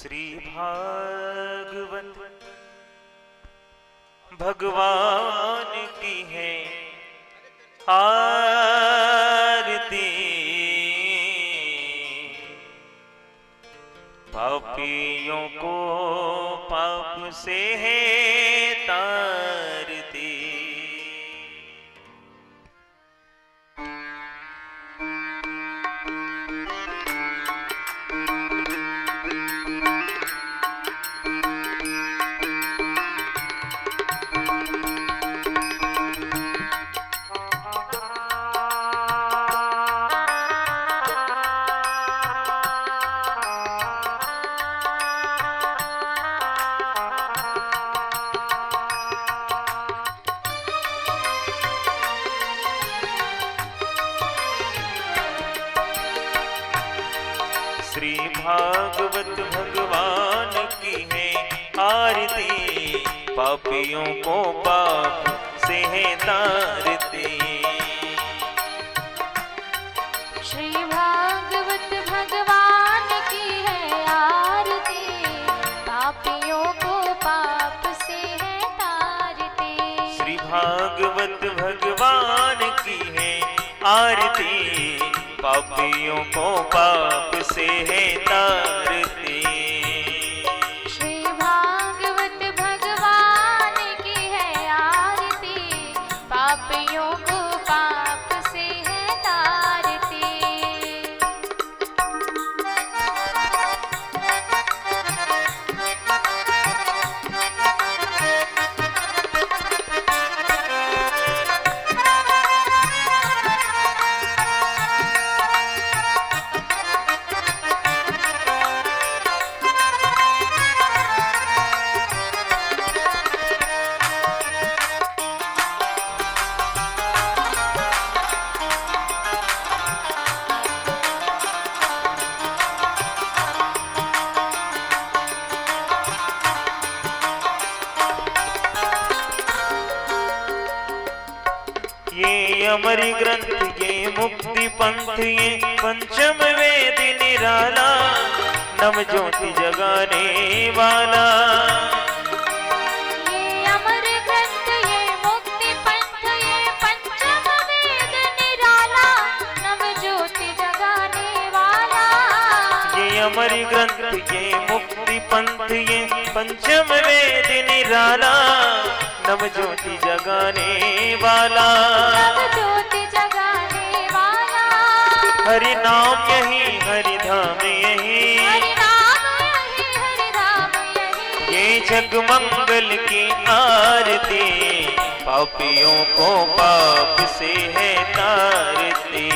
श्री भागवत भगवान की है आरती। पापियों को पाप से है तारती। श्री भागवत भगवान की है आरती। पापियों को पाप से है तारती। श्री भागवत भगवान की है आरती। पापियों को पाप से है तारती। श्री भागवत भगवान की है आरती। पापियों को पाप से है तारती। श्री भागवत भगवान की है आरती। पापियों को पाप से है तारती। ये अमर ग्रंथ, ये मुक्ति पंथ, ये पंचम वेद निराला, नव ज्योति जगाने वाला। ये अमर ग्रंथ, ये मुक्ति पंथ, ये पंचम वेद निराला, नव ज्योति जगाने वाला। ये अमर ग्रंथ, ये मुक्ति पंथ, ये पंचम वेद निराला, नव ज्योति जगाने वाला। नव ज्योति जगाने वाला। हरि नाम यही, हरि धाम यही, हरि नाम यही, हरि धाम यही। ये जग मंगल की आरती। पापियों को पाप से है तारती।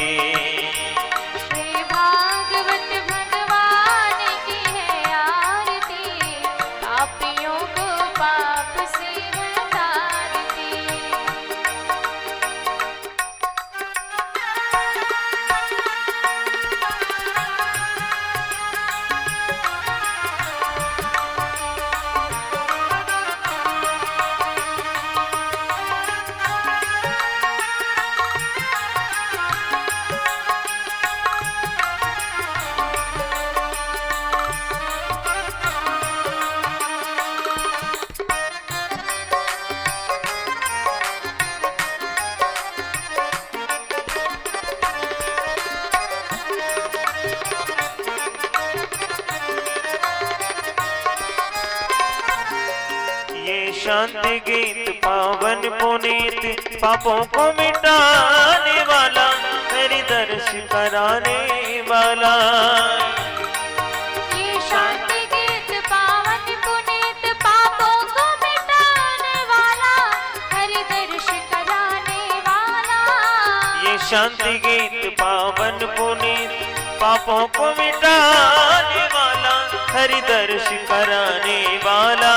श्री भागवत भगवान की है आरती। पापियों को पाप से है तारती। ये शांति गीत पावन पुनीत, पापों को मिटाने वाला, हरि दर्श कराने वाला। ये शांति गीत पावन पुनीत, पापों को मिटाने वाला, हरि दर्श कराने वाला। ये शांति गीत पावन पुनीत, पापों को मिटाने वाला, हरि दर्श कराने वाला।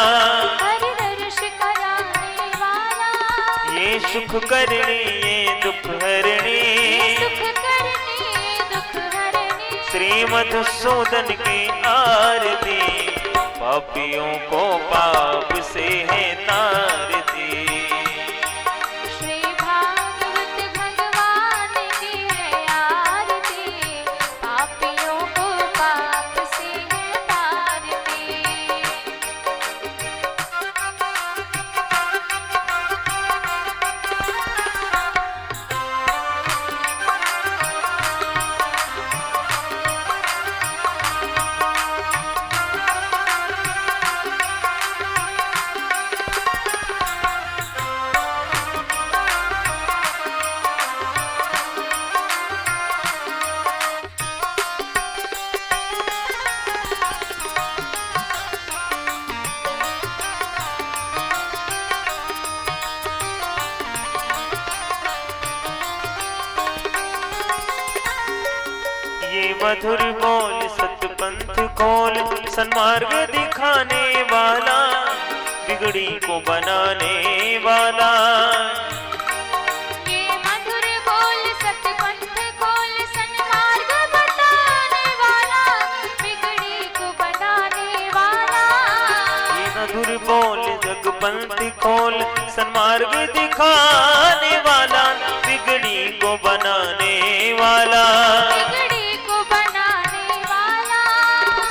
हरि दर्श कराने वाला। ये सुख करणी, ये दुख हरणी, ये सुख करनी, दुख हरनी। श्री मधुसूदन की आरती। पापियों को पाप से है तारती। श्री भागवत भगवान की है आरती। पापियों को पाप से है तारती। मधुर बोल सतपंथ खोल, सन्मार्ग दिखाने वाला, बिगड़ी को बनाने वाला। ये मधुर बोल सतपंथ खोल, सन्मार्ग बताने वाला, बिगड़ी को बनाने वाला। ये मधुर बोल जगपंथ खोल, सन्मार्ग दिखाने वाला, बिगड़ी को बनाने वाला। बिगड़ी को बनाने वाला।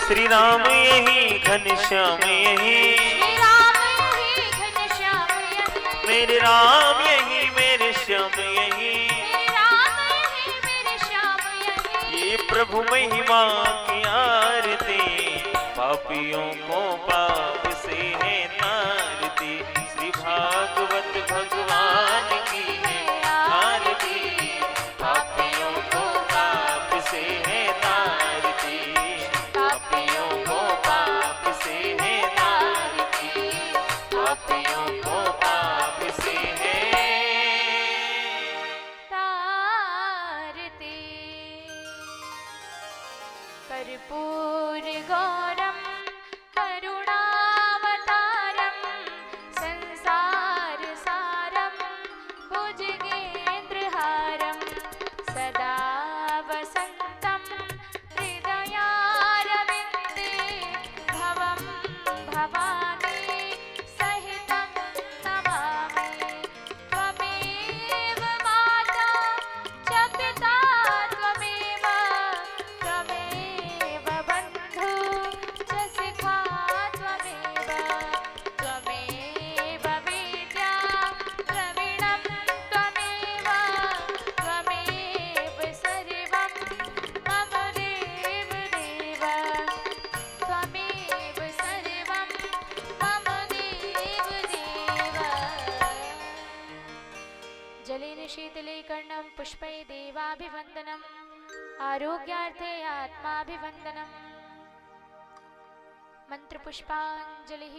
श्री राम यही घनश्याम यही, श्री राम यही घनश्याम यही, मेरे राम यही मेरे श्याम यही। मेरे राम यही मेरे श्याम यही। ये प्रभु महिमा की आरती, पापियों को पाप से है तारती। श्री भागवत भगवान की है आरती, पापियों को पाप से है तारती। पापियों को पाप से है तारती, पापियों को पाप से है तारते। कर्पूर गौरम करुणावतारम, संसार सारम भुजगेन्द्रहारम, सदा वसंतम हृदयारविन्दे, भवं भवानी सहितं नमामि। त्वमेव माता च पिता त्वमेव, त्वमेव बन्धु च सखा त्वमेव, त्वमेव विद्या द्रविणं त्वमेव, त्वमेव सर्वं मम देवदेव, त्वमेव सर्वं मम देवदेव। जलेन शीतले कर्णं पुष्पै देवाभिवन्दनम्, आरोग्यार्थे आत्माभिवन्दनम्। मन्त्रपुष्पाञ्जलिः।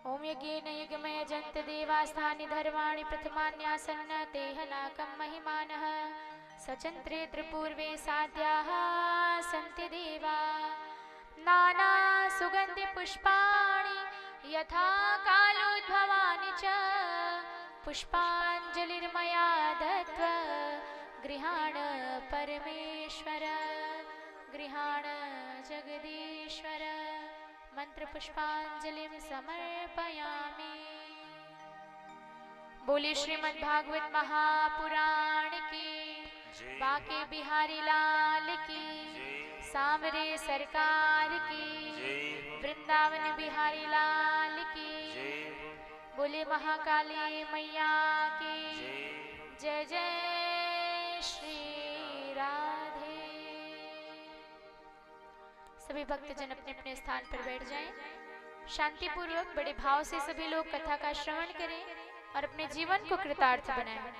ॐ यज्ञेन यज्ञमय जन्त देवास्थानि धर्माणि प्रथमान्यासन्न तेह नाकं महिमानः, सचन्त्रे त्रिपूर्वे साध्याः सन्ति देवा। नाना सुगन्धिपुष्पाणि यथा कालोद्भवानि च, पुष्पाञ्जलिर्मया दत्त्वा गृहाण परमेश्वर, गृहाण जगदीश्वर। मंत्रपुष्पाञ्जलिं समर्पयामि। बोले श्रीमद् भागवत महापुराण की, बाके बिहारी लाल की, सांवरे सरकार की, वृंदावन बिहारी लाल की। बोले महाकाली मैया की जय। जय श्री राधे। सभी भक्तजन अपने अपने स्थान पर बैठ जाएं। शांति पूर्वक बड़े भाव से सभी लोग कथा का श्रवण करें और अपने जीवन को कृतार्थ बनाएं।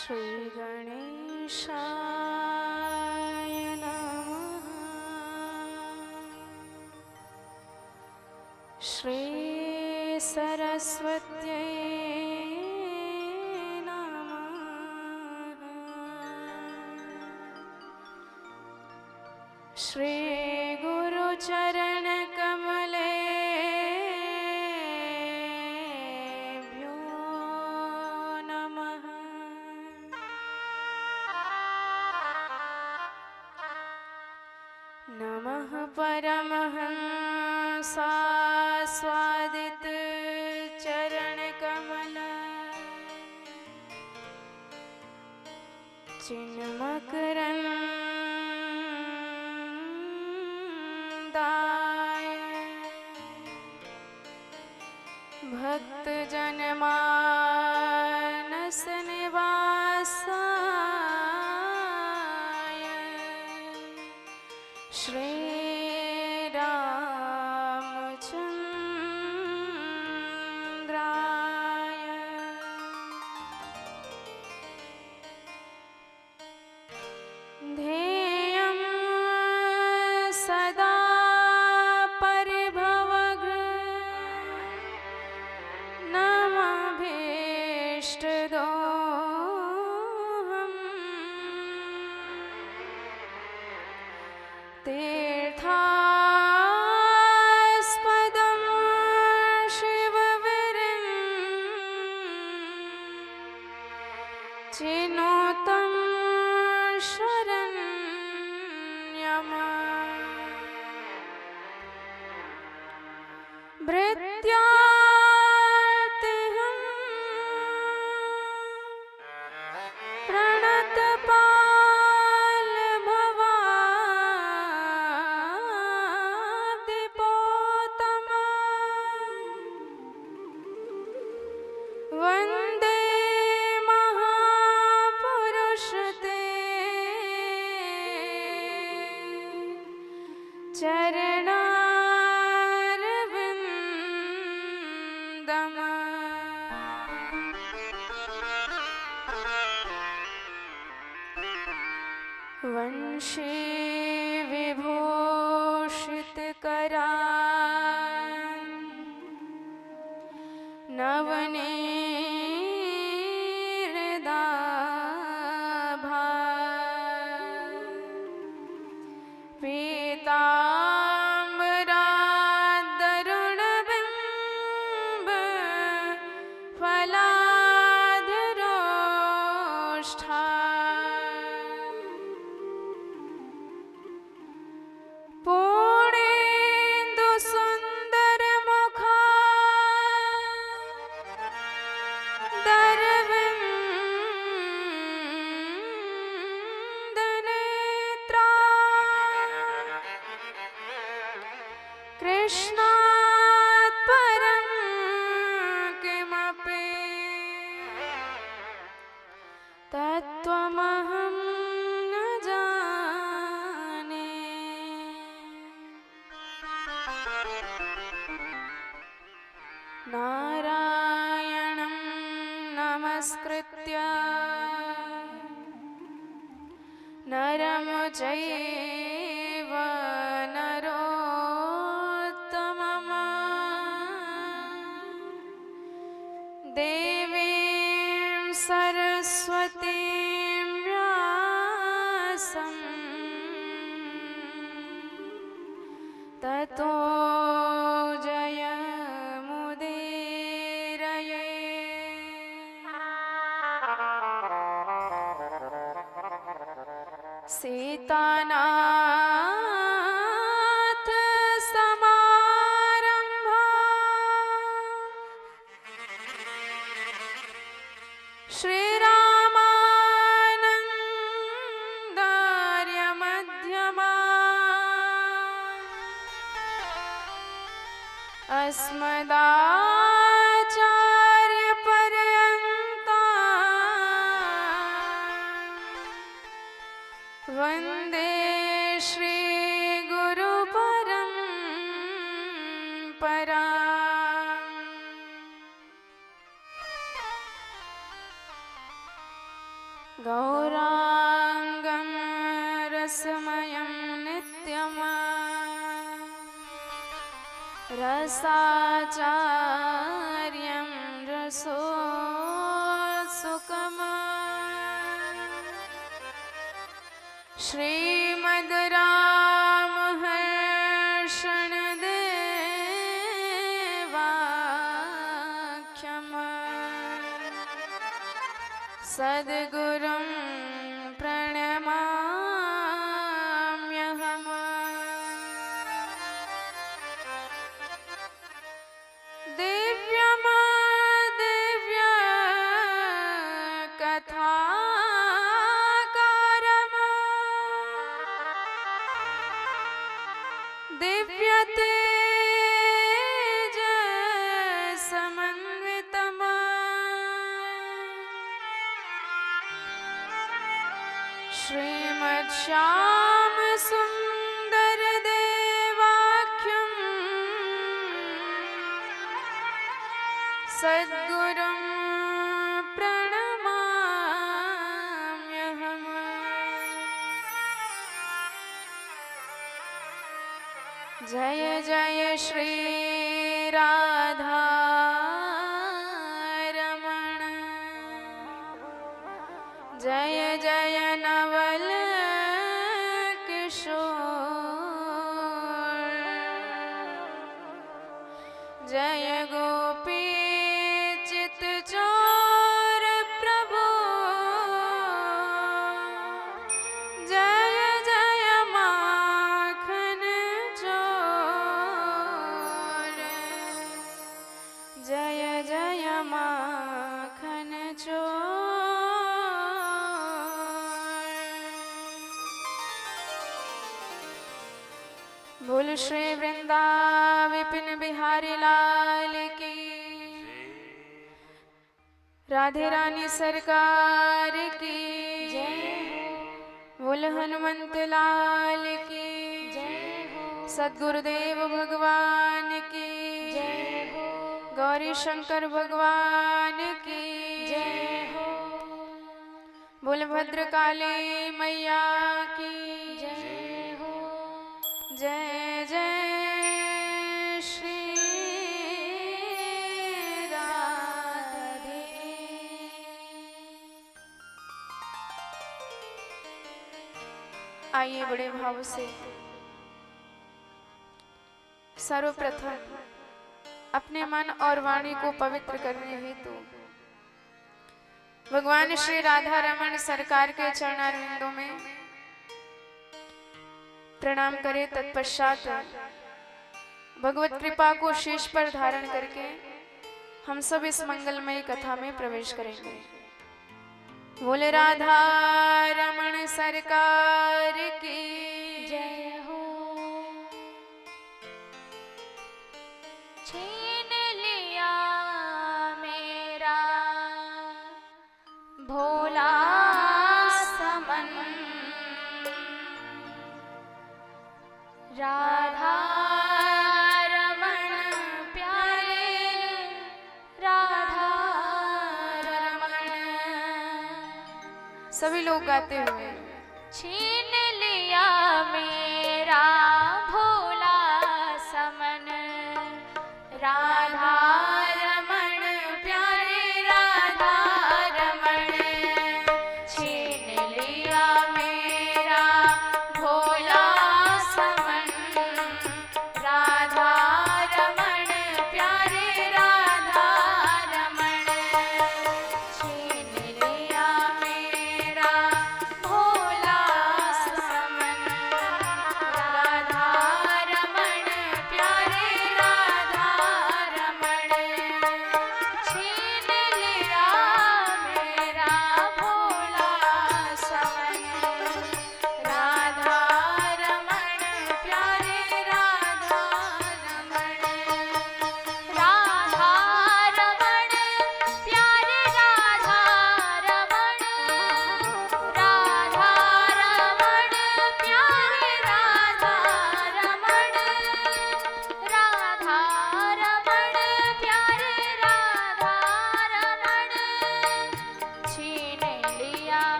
श्री गणेशाय नमः। श्री सरस्वत्यै नमः। श्री गुरुचरण कमलेभ्यो नमः। नमः परमहंसास्वादित चरण कमल चिन्मकरन्दाय भक्त जनमानस निवासाय श्री रामचंद्राय ध्येयं सदा नमभीष्टदोहम् तीर्थास्पदं शिवविरिं चिनोतं शरण्यम् भृत्यार्तिहं प्रणतपालभवाब्धिपोतम वन्दे महापुरुष ते चरणारविन्दम्। वंशी विभूषितकरान् नवनीर्दाभान् पीताम्बरादरुणबिम्ब फलाधरोष्ठा पूर्णेन्दुसुन्दरमुखा दरविन्दनेत्रा कृष्णात् परं किमपि तत्त्वमहं न जाने। नारायणं नमस्कृत्य नरं चैव नरोत्तमम् देवीं सरस्वतीं व्यासं ततो जयमुदीरये। सीतानाथ समारंभा श्रीरामानन्दार्य मध्यमा अस्मदाचार्यपर्यन्ता वन्दे श्रीगुरुपरम्परा। गौरांगं रसमयं नित्यं रसाचार्यं रसोत्सुकम् श्रीमद् रामहर्षण देवाख्यम् सद्गुरुं प्रणमाम्यहम् दिव्यं दिव्य कथाकारम् दिव्य तेज समन्वितम् श्रीमद् श्याम सुंदर देवाख्यम् सद्गुरुं प्रणमाम्यहम् जय जय श्री राधा रमण जय जय नवल किशोर जय गोपी चित चोर प्रभु जय जय माखन चोर जय जय माखन चोर बोल श्री वृंदाविपिन बिहारी लाल की राधे रानी सरकार की जय बोल हनुमंत लाल की जय सद्गुरुदेव भगवान की जय गौरी शंकर भगवान की जय बोल भद्रकाली मैया की जय जय जय श्री राधे। आइए बड़े भाव से सर्वप्रथम अपने मन और वाणी को पवित्र करने हेतु भगवान श्री राधा रमण सरकार के चरणारविंदों में प्रणाम करें। तत्पश्चात भगवत कृपा को शीश पर धारण करके हम सब इस मंगलमय कथा में प्रवेश करेंगे। बोले राधा रमण सरकार की जय हो। छीन लिया मेरा भोला समन राधा रमण प्यारे राधा रमण। सभी लोग गाते हुए छीन लिया मेरा भोला समन राधा रमण प्यारे राधा रमण। छीन लिया मेरा भोला समन राधा रमण प्यारे राधा रमण। छीन लिया मेरा भोला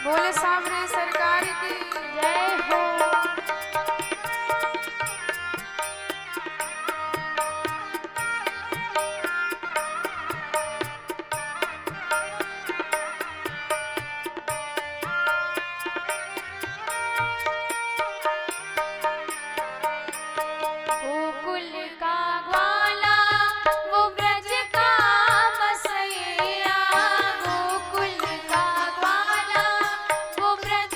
बोले सामने सरकार की जय हो। गोकुल का ग्वाला वो ब्रज का मसैया, गोकुल का ग्वाला वो ब्रज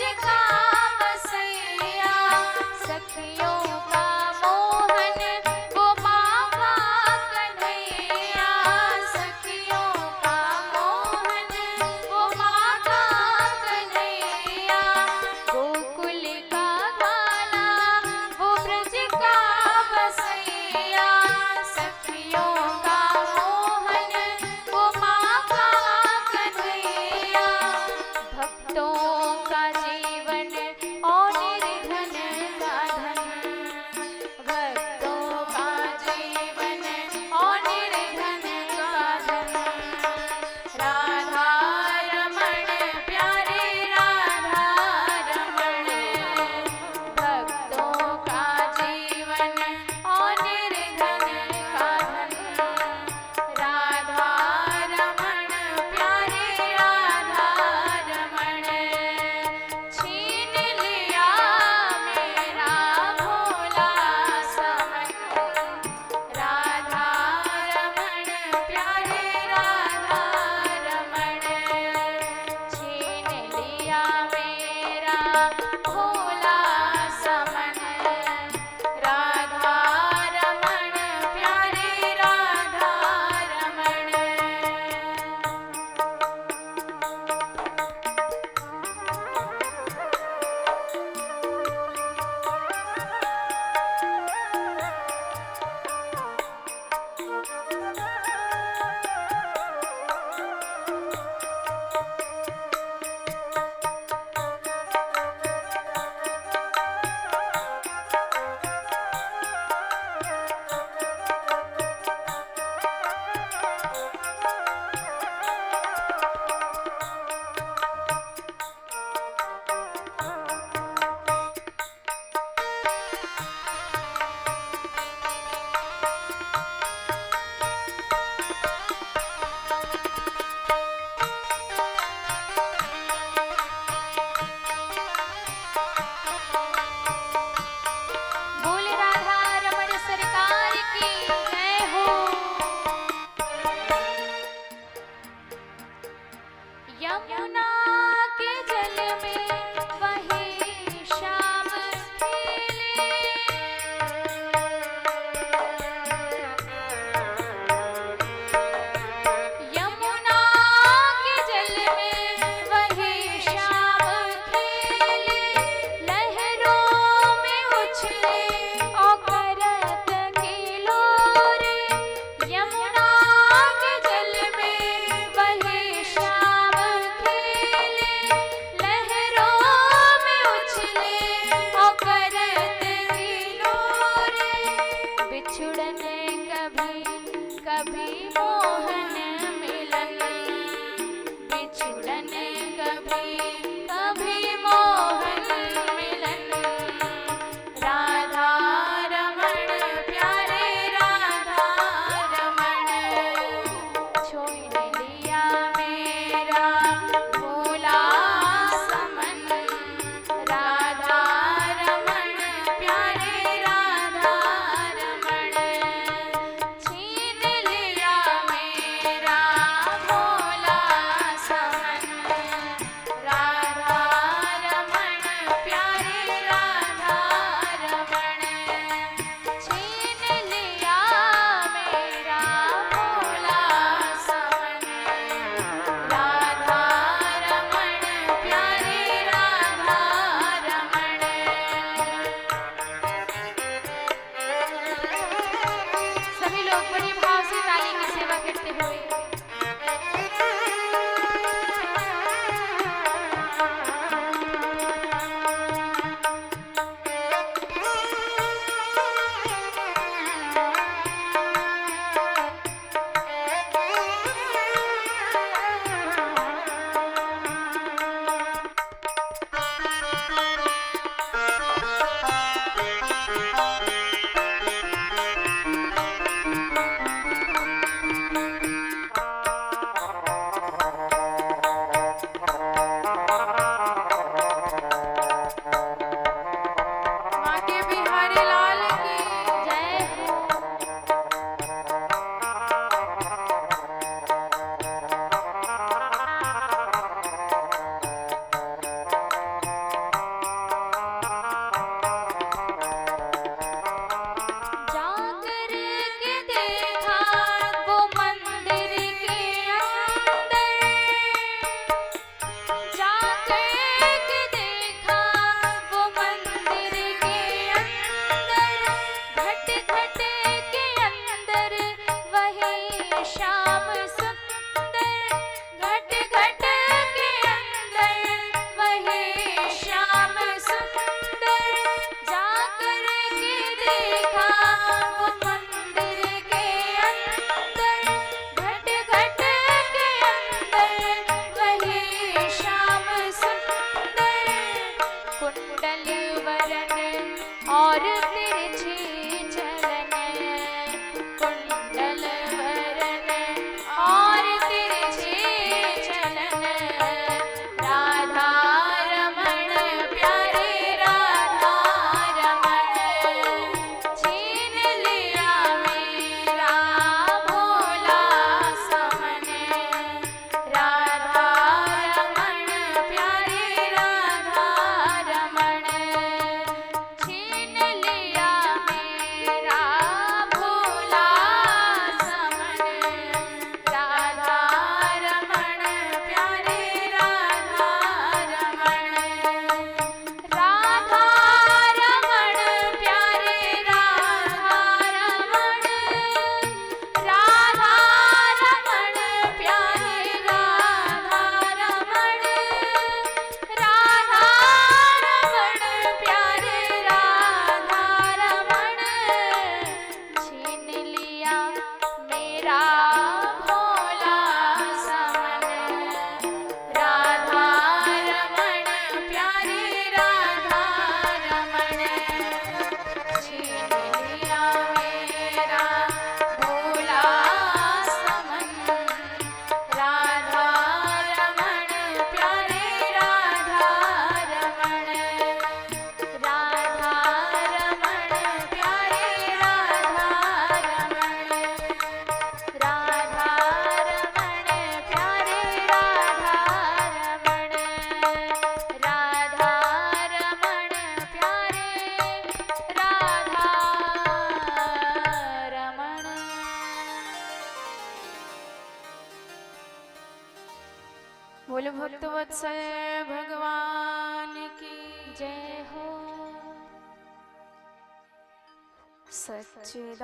सच्चिदानंद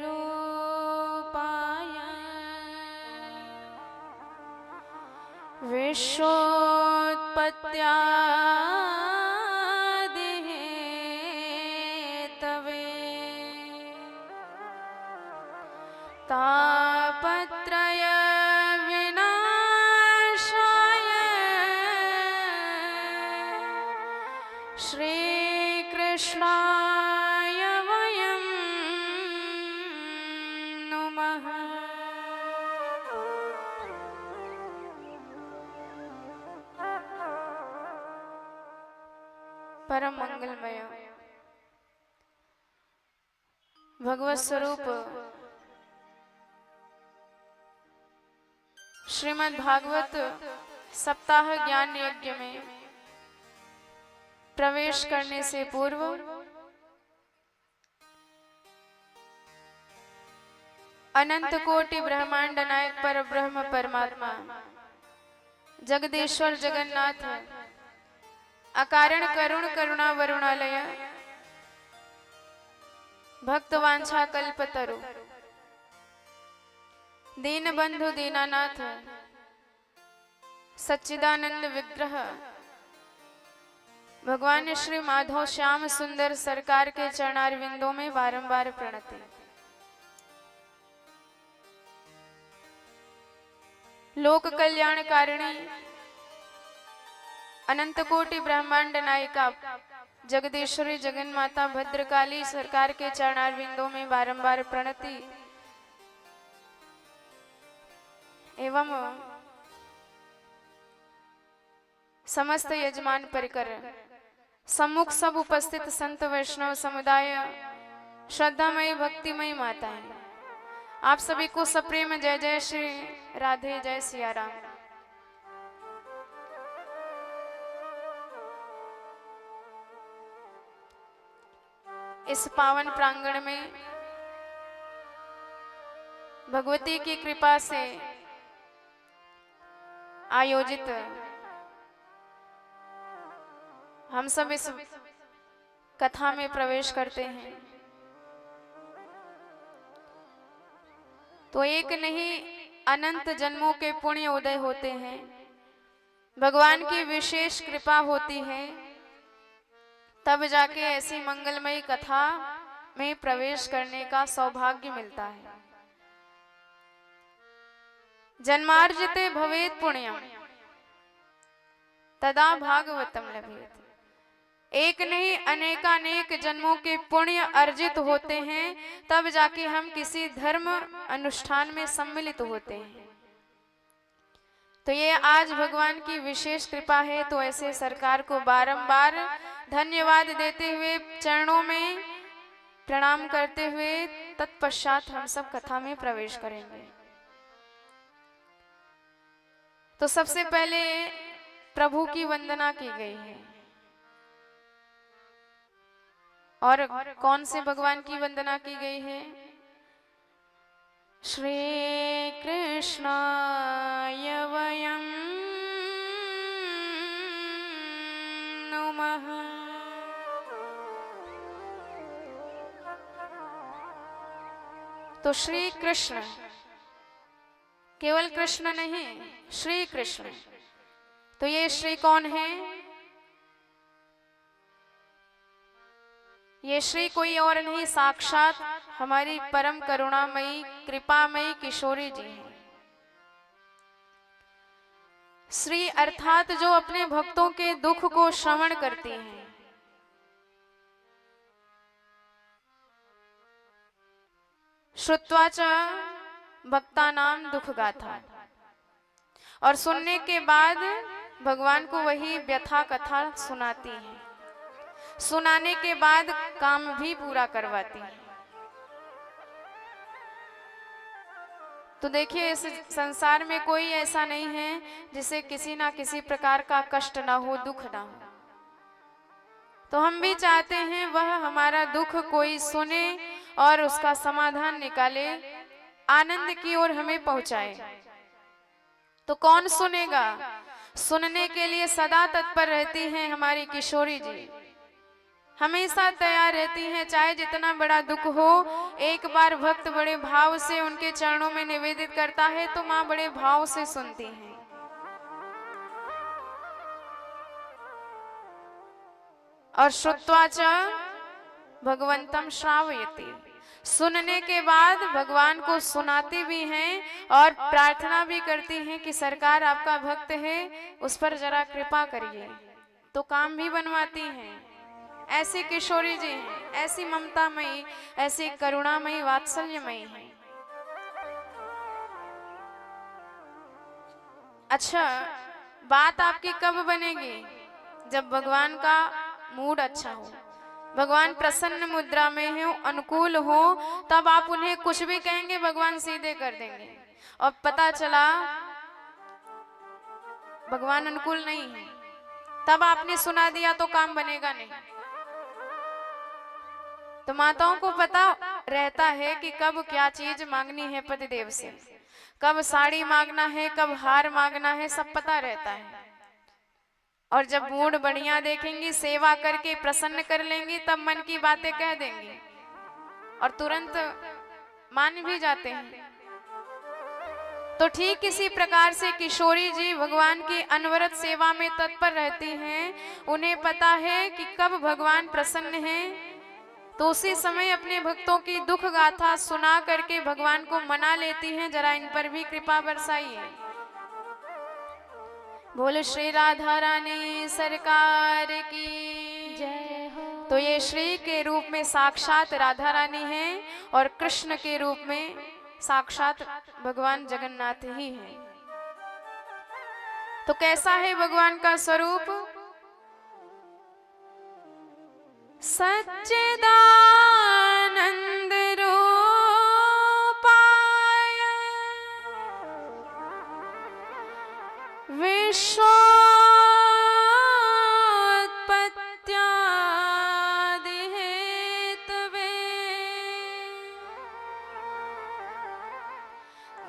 रूपाय विश्वोत्पत्त्यादि हेतवे तापत्रय विनाशाय श्रीकृष्णाय वयं नुमः। परम मंगलमय भगवत स्वरूप श्रीमद् भागवत सप्ताह ज्ञान यज्ञ में प्रवेश करने से पूर्व अनंत कोटि ब्रह्मांड नायक पर ब्रह्म परमात्मा जगदीश्वर जगन्नाथ अकारण करुण करुणा वरुणालय भक्त वांछा कल्पतरु दीन बंधु दीनानाथ सच्चिदानंद विग्रह भगवान श्री माधव श्याम सुंदर सरकार के चरणारविंदों में बारंबार प्रणति। लोक कल्याणकारिणी अनंत कोटि ब्रह्मांड नायिका जगदीश्वरी जगन्माता भद्रकाली सरकार के चरणारविंदों में बारंबार प्रणति एवं समस्त यजमान परिकर सम्मुख सब उपस्थित संत वैष्णव समुदाय श्रद्धामयी भक्तिमयी माताएं, आप सभी को सप्रेम जय जय श्री राधे जय सिया राम। इस पावन प्रांगण में भगवती की कृपा से आयोजित हम सब इस कथा में प्रवेश करते हैं तो एक नहीं अनंत जन्मों के पुण्य उदय होते हैं, भगवान की विशेष कृपा होती है, तब जाके ऐसी मंगलमयी कथा में प्रवेश करने का सौभाग्य मिलता है। जन्मार्जिते भवेत् पुण्यम तदा भागवतम लभेत। एक नहीं अनेकानेक जन्मों के पुण्य अर्जित होते हैं, तब जाके हम किसी धर्म अनुष्ठान में सम्मिलित होते हैं। तो ये आज भगवान की विशेष कृपा है, तो ऐसे सरकार को बारंबार धन्यवाद देते हुए चरणों में प्रणाम करते हुए तत्पश्चात हम सब कथा में प्रवेश करेंगे। तो सबसे पहले प्रभु की वंदना की गई है, और कौन से भगवान की वंदना की गई है? श्री कृष्णाय वयं नुमः। तो श्री कृष्ण, केवल कृष्ण नहीं, श्री कृष्ण। तो ये श्री कौन है? ये श्री कोई और नहीं, साक्षात हमारी परम करुणामयी कृपामयी किशोरी जी हैं। श्री अर्थात जो अपने भक्तों के दुख को श्रवण करती हैं। श्रुत्वा च भक्तानाम दुख गाथा, और सुनने के बाद भगवान को वही व्यथा कथा सुनाती है, सुनाने के बाद काम भी पूरा करवाती है। तो देखिए, इस संसार में कोई ऐसा नहीं है जिसे किसी ना किसी प्रकार का कष्ट ना हो, दुख ना हो। तो हम भी चाहते हैं वह हमारा दुख कोई सुने और उसका समाधान निकाले, आनंद की ओर हमें पहुंचाए। तो कौन सुनेगा? सुनने के लिए सदा तत्पर रहती हैं हमारी किशोरी जी, हमेशा तैयार रहती हैं, चाहे जितना बड़ा दुख हो। एक बार भक्त बड़े भाव से उनके चरणों में निवेदित करता है तो माँ बड़े भाव से सुनती हैं। और श्रुत्वा च भगवंतम श्रावयति, सुनने के बाद भगवान को सुनाती भी हैं और प्रार्थना भी करती हैं कि सरकार आपका भक्त है, उस पर जरा कृपा करिए। तो काम भी बनवाती हैं। ऐसी किशोरी जी हैं, ऐसी ममतामयी, ऐसी करुणामयी, वात्सल्यमयी हैं। अच्छा, बात आपकी कब बनेगी? जब भगवान का मूड अच्छा हो, भगवान प्रसन्न मुद्रा में हो, अनुकूल हो, तब आप उन्हें कुछ भी कहेंगे भगवान सीधे कर देंगे। और पता चला भगवान अनुकूल नहीं है, तब आपने सुना दिया तो काम बनेगा नहीं। तो माताओं को पता रहता है कि कब क्या चीज मांगनी है पतिदेव से, कब साड़ी मांगना है, कब हार मांगना है, सब पता रहता है। और जब मूड बढ़िया देखेंगी, सेवा करके प्रसन्न कर लेंगी, तब मन की बातें कह देंगी और तुरंत मान भी जाते हैं। तो ठीक इसी प्रकार से किशोरी जी भगवान की अनवरत सेवा में तत्पर रहती हैं। उन्हें पता है कि कब भगवान प्रसन्न हैं, तो उसी समय अपने भक्तों की दुख गाथा सुना करके भगवान को मना लेती हैं, जरा इन पर भी कृपा बरसाइए। बोल श्री राधा रानी सरकार की जय हो। तो ये श्री के रूप में साक्षात राधा रानी हैं और कृष्ण के रूप में साक्षात भगवान जगन्नाथ ही हैं। तो कैसा है भगवान का स्वरूप? सच्चिदानंद रूपाय विश्वोत्पत्त्यादिहेतवे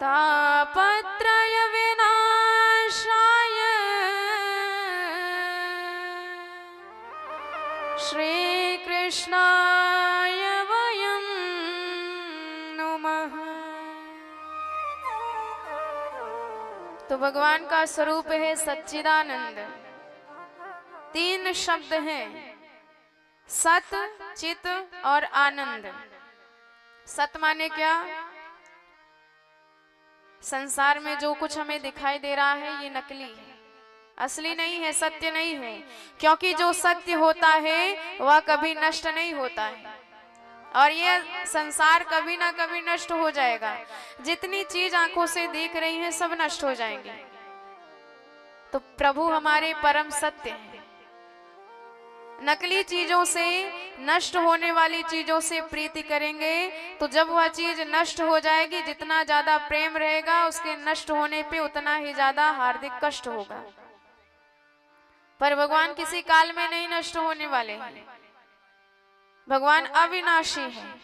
तापत्रय विनाशाय श्री कृष्णाय वयं नमः। तो भगवान का स्वरूप है सच्चिदानंद। तीन शब्द हैं, सत, चित और आनंद। सत माने क्या? संसार में जो कुछ हमें दिखाई दे रहा है ये नकली है, असली नहीं है, सत्य नहीं है। क्योंकि जो सत्य होता है वह कभी नष्ट नहीं होता है और ये संसार कभी ना कभी नष्ट हो जाएगा। जितनी चीज आंखों से देख रही हैं सब नष्ट हो जाएंगे। तो प्रभु हमारे परम सत्य हैं। नकली चीजों से, नष्ट होने वाली चीजों से प्रीति करेंगे तो जब वह चीज नष्ट हो जाएगी, जितना ज्यादा प्रेम रहेगा उसके नष्ट होने पे उतना ही ज्यादा हार्दिक कष्ट होगा। पर भगवान किसी काल में नहीं नष्ट होने वाले हैं। भगवान अविनाशी हैं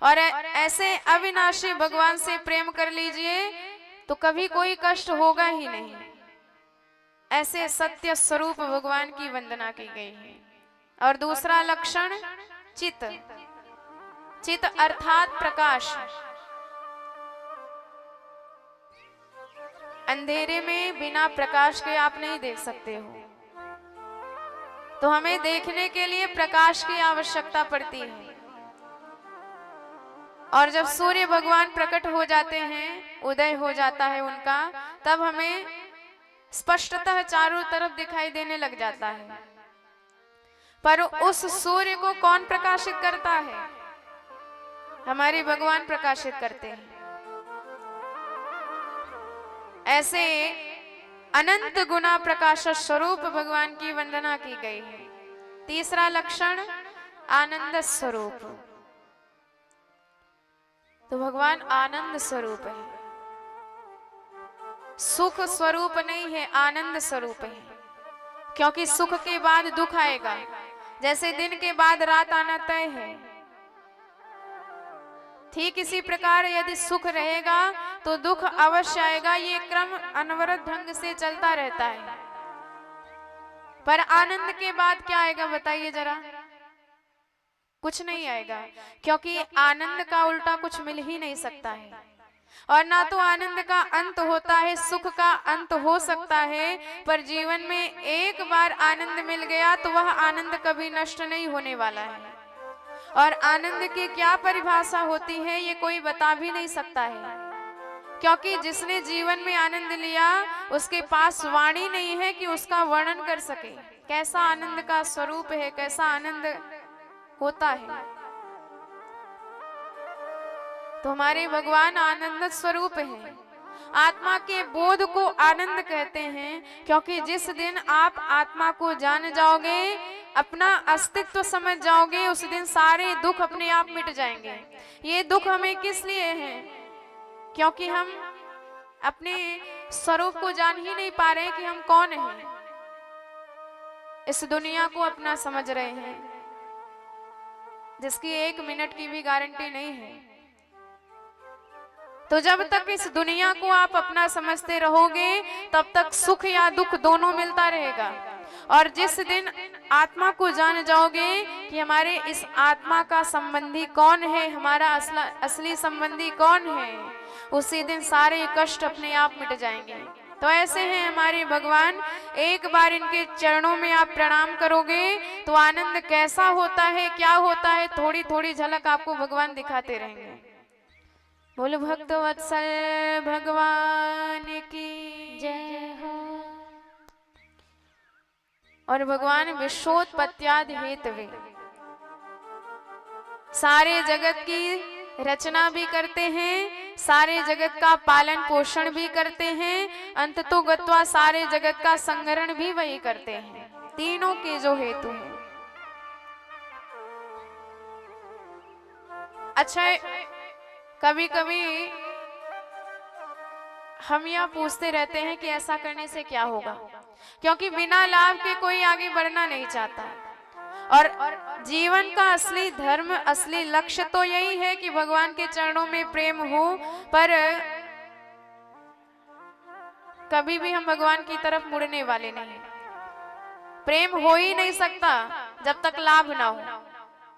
और ऐसे अविनाशी भगवान से प्रेम कर लीजिए तो कभी कोई कष्ट होगा ही नहीं। ऐसे सत्य स्वरूप भगवान की वंदना की गई है। और दूसरा लक्षण चित। चित अर्थात प्रकाश। अंधेरे में बिना प्रकाश के आप नहीं देख सकते हो, तो हमें देखने के लिए प्रकाश की आवश्यकता पड़ती है। और जब सूर्य भगवान प्रकट हो जाते हैं, उदय हो जाता है उनका, तब हमें स्पष्टतः चारों तरफ दिखाई देने लग जाता है। पर उस सूर्य को कौन प्रकाशित करता है? हमारे भगवान प्रकाशित करते हैं। ऐसे अनंत गुना प्रकाश स्वरूप भगवान की वंदना की गई है। तीसरा लक्षण आनंद स्वरूप। तो भगवान आनंद स्वरूप है, सुख स्वरूप नहीं है, आनंद स्वरूप है। क्योंकि सुख के बाद दुख आएगा, जैसे दिन के बाद रात आना तय है, ठीक इसी प्रकार यदि सुख रहेगा तो दुख अवश्य आएगा। ये क्रम अनवरत ढंग से चलता रहता है। पर आनंद के बाद क्या आएगा बताइए जरा? कुछ नहीं आएगा, क्योंकि आनंद का उल्टा कुछ मिल ही नहीं सकता है। और ना तो आनंद का अंत होता है, सुख का अंत हो सकता है, पर जीवन में एक बार आनंद मिल गया तो वह आनंद कभी नष्ट नहीं होने वाला है। और आनंद की क्या परिभाषा होती है ये कोई बता भी नहीं सकता है, क्योंकि जिसने जीवन में आनंद लिया उसके पास वाणी नहीं है कि उसका वर्णन कर सके कैसा आनंद का स्वरूप है, कैसा आनंद होता है। तो हमारे भगवान आनंद स्वरूप हैं। आत्मा के बोध को आनंद कहते हैं, क्योंकि जिस दिन आप आत्मा को जान जाओगे, अपना अस्तित्व समझ जाओगे, उस दिन सारे दुख अपने आप मिट जाएंगे। ये दुख हमें किस लिए हैं? क्योंकि हम अपने स्वरूप को जान ही नहीं पा रहे कि हम कौन हैं। इस दुनिया को अपना समझ रहे हैं, जिसकी 1 मिनट की भी गारंटी नहीं है। तो जब तक इस दुनिया को आप अपना समझते रहोगे, तब तक सुख या दुख दोनों मिलता रहेगा। और जिस दिन आत्मा को जान जाओगे कि हमारे इस आत्मा का संबंधी कौन है, हमारा असली संबंधी कौन है, उसी दिन सारे कष्ट अपने आप मिट जाएंगे। तो ऐसे हैं हमारे भगवान। एक बार इनके चरणों में आप प्रणाम करोगे तो आनंद कैसा होता है, क्या होता है, थोड़ी थोड़ी झलक आपको भगवान दिखाते रहेंगे। बोलो भक्त वत्सल भगवान की जय हो। और भगवान विश्वोत्पत्त्यादि हेतवे सारे जगत की रचना भी करते हैं, सारे जगत का पालन पोषण भी करते हैं, अंततो गत्वा सारे जगत का संग्रहण भी वही करते हैं। तीनों के जो हेतु हैं। अच्छा, कभी कभी हम यह पूछते रहते हैं कि ऐसा करने से क्या होगा, क्योंकि बिना लाभ के कोई आगे बढ़ना नहीं चाहता। और जीवन का असली धर्म, असली लक्ष्य तो यही है कि भगवान के चरणों में प्रेम हो, पर कभी भी हम भगवान की तरफ मुड़ने वाले नहीं। प्रेम हो ही नहीं सकता जब तक लाभ ना हो।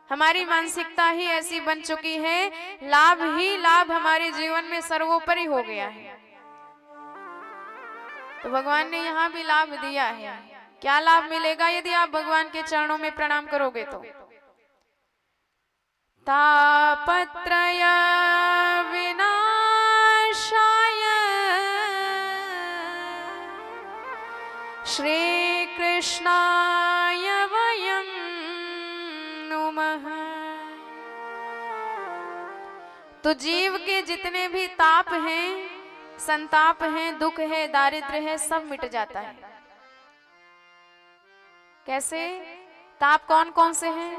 हमारी मानसिकता ही ऐसी बन चुकी है, लाभ ही लाभ हमारे जीवन में सर्वोपरि हो गया है। तो भगवान ने यहाँ भी लाभ दिया है। क्या लाभ मिलेगा यदि आप भगवान के चरणों में प्रणाम करोगे तो? तापत्रय विनाशाय श्री कृष्णाय वयं नुमः। तो जीव के जितने भी ताप हैं, संताप हैं, दुख है, दारिद्र्य है, सब मिट जाता है। कैसे? ताप कौन कौन से हैं?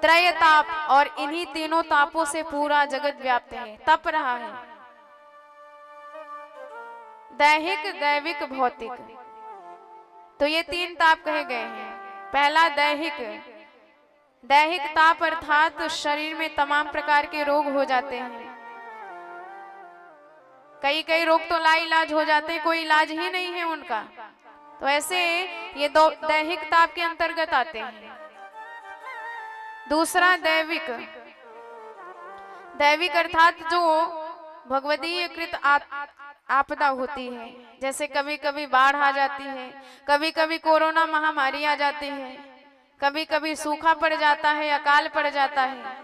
त्रय ताप, और इन्हीं तीनों तापों से पूरा जगत व्याप्त है, तप रहा है। दैहिक, दैविक, भौतिक, तो ये 3 ताप कहे गए हैं। पहला दैहिक। दैहिक ताप अर्थात शरीर में तमाम प्रकार के रोग हो जाते हैं। कई रोग तो लाइलाज हो जाते हैं, कोई इलाज ही नहीं है उनका। तो ऐसे ये 2 दैहिक ताप के अंतर्गत आते हैं। दूसरा दैविक। दैविक अर्थात जो भगवदीय कृत आपदा होती है, जैसे कभी कभी बाढ़ आ जाती है, कभी कभी कोरोना महामारी आ जाती है, कभी कभी सूखा पड़ जाता है, अकाल पड़ जाता है।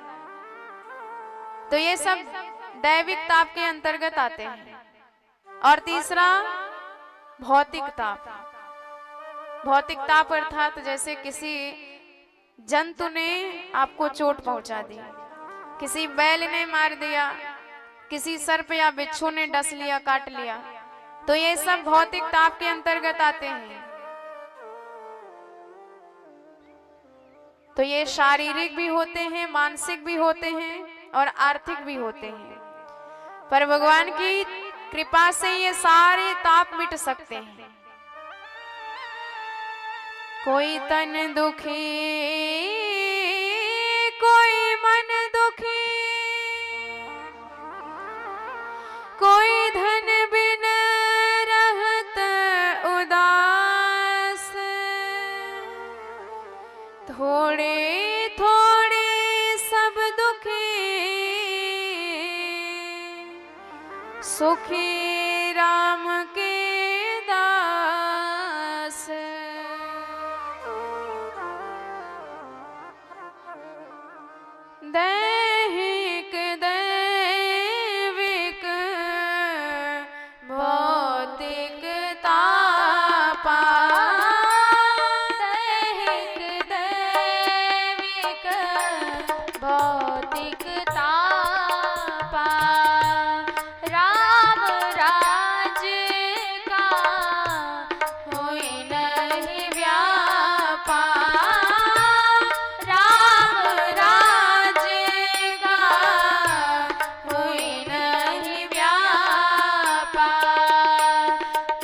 तो ये सब दैविक ताप के अंतर्गत आते हैं। और तीसरा भौतिक ताप। भौतिक ताप अर्थात जैसे किसी जंतु ने आपको चोट पहुंचा दी, किसी बैल ने मार दिया, किसी सर्प या बिच्छू ने डस लिया, काट लिया, तो ये सब भौतिक ताप के अंतर्गत आते हैं। तो ये शारीरिक भी होते हैं, मानसिक भी होते हैं और आर्थिक भी होते हैं। पर भगवान की कृपा से ये सारे ताप मिट सकते हैं। कोई तन दुखी, कोई मन दुखी, कोई धन बिन रहत उदास, थोड़े थोड़े सुखी राम के दास दैहिक दैविक भौतिक तापा दैहिक दैविक भौतिक तापा राम राज का होई नहीं व्यापा राम राज का होई नहीं व्यापा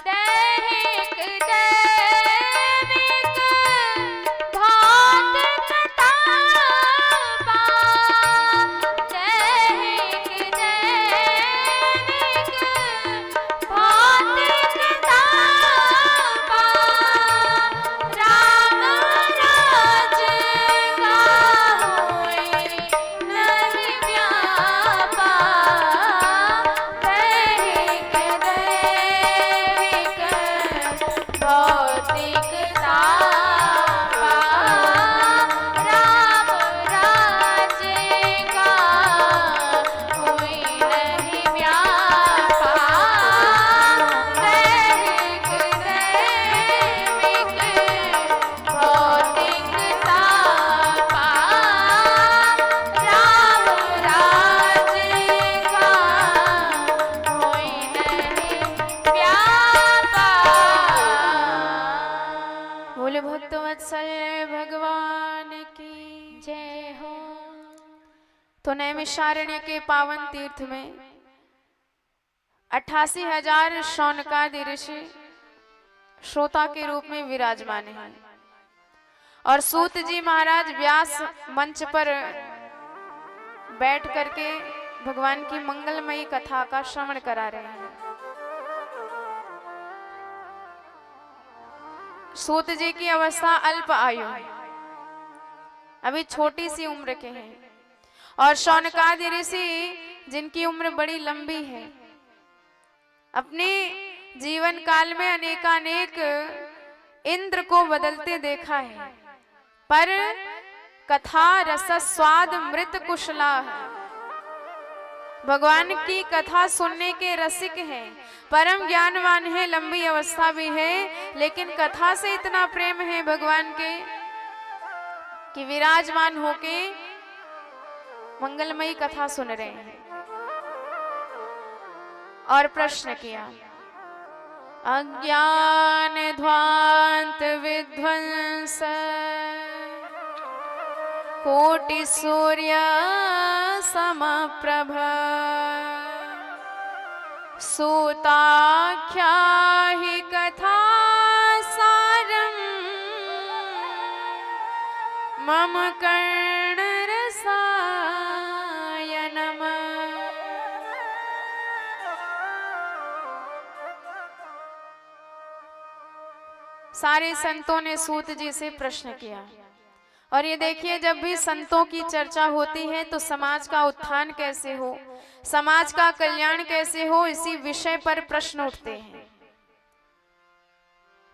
दैहिक दैविक भौतिक तापा दैहिक दैविक भौतिक तापा राम राज का होई नहीं व्यापा दैहिक दैविक भौतिक तापा राम राज का होई नहीं व्यापा दैहिक दैविक भौतिक तापा राम राज का होई नहीं व्यापा। बोले भक्त वत्सल भगवान की जय हो। तो नैमिषारण्य के पावन तीर्थ में 88,000 शौनकादि ऋषि श्रोता के रूप में विराजमान हैं और सूत जी महाराज व्यास मंच पर बैठ करके भगवान की मंगलमयी कथा का श्रवण करा रहे हैं। सूत जी की अवस्था अल्प आयु है, अभी छोटी सी उम्र के हैं, और शौनकादि ऋषि जिनकी उम्र बड़ी लंबी है, अपने जीवन काल में अनेकानेक इंद्र को बदलते देखा है, पर कथा रस स्वाद मृत कुशला है। भगवान की कथा सुनने के रसिक हैं, परम ज्ञानवान है, लंबी अवस्था भी है, लेकिन कथा से इतना प्रेम है भगवान के कि विराजमान होके मंगलमयी कथा सुन रहे हैं। और प्रश्न किया, अज्ञान ध्वांत विध्वंस कोटि सूर्य समप्रभ सूताख्या हि कथा सारम मम कर्ण रसायनम। सारे संतों ने सूत जी से प्रश्न किया, और ये देखिए, जब भी संतों की चर्चा होती है तो समाज का उत्थान कैसे हो, समाज का कल्याण कैसे हो, इसी विषय पर प्रश्न उठते हैं।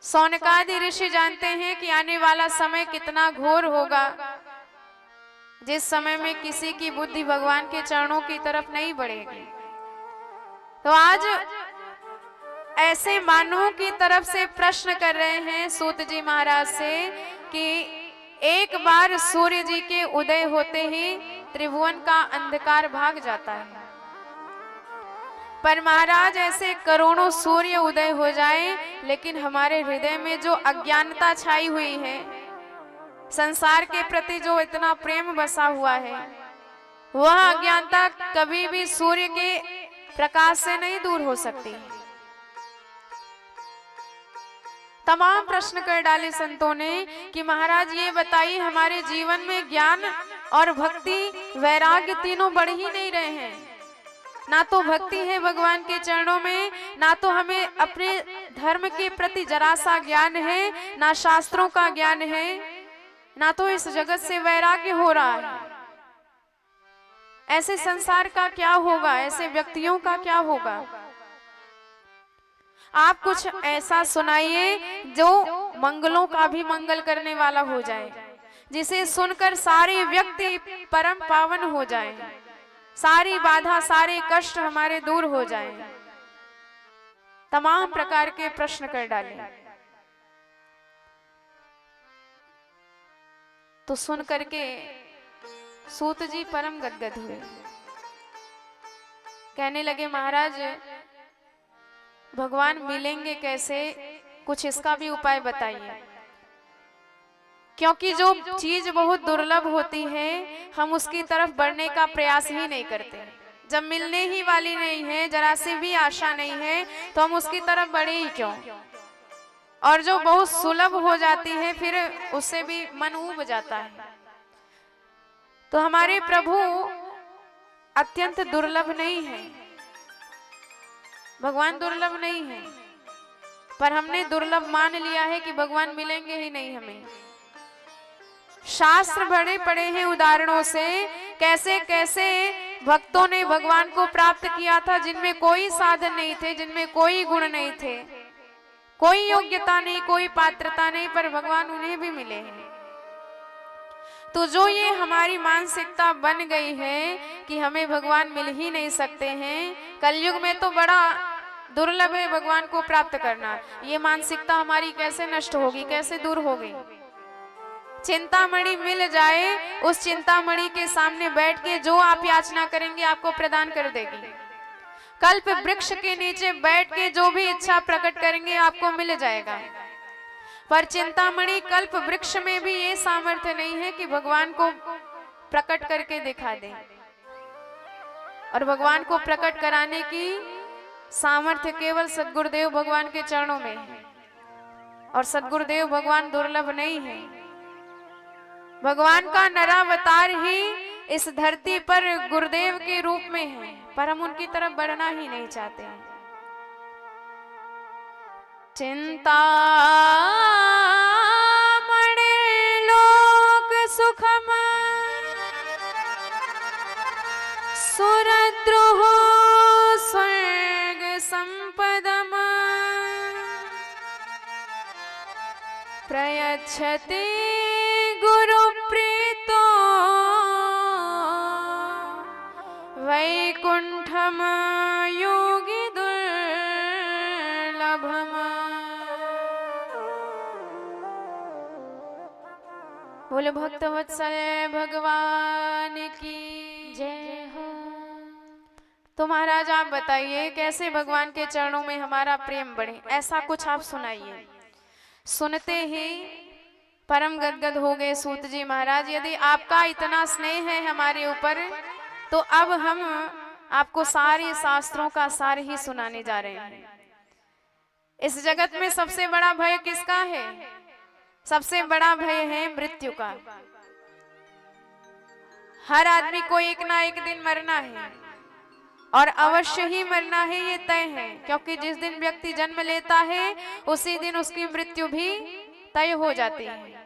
शौनकादि ऋषि जानते हैं कि आने वाला समय कितना घोर होगा, जिस समय में किसी की बुद्धि भगवान के चरणों की तरफ नहीं बढ़ेगी। तो आज ऐसे मानवों की तरफ से प्रश्न कर रहे हैं सूत जी महाराज से कि एक बार सूर्य जी के उदय होते ही त्रिभुवन का अंधकार भाग जाता है, पर महाराज ऐसे करोड़ों सूर्य उदय हो जाए, लेकिन हमारे हृदय में जो अज्ञानता छाई हुई है, संसार के प्रति जो इतना प्रेम बसा हुआ है, वह अज्ञानता कभी भी सूर्य के प्रकाश से नहीं दूर हो सकती। तमाम प्रश्न कर डाले संतों ने कि महाराज ये बताइए, हमारे जीवन में ज्ञान और भक्ति वैराग्य तीनों बढ़ ही नहीं रहे हैं। ना तो भक्ति है भगवान के चरणों में, ना तो हमें अपने धर्म के प्रति जरा सा ज्ञान है, ना शास्त्रों का ज्ञान है, ना तो इस जगत से वैराग्य हो रहा है। ऐसे संसार का क्या होगा, ऐसे व्यक्तियों का क्या होगा। आप कुछ ऐसा सुनाइए जो मंगलों का भी मंगल करने वाला हो जाए, जिसे सुनकर सारे व्यक्ति परम पावन हो जाएं, सारी बाधा सारे कष्ट हमारे दूर हो जाएं। तमाम प्रकार के प्रश्न कर डाले। तो सुन करके सूत जी परम गदगद हुए, कहने लगे महाराज भगवान मिलेंगे कैसे, कुछ इसका भी उपाय बताइए। क्योंकि जो चीज बहुत दुर्लभ होती है हम उसकी तरफ बढ़ने का प्रयास ही नहीं करते। जब मिलने ही वाली नहीं है, जरा सी भी आशा नहीं है, तो हम उसकी तरफ बढ़े ही क्यों। और जो बहुत सुलभ हो जाती है फिर उससे भी मन ऊब जाता है। तो हमारे प्रभु अत्यंत दुर्लभ नहीं है, भगवान दुर्लभ नहीं है, पर हमने दुर्लभ मान लिया है कि भगवान मिलेंगे ही नहीं हमें। शास्त्र भरे पड़े हैं उदाहरणों से, कैसे कैसे भक्तों ने भगवान को प्राप्त किया था, जिनमें कोई साधन नहीं थे, जिनमें कोई गुण नहीं थे, कोई योग्यता नहीं, कोई पात्रता नहीं, पर भगवान उन्हें भी मिले हैं। तो जो ये हमारी मानसिकता बन गई है कि हमें भगवान मिल ही नहीं सकते हैं, कलयुग में तो बड़ा दुर्लभ है भगवान को प्राप्त करना, ये मानसिकता हमारी कैसे नष्ट होगी, कैसे दूर होगी। चिंतामणि मिल जाए, उस चिंतामणि के सामने बैठ के जो आप याचना करेंगे आपको प्रदान कर देगी। कल्प वृक्ष के नीचे बैठ के जो भी इच्छा प्रकट करेंगे आपको मिल जाएगा। पर चिंतामणि कल्प वृक्ष में भी ये सामर्थ्य नहीं है कि भगवान को प्रकट करके दिखा दे, और भगवान को प्रकट कराने की सामर्थ्य केवल सद्गुरुदेव भगवान के चरणों में है। और सद्गुरुदेव भगवान दुर्लभ नहीं है, भगवान का नरावतार ही इस धरती पर गुरुदेव के रूप में है, पर हम उनकी तरफ बढ़ना ही नहीं चाहते हैं। चिंता लोक सुखम सुरद्रोह स्वर्ग संपदम प्रयच्छति गुरु प्रीतो वैकुंठम योगी दुर्लभम। बोले भक्तवत्सल भगवान की जय हो। तो महाराज आप बताइए कैसे भगवान के चरणों में हमारा प्रेम बढ़े, ऐसा कुछ आप सुनाइए। सुनते ही परम गदगद हो गए सूत जी महाराज, यदि आपका इतना स्नेह है हमारे ऊपर तो अब हम आपको सारे शास्त्रों का सार ही सुनाने जा रहे हैं। इस जगत में सबसे बड़ा भय किसका है? सबसे बड़ा भय है मृत्यु का। हर आदमी को एक ना एक दिन मरना है, और अवश्य ही मरना है, ये तय है। क्योंकि जिस दिन व्यक्ति जन्म लेता है उसी दिन उसकी मृत्यु भी तय हो जाती है।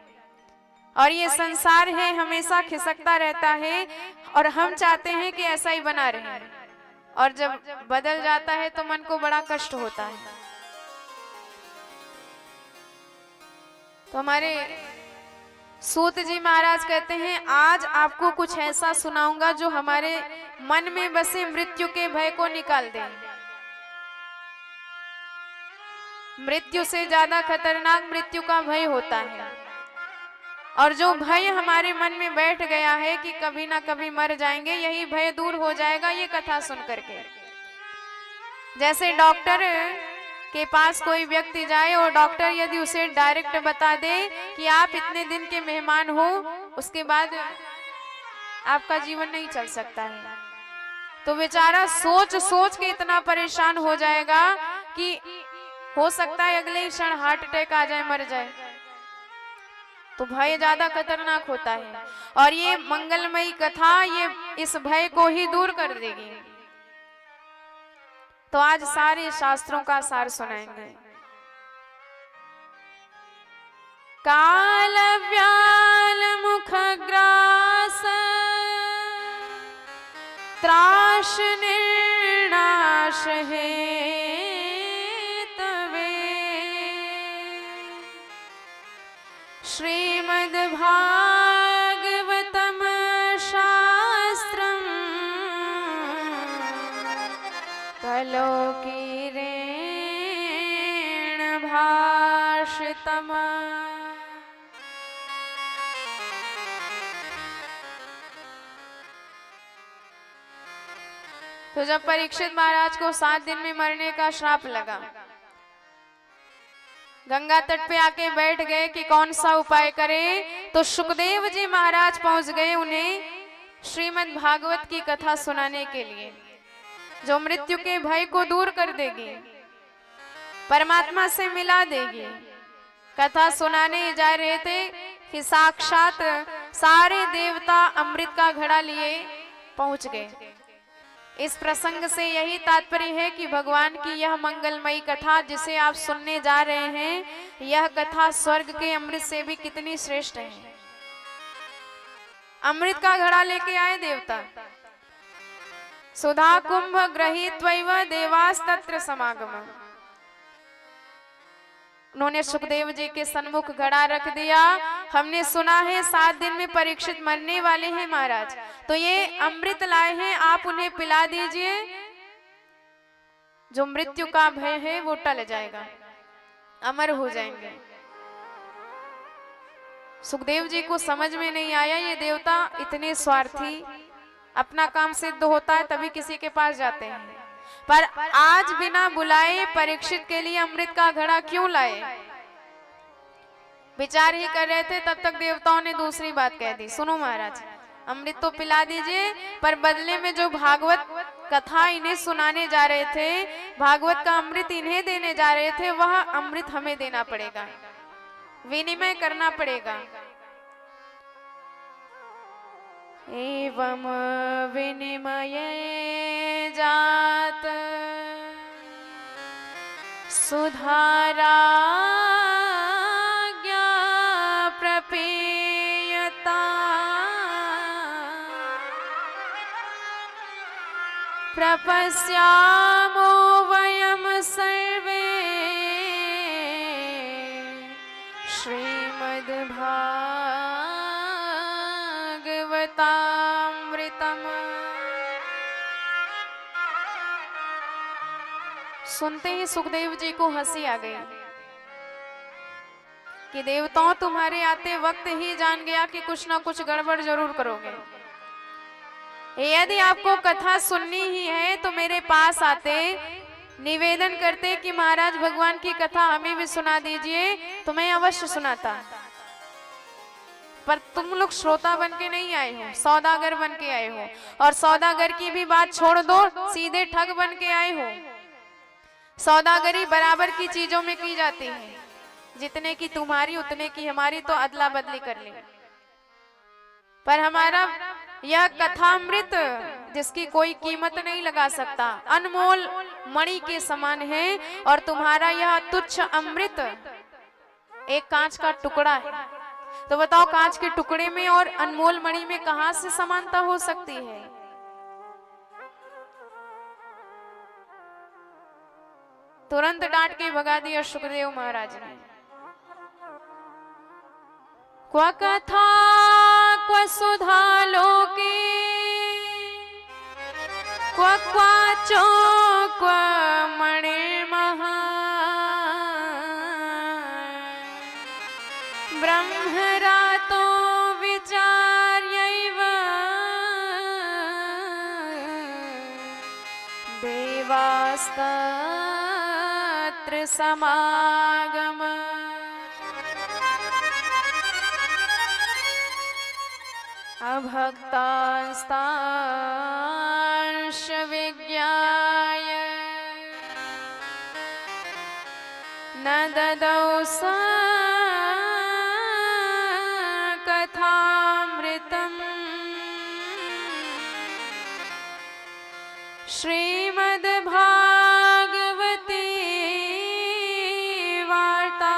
और ये संसार है हमेशा खिसकता रहता है, और हम चाहते हैं कि ऐसा ही बना रहे। और जब बदल जाता है तो मन को बड़ा कष्ट होता है। तो हमारे सूत जी महाराज कहते हैं आज आपको कुछ ऐसा सुनाऊंगा जो हमारे मन में बसे मृत्यु के भय को निकाल दे। मृत्यु से ज्यादा खतरनाक मृत्यु का भय होता है, और जो भय हमारे मन में बैठ गया है कि कभी ना कभी मर जाएंगे, यही भय दूर हो जाएगा ये कथा सुन करके। जैसे डॉक्टर के पास कोई व्यक्ति जाए और डॉक्टर यदि उसे डायरेक्ट बता दे कि आप इतने दिन के मेहमान हो, उसके बाद आपका जीवन नहीं चल सकता है, तो बेचारा सोच सोच के इतना परेशान हो जाएगा कि हो सकता है अगले ही क्षण हार्ट अटैक आ जाए, मर जाए। तो भय ज्यादा खतरनाक होता है, और ये मंगलमयी कथा ये इस भय को ही दूर कर देगी। तो आज सारे शास्त्रों का सार सुनाएंगे। काल व्याल मुख ग्रास त्राश निर्नाश है श्रीमद्भागवतम शास्त्रम कलोकीरेण भाषितम्। तो जब परीक्षित महाराज को 7 दिन में मरने का श्राप लगा, गंगा तट पे आके बैठ गए कि कौन सा उपाय करें, तो सुखदेव जी महाराज पहुंच गए उन्हें श्रीमद् भागवत की कथा सुनाने के लिए, जो मृत्यु के भय को दूर कर देगी, परमात्मा से मिला देगी। कथा सुनाने जा रहे थे कि साक्षात सारे देवता अमृत का घड़ा लिए पहुंच गए। इस प्रसंग से यही तात्पर्य है कि भगवान की यह मंगलमयी कथा जिसे आप सुनने जा रहे हैं, यह कथा स्वर्ग के अमृत से भी कितनी श्रेष्ठ है। अमृत का घड़ा लेके आए देवता, सुधा कुंभ गृहीत्वैव देवास्तत्र समागम। उन्होंने सुखदेव जी के सन्मुख घड़ा रख दिया। हमने सुना है 7 दिन में परीक्षित मरने वाले हैं महाराज, तो ये अमृत लाए हैं, आप उन्हें पिला दीजिए, जो मृत्यु का भय है वो टल जाएगा, अमर हो जाएंगे। सुखदेव जी को समझ में नहीं आया, ये देवता इतने स्वार्थी, अपना काम सिद्ध होता है तभी किसी के पास जाते हैं, पर आज बिना बुलाए परीक्षित के लिए अमृत का घड़ा क्यों लाए। विचार ही कर रहे थे, तब तक देवताओं ने दूसरी बात कह दी, सुनो महाराज, अमृत तो पिला दीजिए, पर बदले में जो भागवत कथा इन्हें सुनाने जा रहे थे, भागवत का अमृत इन्हें देने जा रहे थे, वह अमृत हमें देना पड़ेगा, विनिमय करना पड़ेगा। एवं विनिमय जात सुधारा प्रपेयता प्रपश्यामो वयम सर्वे श्रीमद्भागवतामृतम्। सुनते ही सुखदेव जी को हंसी आ गई कि देवताओं, तुम्हारे आते वक्त ही जान गया कि कुछ ना कुछ गड़बड़ जरूर करोगे। यदि आपको कथा सुननी ही है तो मेरे पास आते, निवेदन करते कि महाराज भगवान की कथा हमें भी सुना दीजिए, तो मैं अवश्य सुनाता। पर तुम लोग श्रोता बन के नहीं आए हो, सौदागर बन के आए हो, और सौदागर की भी बात छोड़ दो, सीधे ठग बन के आए हो। सौदागरी बराबर की चीजों में की जाती है, जितने की तुम्हारी उतने की हमारी, तो अदला बदली कर ले। पर हमारा यह कथामृत जिसकी कोई कीमत नहीं लगा सकता, अनमोल मणि के समान है, और तुम्हारा यह तुच्छ अमृत एक कांच का टुकड़ा है। तो बताओ, कांच के टुकड़े में और अनमोल मणि में कहां से समानता हो सकती है। तुरंत डांट के भगा दिया सुखदेव महाराज ने। क्व कथा क्व सुधा लोके क्व क्वाचो क्व मणिर्महा ब्रह्मरातो विचार्यैव देवास्तत्र समागम। अभक्तांस्तांश विज्ञाय न ददौ सा कथामृतम्। श्रीमद्भागवते वार्ता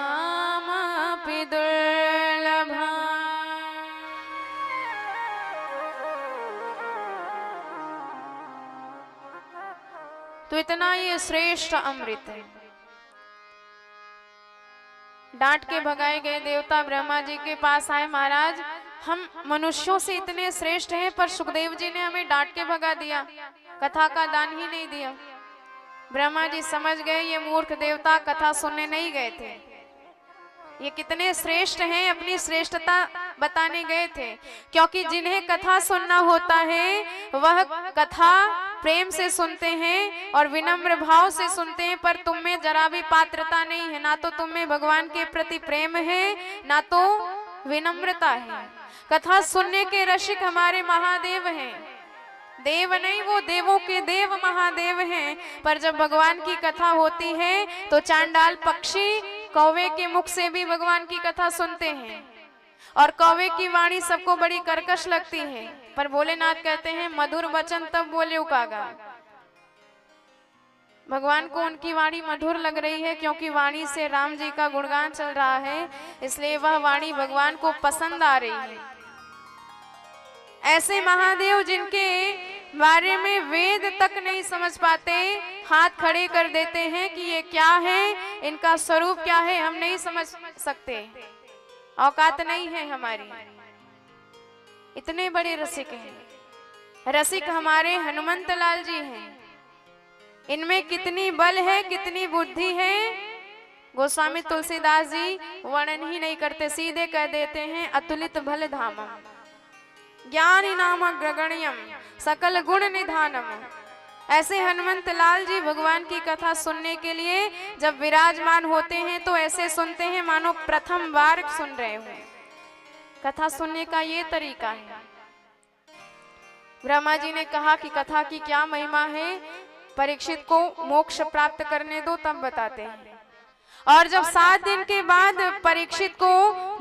सुराणामपि दुर्लभा। तो इतना ये श्रेष्ठ अमृत है। डांट के भगाए गए देवता ब्रह्मा जी के पास आए, महाराज हम मनुष्यों से इतने श्रेष्ठ हैं, पर सुखदेव जी ने हमें डांट के भगा दिया, कथा का दान ही नहीं दिया। ब्रह्मा जी समझ गए ये मूर्ख देवता कथा सुनने नहीं गए थे, ये कितने श्रेष्ठ हैं, अपनी श्रेष्ठता बताने गए थे। क्योंकि जिन्हें कथा सुनना होता है वह कथा प्रेम से सुनते हैं और विनम्र भाव से सुनते हैं, पर तुम में जरा भी पात्रता नहीं है, ना तो तुम में भगवान के प्रति प्रेम है, ना तो विनम्रता है। कथा सुनने के रसिक हमारे महादेव हैं, देव नहीं, वो देवों के देव महादेव हैं। पर जब भगवान की कथा होती है तो चांडाल पक्षी कौवे के मुख से भी भगवान की कथा सुनते हैं, और कौवे की वाणी सबको बड़ी कर्कश लगती है, पर भोलेनाथ कहते हैं मधुर वचन तब बोले उकागा। भगवान को उनकी वाणी मधुर लग रही है, क्योंकि वाणी से राम जी का गुणगान चल रहा है, इसलिए वह वाणी भगवान को पसंद आ रही है। ऐसे महादेव जिनके बारे में वेद तक नहीं समझ पाते, हाथ खड़े कर देते हैं कि ये क्या है, इनका स्वरूप क्या है, हम नहीं समझ सकते, औकात नहीं है हमारी। इतने बड़े रसिक हैं। रसिक हमारे हनुमंत लाल जी हैं। इनमें कितनी बल है, कितनी बुद्धि है, गोस्वामी तुलसीदास जी वर्णन ही नहीं करते, सीधे कह देते हैं अतुलित बल धामम ज्ञानी नाम ग्रगण्यम सकल गुण निधानम। ऐसे हनुमंत लाल जी भगवान की कथा सुनने के लिए जब विराजमान होते हैं तो ऐसे सुनते हैं मानो प्रथम बार सुन रहे हो। कथा सुनने का ये तरीका है। ब्रह्मा जी ने कहा कि कथा की क्या महिमा है, परीक्षित को मोक्ष प्राप्त करने दो तब बताते हैं। और जब 7 दिन के बाद परीक्षित को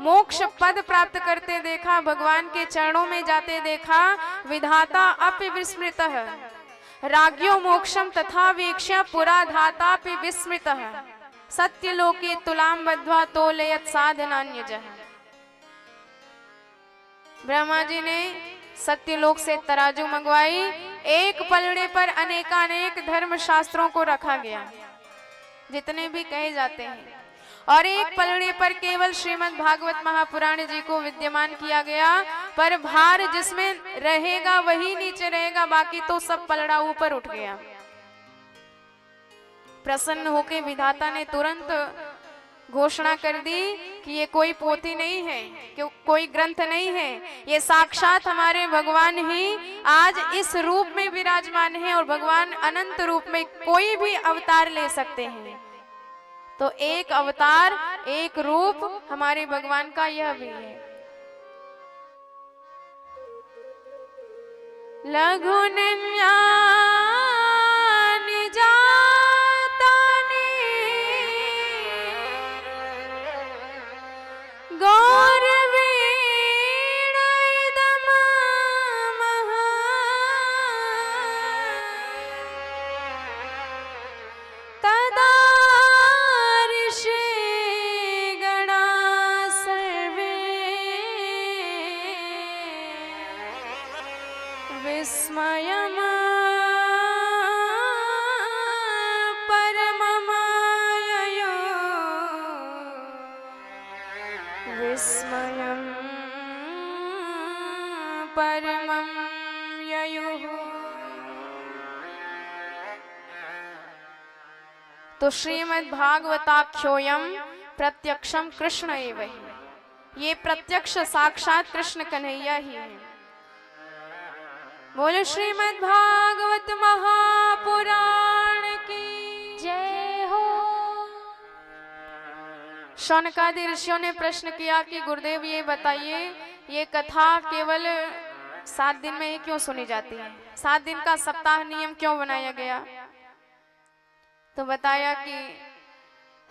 मोक्ष पद प्राप्त करते देखा, भगवान के चरणों में जाते देखा, विधाता अपि विस्मृतः राज्ञो मोक्षम तथा वीक्ष्य पुरा धाता अपि विस्मृतः सत्यलोके तुलाम बद्ध्वा तोलयत साधनान्यजः। ब्रह्मा जी ने सत्यलोक से तराजू मंगवाई, एक पलड़े पर अनेकानेक धर्म शास्त्रों को रखा गया जितने भी कहे जाते हैं, और एक पलड़े पर केवल श्रीमद् भागवत महापुराण जी को विद्यमान किया गया, पर भार जिसमें रहेगा वही नीचे रहेगा, बाकी तो सब पलड़ा ऊपर उठ गया। प्रसन्न होकर विधाता ने तुरंत घोषणा कर दी कि ये कोई पोथी नहीं है, कि कोई ग्रंथ नहीं है, ये साक्षात हमारे भगवान ही आज इस रूप में विराजमान है, और भगवान अनंत रूप में कोई भी अवतार ले सकते हैं। तो एक अवतार, एक रूप हमारे भगवान का यह भी है। लघु विस्मयम् परममाययो विस्मयम् परमं ययुः। तो श्रीमद् भागवताख्योयम प्रत्यक्षम कृष्ण एव ही, ये प्रत्यक्ष साक्षात कृष्ण कन्हैया ही है। बोलो श्रीमद् भागवत महापुराण की जय हो। शौनकादि ऋषियों ने प्रश्न किया कि गुरुदेव ये बताइए, ये कथा केवल 7 दिन में ही क्यों सुनी जाती है, 7 दिन का सप्ताह नियम क्यों बनाया गया? तो बताया कि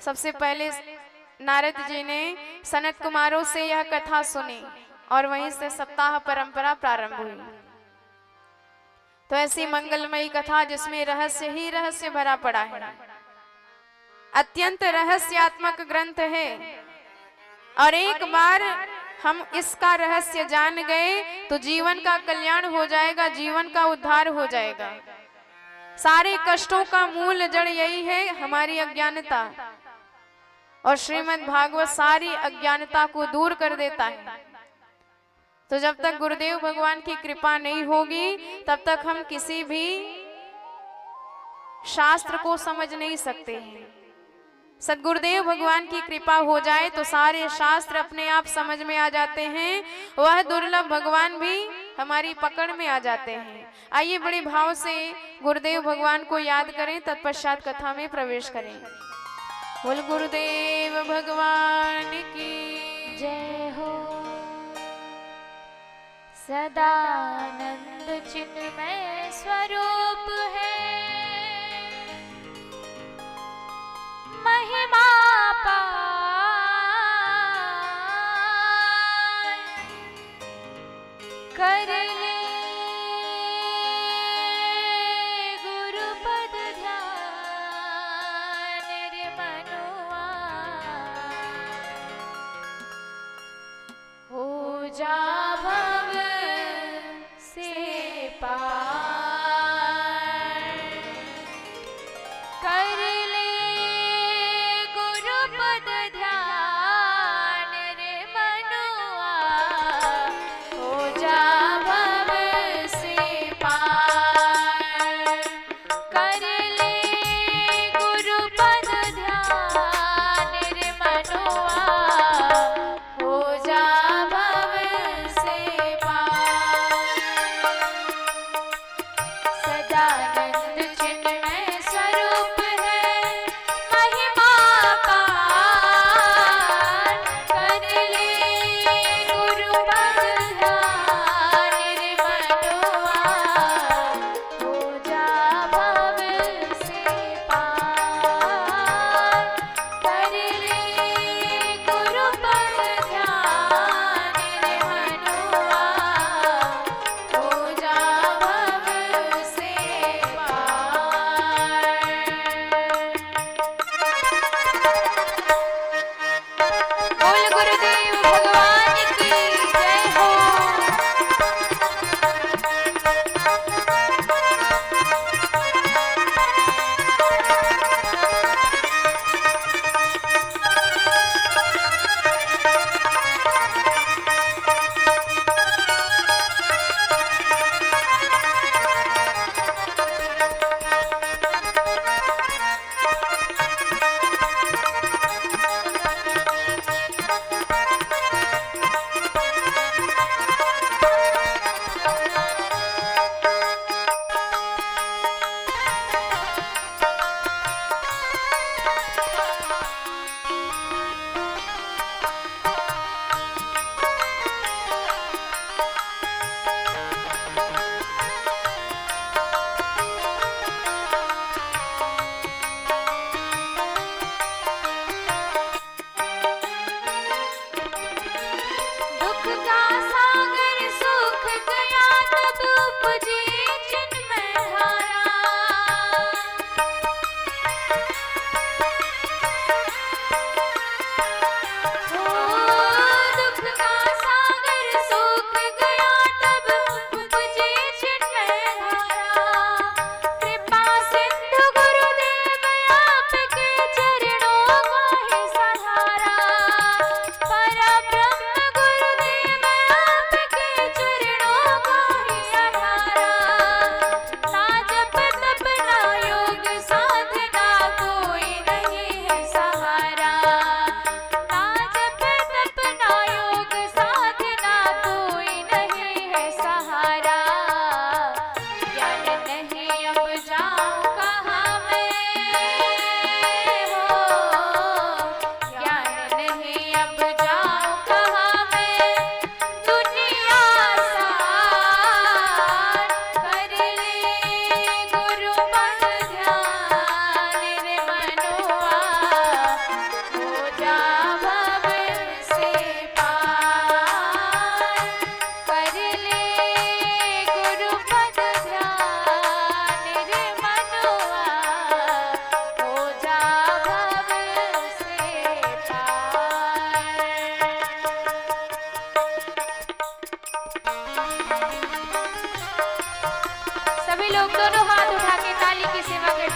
सबसे पहले नारद जी ने सनत कुमारों से यह कथा सुनी और वहीं से सप्ताह परंपरा प्रारंभ हुई। तो ऐसी मंगलमयी कथा जिसमें रहस्य ही रहस्य भरा पड़ा है, अत्यंत रहस्यात्मक ग्रंथ है, और एक बार हम इसका रहस्य जान गए तो जीवन का कल्याण हो जाएगा, जीवन का उद्धार हो जाएगा। सारे कष्टों का मूल जड़ यही है, हमारी अज्ञानता। और श्रीमद् भागवत सारी अज्ञानता को दूर कर देता है। तो जब तक गुरुदेव भगवान की कृपा नहीं होगी तब तक हम किसी भी शास्त्र को समझ नहीं सकते हैं। सद्गुरुदेव भगवान की कृपा हो जाए तो सारे शास्त्र अपने आप समझ में आ जाते हैं। वह दुर्लभ भगवान भी हमारी पकड़ में आ जाते हैं। आइए बड़े भाव से गुरुदेव भगवान को याद करें, तत्पश्चात कथा में प्रवेश करें। बोल गुरुदेव भगवान की जय हो। सदानंद चिन्मय स्वरूप है, महिमा पार कर ले गुरुपद ध्यान रे मनुआ, हो जा भव से पार कर ले गुरुपद ध्यान रे मनुआ, हो जा भव से पार कर ले गुरुपद ध्यान रे मनुआ, हो जा भव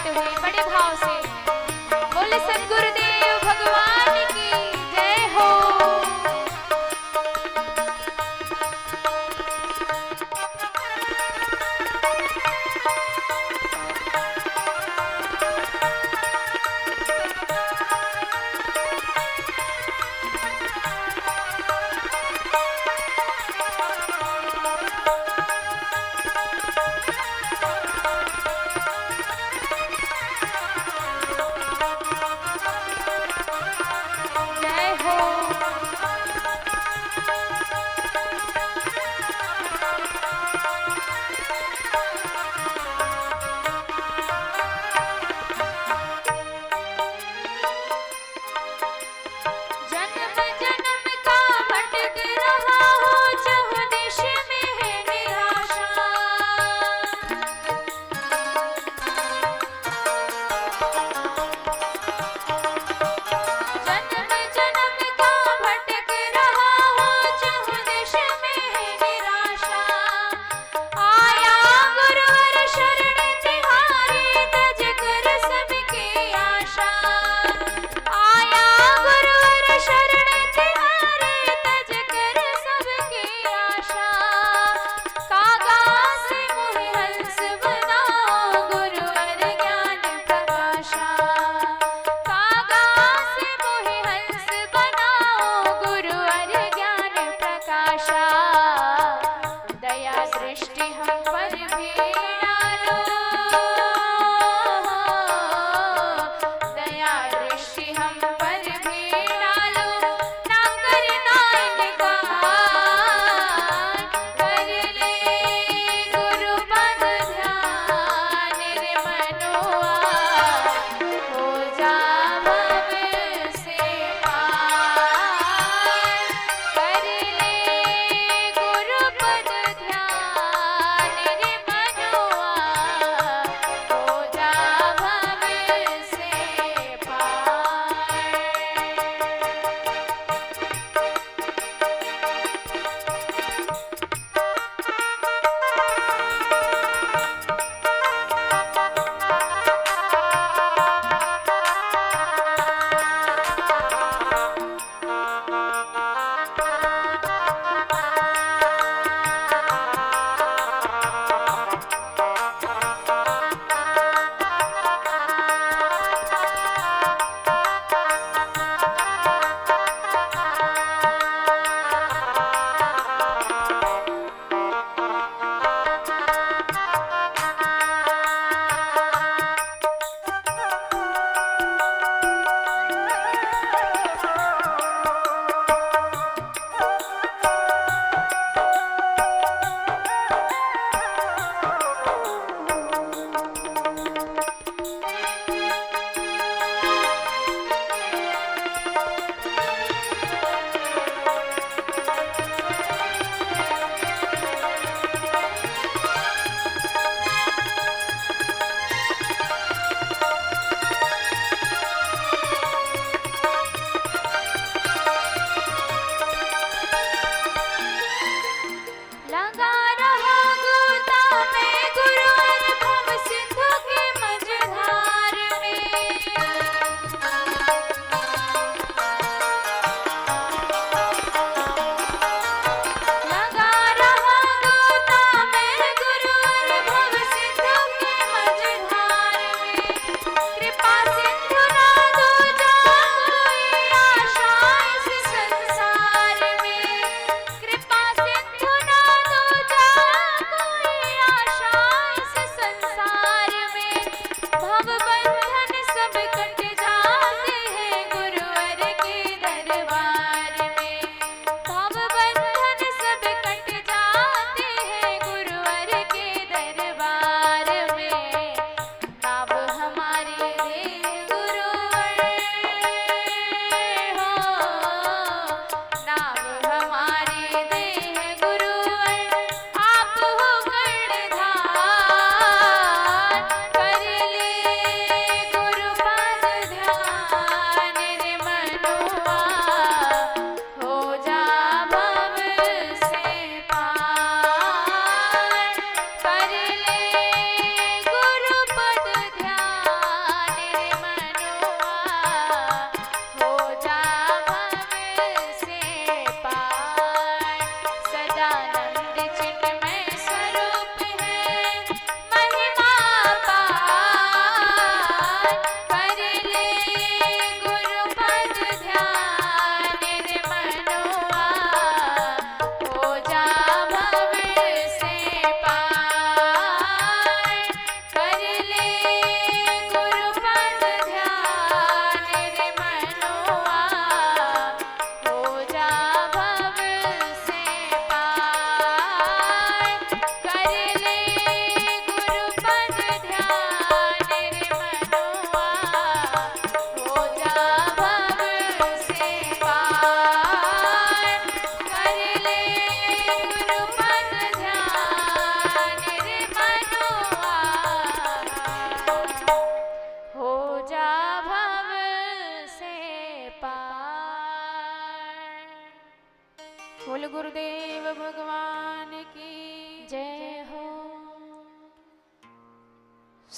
करते हुए बड़े भाव से बोले सदगुरुदेव भगवान की जय हो।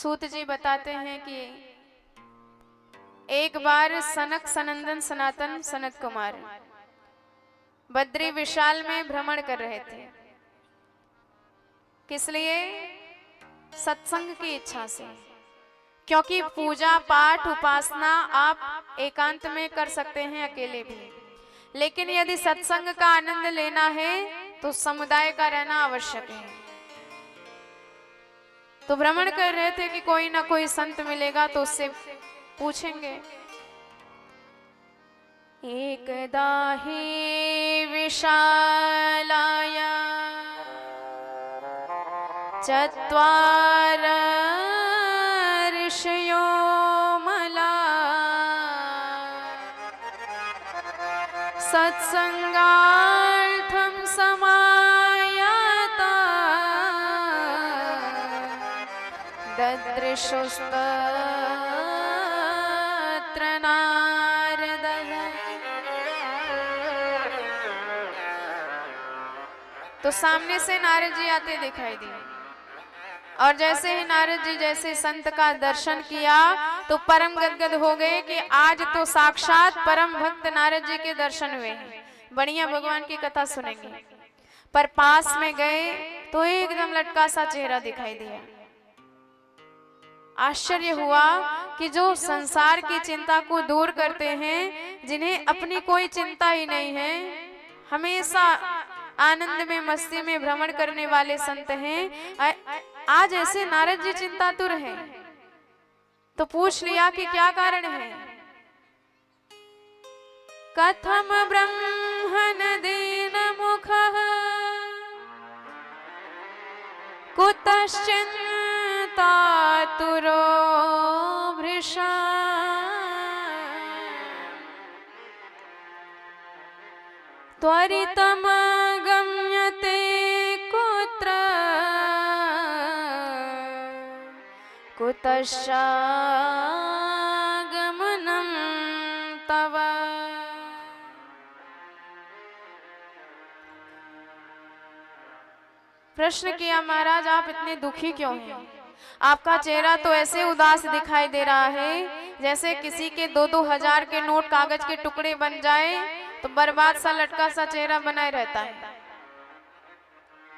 सूत जी बताते हैं कि एक बार सनक सनंदन सनातन सनत कुमार बद्री विशाल में भ्रमण कर रहे थे। किस लिए? सत्संग की इच्छा से। क्योंकि पूजा पाठ उपासना आप एकांत में कर सकते हैं, अकेले भी, लेकिन यदि सत्संग का आनंद लेना है तो समुदाय का रहना आवश्यक है। तो भ्रमण कर रहे थे कि कोई ना कोई संत मिलेगा तो उससे पूछेंगे। एकदा हि विशालाय चत्वार ऋषयो मला सत्संगार्थं समायाता ददृशुस्तत्र नारदः। तो सामने से नारद जी आते दिखाई दिए, और जैसे ही नारद जी जैसे संत का दर्शन किया तो परम गदगद हो गए कि आज तो साक्षात परम भक्त नारद जी के दर्शन हुए हैं। बढ़िया भगवान की कथा सुनेंगे। पर पास में गए तो एकदम लटका सा चेहरा दिखाई दिया। आश्चर्य हुआ कि जो संसार की चिंता को दूर करते हैं, जिन्हें अपनी कोई चिंता ही नहीं है, हमेशा आनंद में मस्ती में भ्रमण करने वाले संत हैं, आज ऐसे नारद जी चिंतातुर हैं। तो पूछ लिया कि क्या कारण है। कथम ब्रह्मण दीन मुखः कुतश्चिन्तातुरो भृशा त्वरितमगम्यते कुत्र कुतश्चागमनं तव। प्रश्न किया, महाराज आप इतने दुखी क्यों हैं? आपका चेहरा तो ऐसे उदास दिखाई दे रहा है जैसे किसी के 2-2 हजार के नोट कागज के टुकड़े बन जाए तो बर्बाद सा लटका सा चेहरा बनाए रहता है।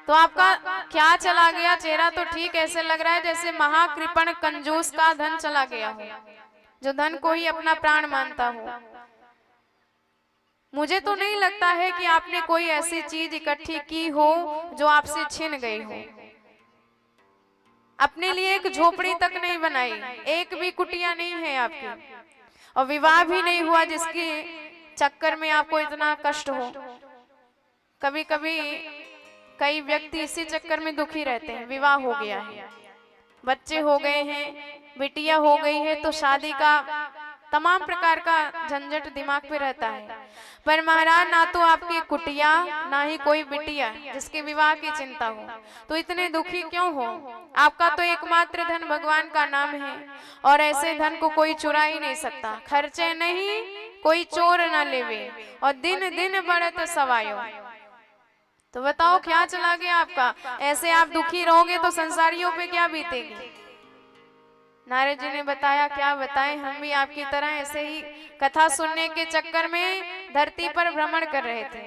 तो आपका क्या चला गया? चेहरा तो ठीक ऐसे लग रहा है जैसे महाकृपण कंजूस का धन चला गया हो, जो धन को ही अपना प्राण मानता हो। मुझे तो नहीं लगता है कि आपने कोई ऐसी चीज इकट्ठी की हो जो आपसे छिन गई हो। अपने लिए एक झोपड़ी तक नहीं बनाई, एक भी कुटिया नहीं है आपकी, और विवाह भी नहीं हुआ जिसके चक्कर में आपको इतना कष्ट हो। कभी कभी कई व्यक्ति इसी चक्कर में दुखी रहते हैं। विवाह हो गया है, बच्चे हो गए हैं, बिटिया हो गई है, तो शादी का तमाम प्रकार का झंझट दिमाग पे रहता है। पर महाराज ना तो आपकी कुटिया ना ही कोई बिटिया जिसके विवाह की चिंता हो, तो इतने दुखी क्यों हो? आपका तो एकमात्र धन भगवान का नाम है, और ऐसे धन को कोई चुरा ही नहीं सकता। खर्चे नहीं कोई चोर न लेवे, और दिन दिन बढ़त सवायो। तो बताओ क्या चला गया आपका? ऐसे आप दुखी रहोगे तो संसारियों पे क्या बीतेगी? नारद जी ने बताया, क्या बताएं, हम भी आपकी तरह ऐसे ही कथा सुनने के चक्कर में धरती पर भ्रमण कर रहे थे।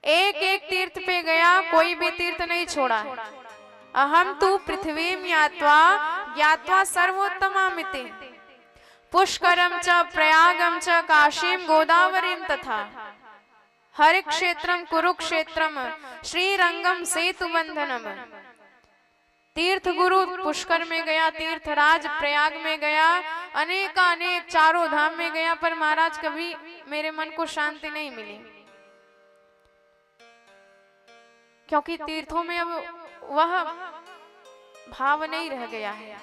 एक एक तीर्थ पे गया, कोई भी तीर्थ नहीं छोड़ा। अहम तु पृथ्वीम यात्वा ज्ञात्वा सर्वोत्तमामिति पुष्करम च प्रयागम च काशीम गोदावरीम तथा हर क्षेत्रम कुरुक्षेत्रम श्रीरंगम सेतु बंधनम। तीर्थ गुरु पुष्कर में गया, तीर्थराज प्रयाग में गया, अनेक चारों धाम में गया, पर महाराज कभी मेरे मन को शांति नहीं मिली। क्योंकि तीर्थों में अब वह भाव नहीं रह गया है।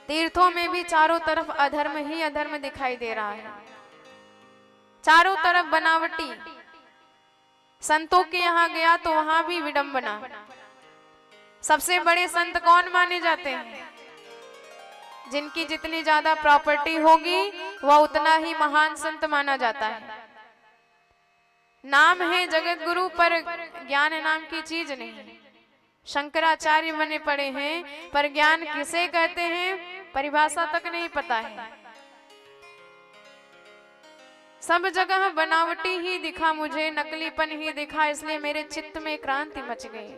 तीर्थों में भी चारों तरफ अधर्म ही अधर्म दिखाई दे रहा है, चारों तरफ बनावटी। संतों के यहाँ गया तो वहां भी विडंबना। सबसे बड़े संत कौन माने जाते हैं? जिनकी जितनी ज्यादा प्रॉपर्टी होगी वह उतना ही महान संत माना जाता है। नाम है जगत गुरु, पर ज्ञान नाम की चीज नहीं। शंकराचार्य बने पड़े हैं, पर ज्ञान किसे कहते हैं परिभाषा तक नहीं पता है। सब जगह बनावटी ही दिखा मुझे, नकलीपन ही दिखा, इसलिए मेरे चित्त में क्रांति मच गई।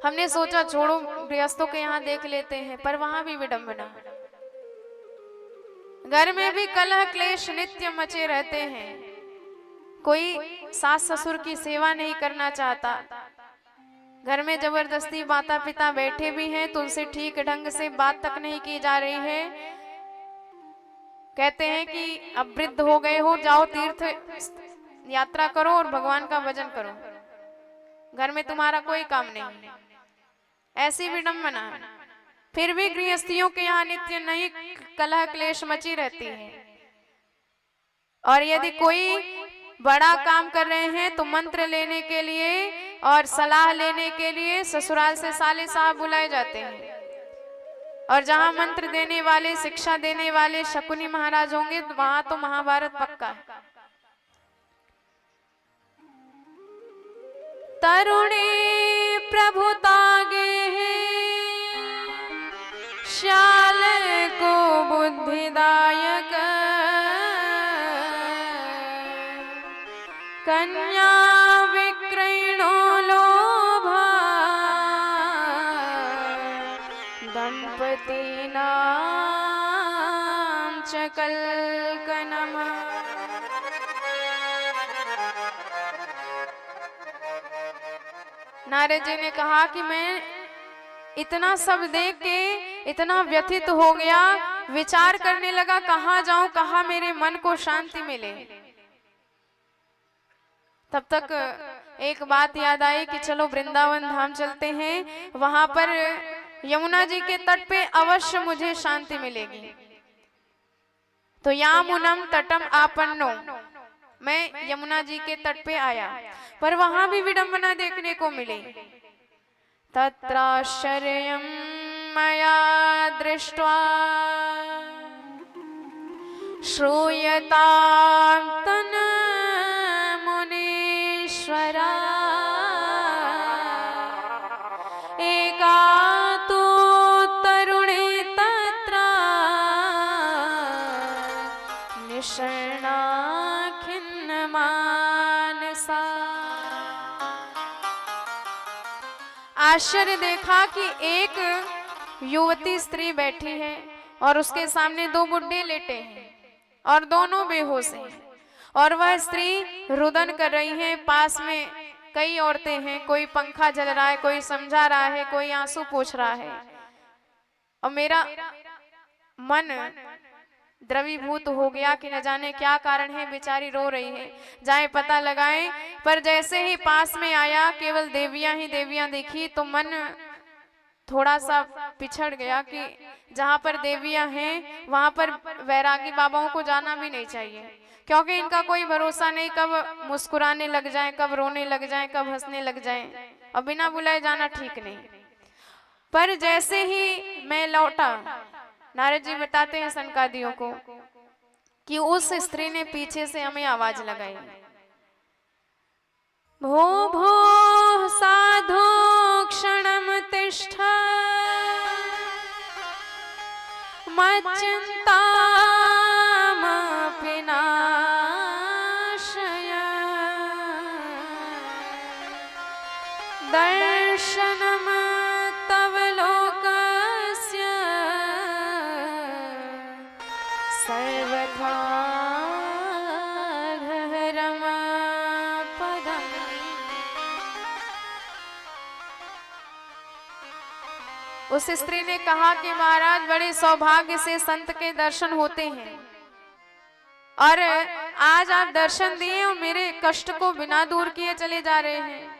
हमने सोचा छोड़ो गृहस्थों के यहाँ देख लेते हैं, पर वहां भी विडंबना। घर में भी कलह क्लेश नित्य मचे रहते हैं। कोई सास ससुर की सेवा नहीं करना चाहता। घर में जबरदस्ती माता पिता बैठे भी हैं तो उनसे ठीक ढंग से बात तक नहीं की जा रही है। कहते हैं कि अब वृद्ध हो गए हो, जाओ तीर्थ यात्रा करो और भगवान का भजन करो, घर में तुम्हारा कोई काम नहीं। ऐसी विडंबना। फिर भी गृहस्थियों के यहाँ नित्य नई कलह क्लेश मची रहती है। और यदि कोई बड़ा काम कर रहे हैं तो मंत्र लेने के लिए और सलाह लेने के लिए ससुराल से साले साहब बुलाए जाते हैं। और जहां मंत्र देने वाले शिक्षा देने वाले शकुनी महाराज होंगे तो वहां तो महाभारत पक्का है। तरुणी प्रभुतागे श्याल को बुद्धिदायक कन्या विक्रयणो लोभा दंपति नाम च कलकनम। नारद जी ने कहा कि मैं इतना सब देख के इतना व्यथित हो गया, विचार करने लगा कहाँ जाऊं, कहाँ मेरे मन को शांति मिले। तब तक एक बात याद आई कि चलो वृंदावन धाम चलते हैं, वहां पर यमुना जी के तट पे अवश्य मुझे शांति मिलेगी। तो यामुनम तटम आपन्नो, मैं यमुना जी के तट पे आया, पर वहां भी विडंबना देखने को मिली। तत्राश्चर्यं मया दृष्ट्वा श्रूयतां तन मुनीश्वरा एका तु तरुणी तत्र निषण्णा खिन्नमानसा। आश्चर्य देखा कि एक युवती स्त्री बैठी है और उसके सामने दो बुड्ढे लेटे हैं और दोनों बेहोश हैं, और वह स्त्री रुदन कर रही है। पास में कई औरतें हैं, कोई पंखा जल रहा है, कोई समझा रहा है, कोई आंसू पोंछ रहा है। और मेरा मन द्रवीभूत हो गया कि न जाने क्या कारण है, बेचारी रो रही है, जाए पता लगाएं। पर जैसे ही पास में आया, केवल देवियां ही देवियां दिखी, तो मन थोड़ा सा पिछड़ गया कि जहां पर देवियां हैं वहां पर वैरागी बाबाओं को जाना भी नहीं चाहिए, क्योंकि इनका कोई भरोसा नहीं, कब मुस्कुराने लग जाएं, कब रोने लग जाएं, कब हंसने लग जाएं, और बिना बुलाए जाना ठीक नहीं। पर जैसे ही मैं लौटा, नारद जी बताते हैं सनकादियों को कि उस स्त्री ने पीछे से हमें आवाज लगाई, भो भो साधो क्षणम तिष्ठ मच्चिन्तामपि नाशय दर्शनम तव लोकस्य सर्वथा घहरम पदम। उस स्त्री ने कहा कि महाराज बड़े सौभाग्य से संत के दर्शन होते हैं, और आज आप दर्शन दिए और मेरे कष्ट को बिना दूर किए चले जा रहे हैं।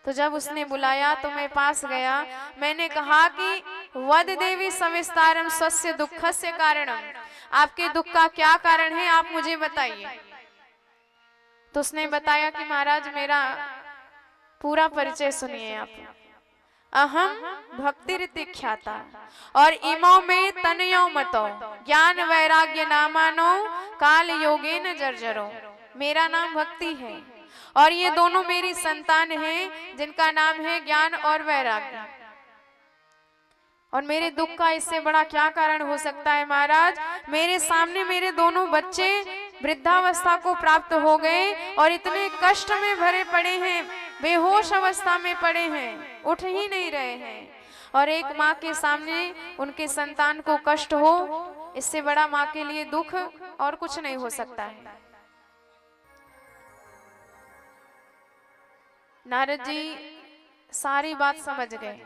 तो जब उसने बुलाया तो मैं पास गया, मैंने कहा कि वद देवी सविस्तारम स्वस्य दुखस्य कारणम, आपके दुख का क्या कारण है आप मुझे बताइए। तो उसने बताया कि महाराज मेरा पूरा परिचय सुनिए आप। अहम भक्ति रीति ख्याता और इमो में तनयो मतो ज्ञान वैराग्य नामानो काल योगेन जर्जरो। मेरा नाम भक्ति है और ये दोनों मेरी संतान हैं जिनका नाम है ज्ञान और वैराग्य। और मेरे दुख का इससे बड़ा क्या कारण हो सकता है महाराज? मेरे सामने मेरे दोनों बच्चे वृद्धावस्था को प्राप्त हो गए और इतने कष्ट में भरे पड़े हैं, बेहोश अवस्था में पड़े हैं, उठ ही नहीं रहे हैं। और एक माँ के सामने उनके संतान को कष्ट हो, इससे बड़ा माँ के लिए दुख और कुछ नहीं हो सकता है। नारद जी सारी बात समझ गए।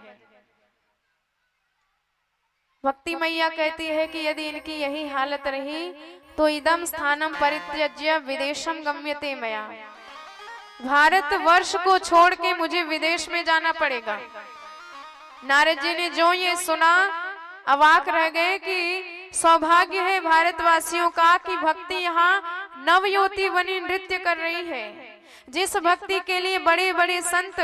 भक्ति मैया कहती है कि यदि इनकी यही हालत रही तो इदम स्थानम परित्यज्य विदेशम गम्यते मया, भारत वर्ष को छोड़ के मुझे विदेश में जाना पड़ेगा। नारद जी ने जो ये सुना अवाक रह गए कि सौभाग्य है भारतवासियों का कि भक्ति यहाँ नवयोती बनी नृत्य कर रही है। जिस भक्ति के लिए बड़े बड़े संत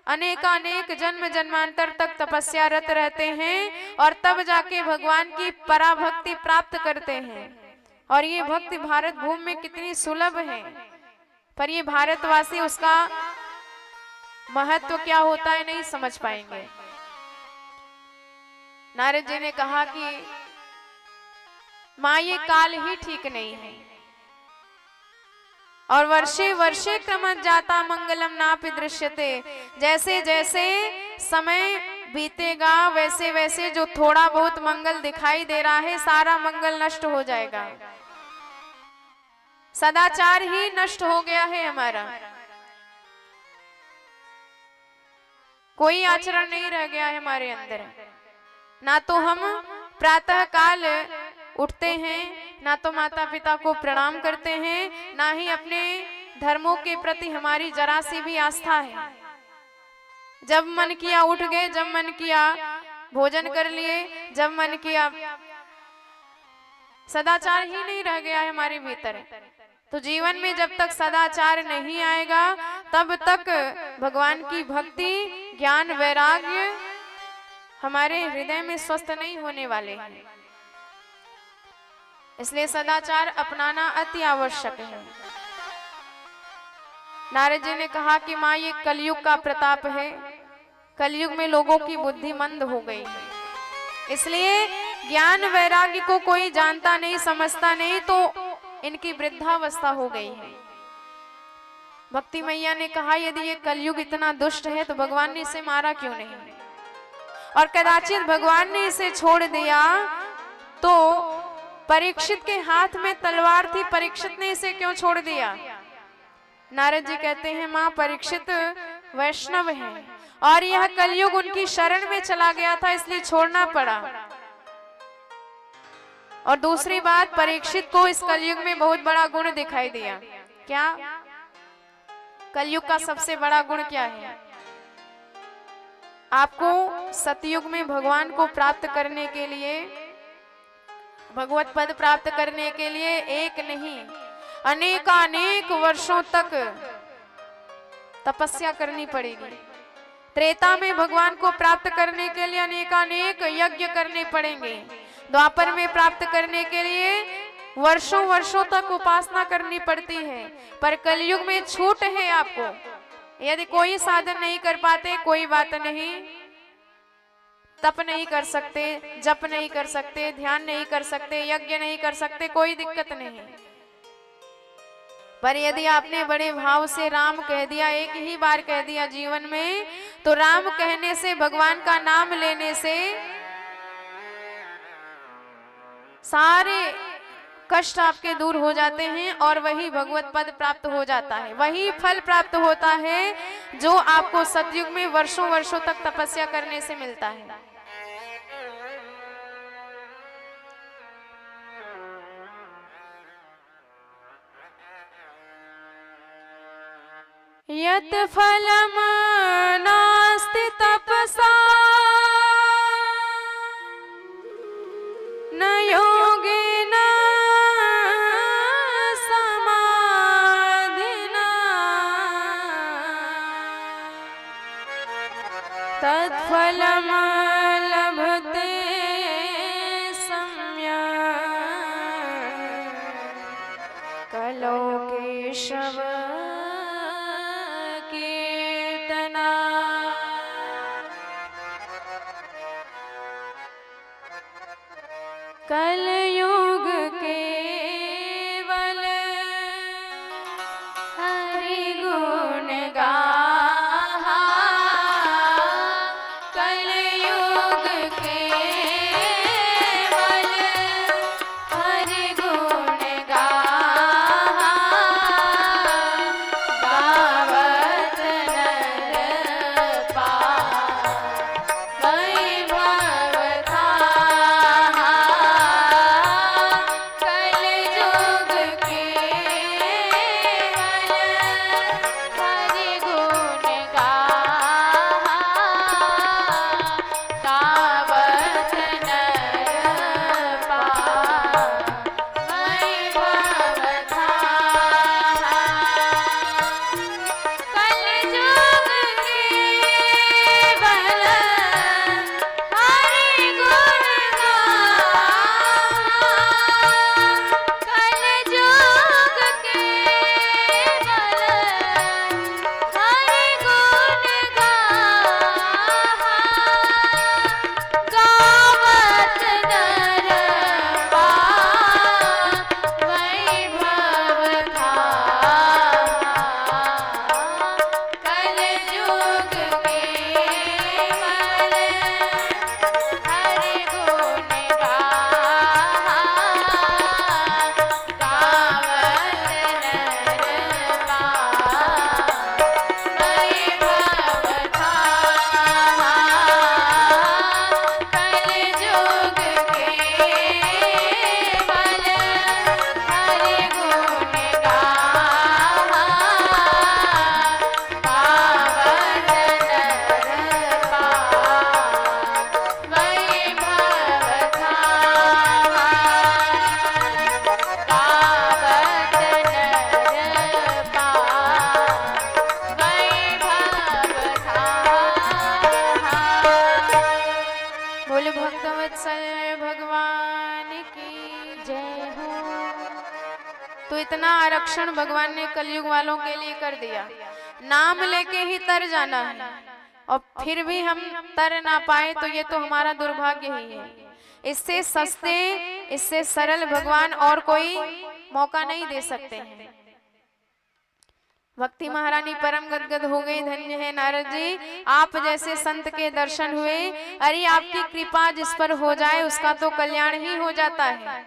अनेकानेक जन्म जन्मांतर तक तपस्यारत रहते हैं और तब जाके भगवान की पराभक्ति प्राप्त करते हैं। और ये भक्ति भारत भूमि में कितनी सुलभ है, पर ये भारतवासी उसका महत्व क्या होता है नहीं समझ पाएंगे। नारद जी ने कहा कि माँ ये काल ही ठीक नहीं है और वर्षे वर्षे क्रमश जाता मंगलम नापि दृश्यते, जैसे जैसे समय बीतेगा वैसे वैसे जो थोड़ा बहुत मंगल दिखाई दे रहा है सारा मंगल नष्ट हो जाएगा। सदाचार ही नष्ट हो गया है हमारा, कोई आचरण नहीं रह गया है हमारे अंदर। ना तो हम प्रातः काल उठते हैं, ना तो माता पिता को प्रणाम करते हैं, ना ही अपने धर्मों के प्रति हमारी जरा सी भी आस्था है। जब मन किया उठ गए, जब मन किया भोजन कर लिए, जब मन किया, सदाचार ही नहीं रह गया है हमारे भीतर। तो जीवन में जब तक सदाचार नहीं आएगा तब तक भगवान की भक्ति ज्ञान वैराग्य हमारे हृदय में स्वस्थ नहीं होने वाले हैं। इसलिए सदाचार अपनाना अति आवश्यक है। नारद जी ने कहा कि माँ ये कलयुग का प्रताप है, कलयुग में लोगों की बुद्धि मंद हो गई है, इसलिए ज्ञान वैराग्य को कोई जानता नहीं समझता नहीं, तो इनकी वृद्धावस्था हो गई है। भक्ति मैया ने कहा यदि ये कलयुग इतना दुष्ट है तो भगवान ने इसे मारा क्यों नहीं, और कदाचित भगवान ने इसे छोड़ दिया तो परीक्षित के हाथ में तलवार थी, परीक्षित ने इसे क्यों छोड़ दिया? नारद जी कहते हैं माँ परीक्षित वैष्णव हैं और यह कलयुग उनकी शरण में चला गया था इसलिए छोड़ना पड़ा। और दूसरी बात, परीक्षित को इस कलयुग में बहुत बड़ा गुण दिखाई दिया। क्या? कलयुग का सबसे बड़ा गुण क्या है? आपको सतयुग में भगवान को प्राप्त करने के लिए, भगवत पद प्राप्त करने के लिए एक नहीं अनेकानेक वर्षों तक तपस्या करनी पड़ेगी। त्रेता में भगवान को प्राप्त करने के लिए अनेकानेक यज्ञ करने पड़ेंगे। द्वापर में प्राप्त करने के लिए वर्षों वर्षों तक उपासना करनी पड़ती है। पर कलयुग में छूट है आपको, यदि कोई साधन नहीं कर पाते कोई बात नहीं, तप नहीं कर सकते, जप नहीं कर सकते, ध्यान नहीं कर सकते, यज्ञ नहीं कर सकते, कोई दिक्कत नहीं। पर यदि आपने बड़े भाव से राम कह दिया, एक ही बार कह दिया जीवन में, तो राम कहने से, भगवान का नाम लेने से सारे कष्ट आपके दूर हो जाते हैं और वही भगवत पद प्राप्त हो जाता है, वही फल प्राप्त होता है जो आपको सतयुग में वर्षों वर्षों तक तपस्या करने से मिलता है। यत् फलम् नास्ति तपसा न योगेन समाधिना तत्फलम् लभते सम्यक् कलौ केशव कलयुग केवल हरि गुण गाहा, कलयुग केवल हरि गुण गाहा, गावत नर पार वैभव थाहा, कलयुग केवल हरि गुण गाहा, गावत नर पार वैभव थाहा, कलयुग केवल हरि गुण गाहा, कलयुग केवल हरि गुण गाहा, गावत नर पार वैभव थाहा, कलयुग केवल हरि गुण गाहा, गावत नर पार वैभव थाहा, कलयुग केवल हरि गुण गाहा, गावत नर पार वैभव थाहा, गावत नर पार वैभव थाहा। बोले भक्तवत्सल भगवान की जय हो। तो इतना आरक्षण भगवान ने कलयुग वालों के लिए कर दिया, नाम लेके ही तर जाना है, और फिर भी हम तर ना पाए तो ये तो हमारा दुर्भाग्य ही है। इससे सस्ते, इससे सरल भगवान और कोई मौका नहीं दे सकते हैं। भक्ति महारानी परम गदगद हो गई। धन्य है नारद जी, आप जैसे संत के दर्शन हुए। अरे आपकी कृपा जिस पर हो जाए उसका तो कल्याण ही हो जाता है।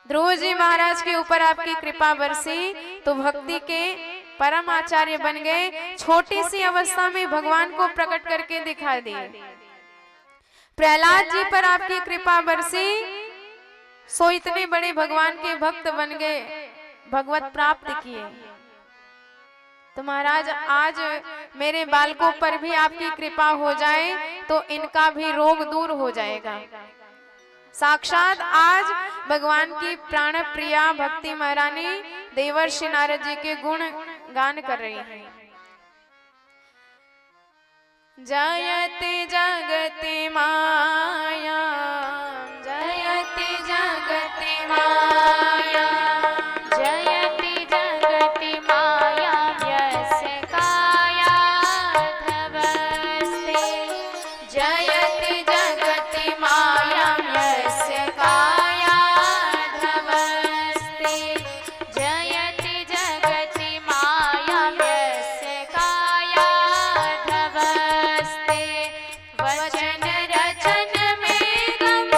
ध्रुव जी महाराज के ऊपर आपकी कृपा बरसी तो भक्ति के परम आचार्य बन गए। छोटी सी अवस्था में भगवान को प्रकट करके दिखा दिए। प्रहलाद जी पर आपकी कृपा बरसी सो इतने बड़े भगवान के भक्त बन गए, भगवत प्राप्त किए। तो महाराज आज मेरे बालकों पर भी आपकी कृपा हो जाए तो इनका भी रोग दूर हो जाएगा। साक्षात आज भगवान की प्राण प्रिया भक्ति महारानी देवर्षि नारद जी के गुण गान कर रही है। जयति जगति माया, जयति जगति माया, जयति जगति माया यस्य काया धवस्ते, जयति जगति माया यस्य काया धवस्ते, जयति जगति माया यस्य काया धवस्ते, वचन रचन में गम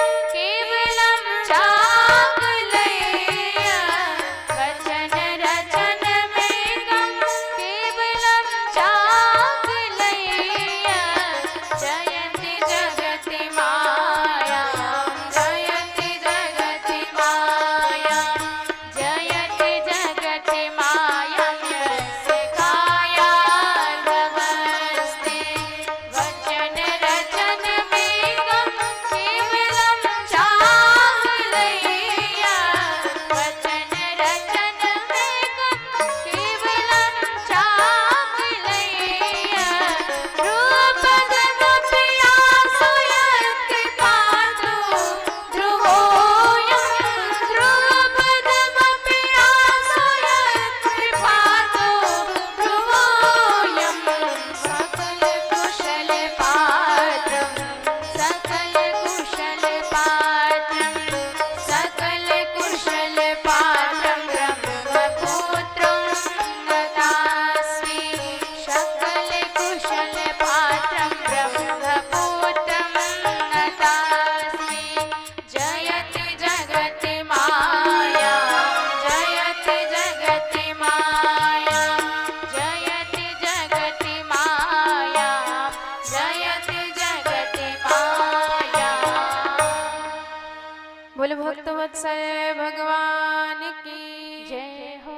बोले भक्त वत्सल भगवान की जय हो।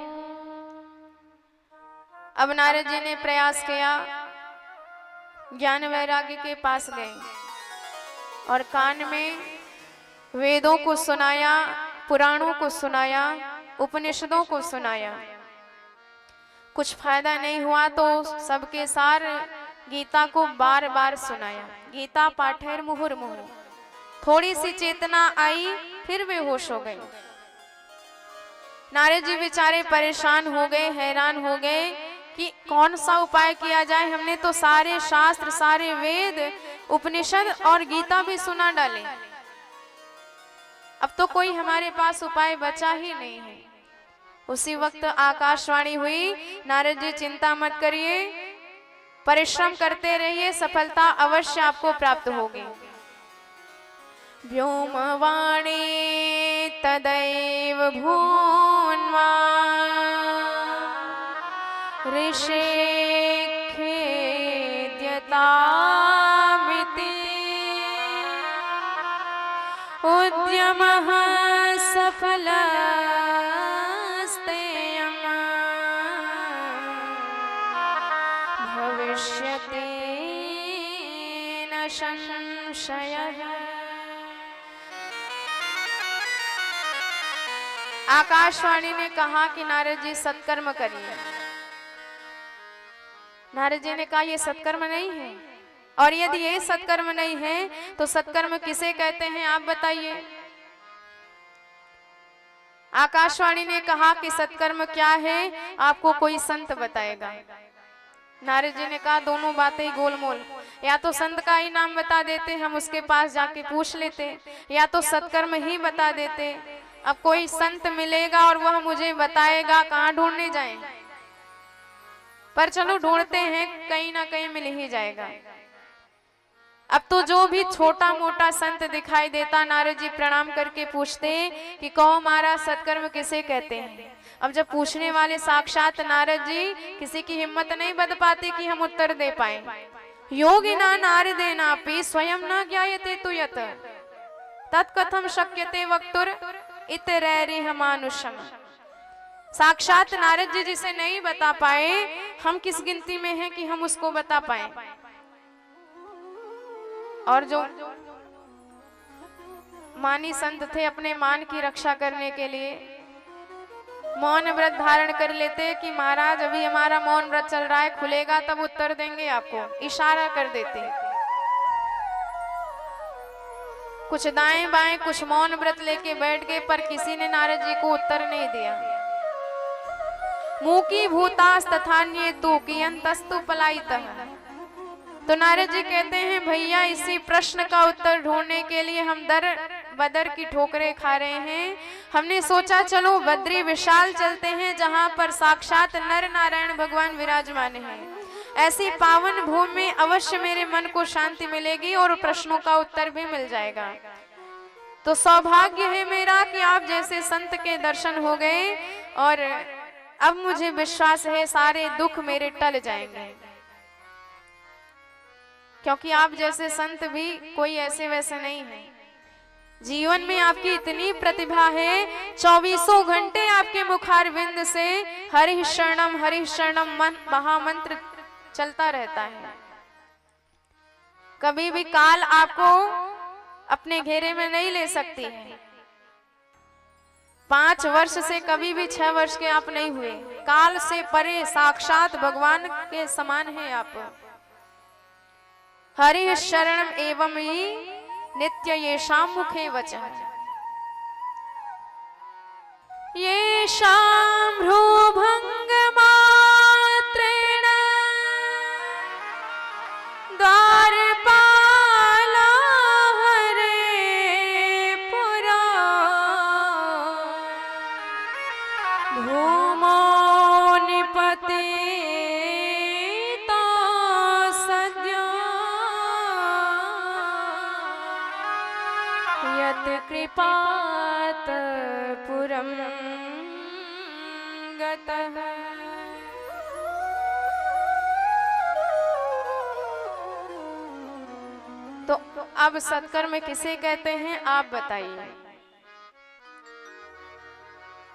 अब नारद जी ने प्रयास किया, ज्ञान वैराग्य के पास गए और कान में वेदों को सुनाया, पुराणों को सुनाया, उपनिषदों को सुनाया। कुछ फायदा नहीं हुआ तो सबके सार गीता को बार बार सुनाया। गीता पाठैर मुहुर्मुहुः, थोड़ी सी चेतना आई फिर वे होश हो गए। नारद जी बेचारे परेशान हो गए, हैरान हो गए कि कौन सा उपाय किया जाए। हमने तो सारे शास्त्र, सारे वेद, उपनिषद और गीता भी सुना डाले, अब तो कोई हमारे पास उपाय बचा ही नहीं है। उसी वक्त आकाशवाणी हुई, नारद जी चिंता मत करिए, परिश्रम करते रहिए, सफलता अवश्य आपको प्राप्त होगी। व्योमवाणी तदैव भून्वा ऋषिखेद्यतामिति उद्यमः सफलस्तेयम् भविष्यति न संशयः। आकाशवाणी ने कहा कि नारद जी सत्कर्म करिए। नारद जी ने कहा ये सत्कर्म नहीं है, और यदि ये सत्कर्म नहीं है तो सत्कर्म किसे कहते हैं आप बताइए। आकाशवाणी ने कहा कि सत्कर्म क्या है आपको कोई संत बताएगा। नारद जी ने कहा दोनों बातें गोलमोल, या तो संत का ही नाम बता देते, हम उसके पास जाके पूछ लेते, या तो सत्कर्म ही बता देते। अब कोई संत मिलेगा और वह मुझे बताएगा, कहाँ ढूंढने जाएं? पर चलो ढूंढते हैं, कहीं ना कहीं मिल ही जाएगा। अब तो जो भी छोटा मोटा संत दिखाई देता, नारद जी प्रणाम करके पूछते कि कहो महाराज सत्कर्म किसे कहते हैं। अब जब पूछने वाले साक्षात नारद जी, किसी की हिम्मत नहीं बन पाती कि हम उत्तर दे पाए। योगिना नारदेनापि स्वयं न ज्ञायते तु यत् तत्कथम शक्यते वक्तुर इतरैरिह मानुषम। साक्षात नारद जी जिसे नहीं बता पाए, हम किस गिनती में हैं कि हम उसको बता पाए। और जो मानी संत थे, अपने मान की रक्षा करने के लिए मौन व्रत धारण कर लेते कि महाराज अभी हमारा मौन व्रत चल रहा है, खुलेगा तब उत्तर देंगे आपको, इशारा कर देते। कुछ दाएं बाएं कुछ मौन व्रत लेके बैठ गए, पर किसी ने नारद जी को उत्तर नहीं दिया। मूकी भूतास तथान्ये तु कियंतस्तु पलायितः। तो नारद जी कहते हैं भैया इसी प्रश्न का उत्तर ढूंढने के लिए हम दर बदर की ठोकरें खा रहे हैं। हमने सोचा चलो बद्री विशाल चलते हैं, जहां पर साक्षात नर नारायण भगवान विराजमान हैं। ऐसी पावन भूमि में अवश्य मेरे मन को शांति मिलेगी और प्रश्नों का उत्तर भी मिल जाएगा। तो सौभाग्य है मेरा कि आप जैसे संत के दर्शन हो गए, और अब मुझे विश्वास है सारे दुख मेरे टल जाएंगे, क्योंकि आप जैसे संत भी कोई ऐसे वैसे नहीं है। जीवन में आपकी इतनी प्रतिभा है, 24 घंटे आपके मुखारविंद से हरि शरणम मन महामंत्र चलता रहता है। कभी भी काल आपको अपने घेरे में नहीं ले सकती है। 5 वर्ष से कभी भी 6 वर्ष के आप नहीं हुए, काल से परे साक्षात भगवान के समान है आप। हरि शरणम एवं ही नित्य येषां मुखे वचः येषां भ्रूभंग मात्रेण द्वारपाला हरे पुरा भूमो निपतितो सद्यो यत् कृपात पुरं गतः। तो अब सत्कर्म किसे कहते हैं आप बताइए।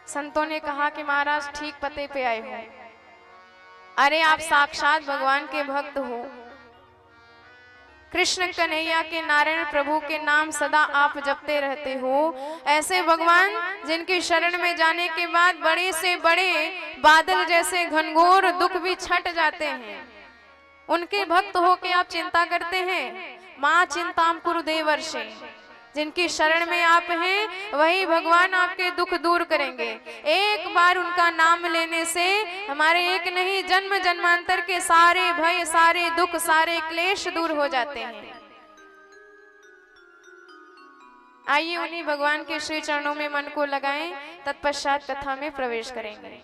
संतों ने कहा कि महाराज ठीक पते पे आए हो, अरे आप साक्षात भगवान के भक्त हो, कृष्ण कन्हैया के नारायण प्रभु के नाम सदा आप जपते रहते हो। ऐसे भगवान जिनकी शरण में जाने के बाद बड़े से बड़े बादल जैसे घनघोर दुख भी छट जाते हैं, उनके भक्त हो के आप चिंता करते हैं। माँ चिंताम कुरु देवर्षे, जिनकी शरण में आप हैं वही भगवान आपके दुख दूर करेंगे। एक बार उनका नाम लेने से हमारे एक नहीं जन्म जन्मांतर के सारे भय, सारे दुख, सारे क्लेश दूर हो जाते हैं। आइए उन्हीं भगवान के श्री चरणों में मन को लगाएं, तत्पश्चात कथा में प्रवेश करेंगे।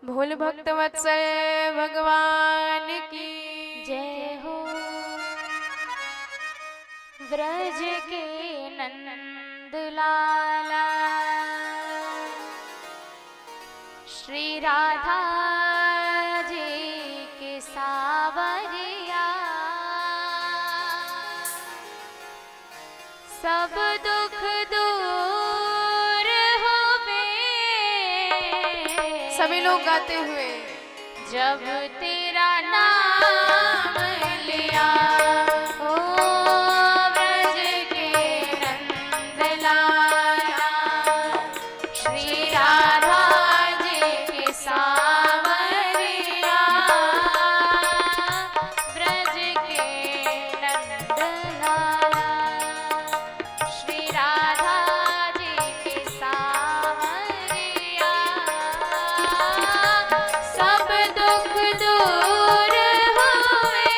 भोल भक्त वत्सल भगवान की जय हो। व्रज के नंद लाला श्री राधा जी के सावरिया, सब दुख दूर होवे। सभी लोग गाते हुए जब तेरा नाम लिया, ओ व्रज के नंद लाला श्री राधा जी के सावरिया, व्रज के नंद लाला श्री राधा जी के सावरिया, सब दुख दूर हुए।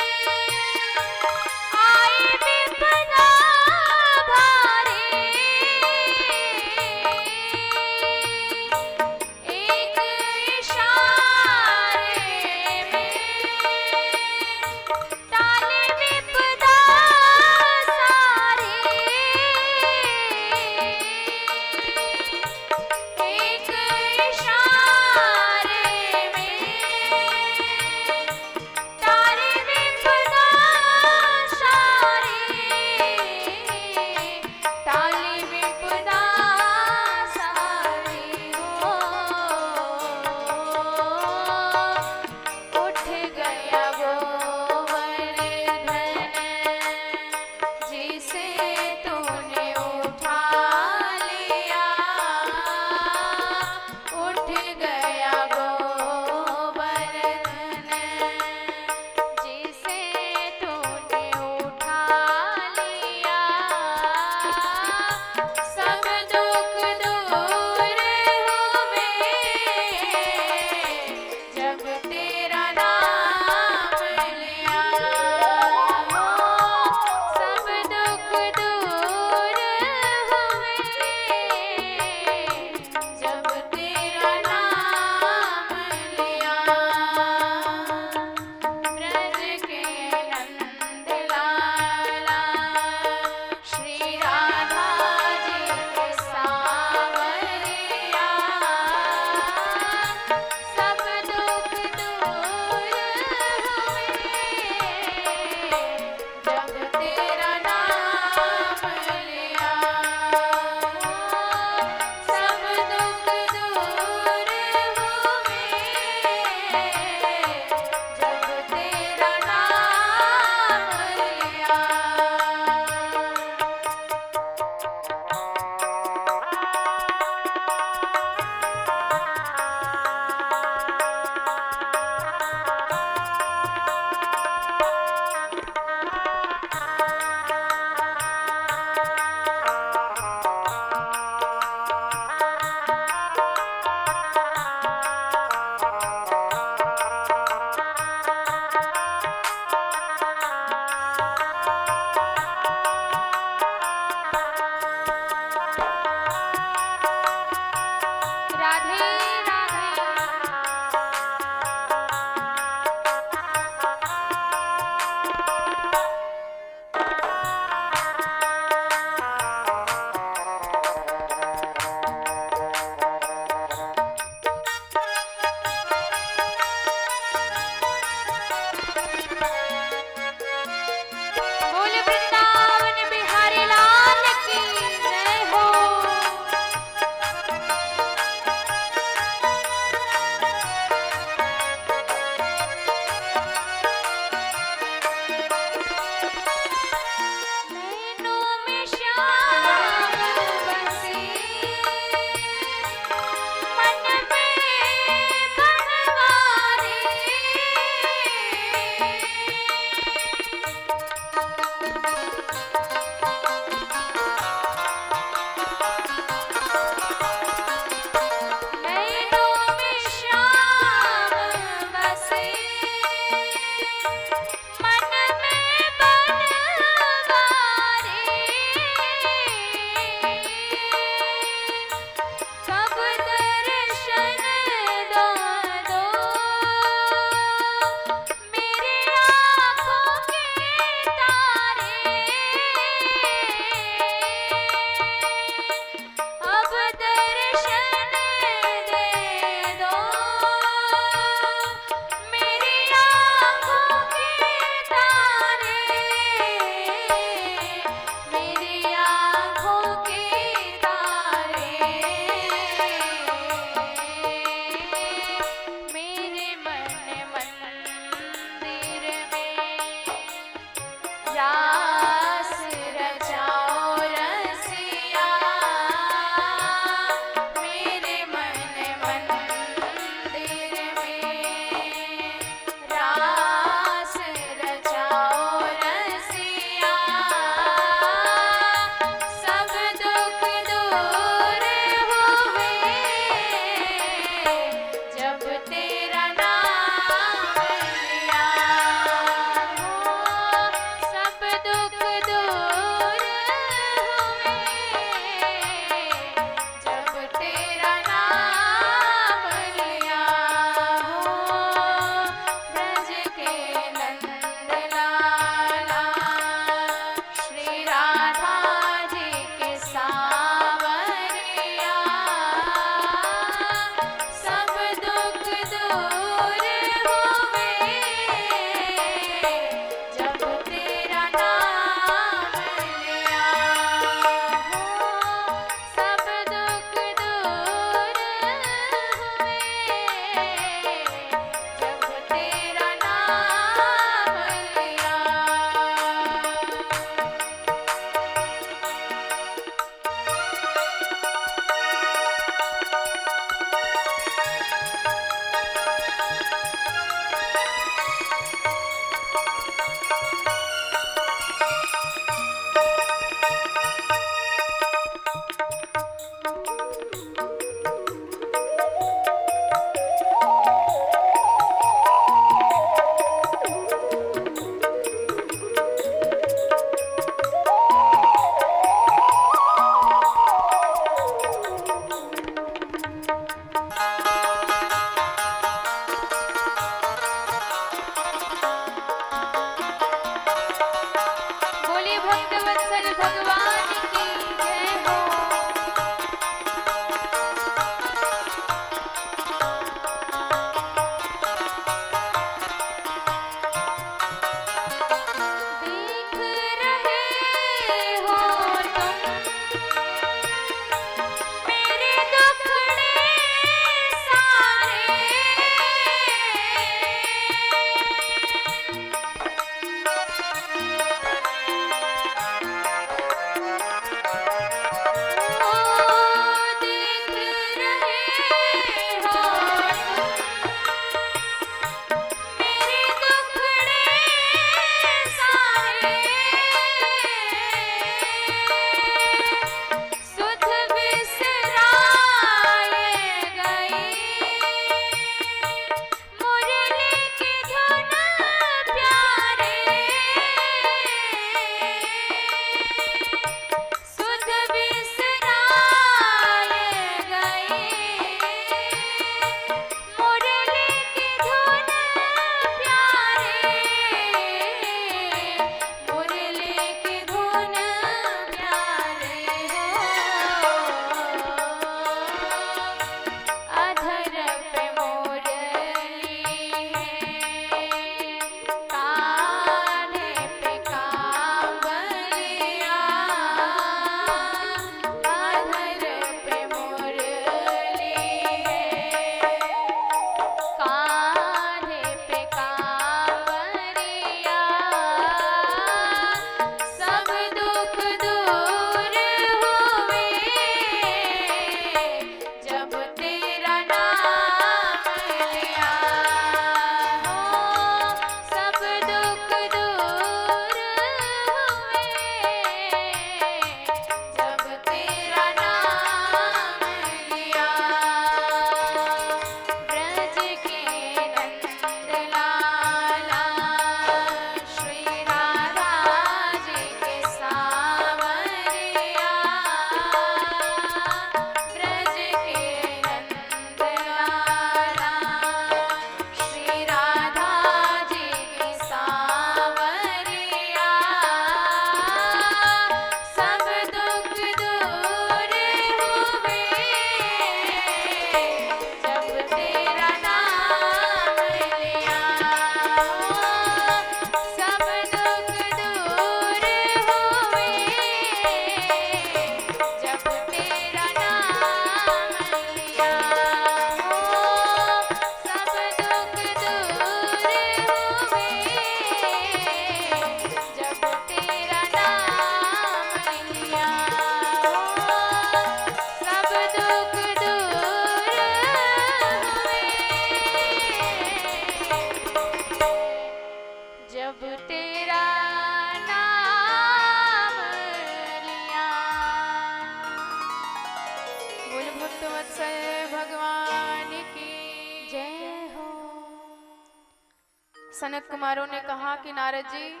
सनत कुमारों ने कहा कि नारद जी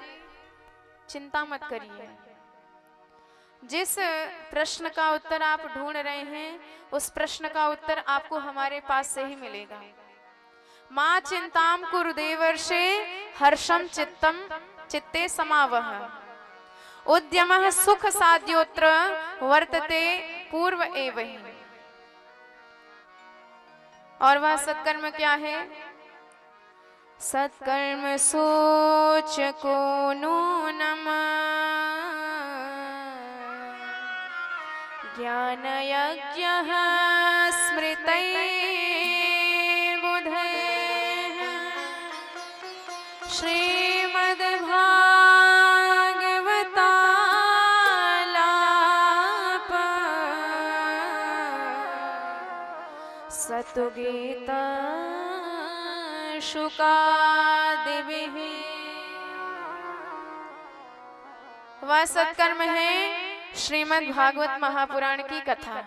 चिंता मत करिए, जिस प्रश्न का उत्तर आप ढूंढ रहे हैं उस प्रश्न का उत्तर आपको हमारे पास से ही मिलेगा। मां चिंताम कुरु देवर्षे हर्षम चित्ते समावह उद्यमः सुख साध्योत्र वर्तते पूर्व एव ही। और वह सत्कर्म क्या है? सत्कर्म सोच को नूनम ज्ञान यज्ञ स्मृतै बुधैः श्रीमद्भागवतालाप सतुगीता शुकादिभिः। वह सत्कर्म है श्रीमद् भागवत महापुराण की कथा,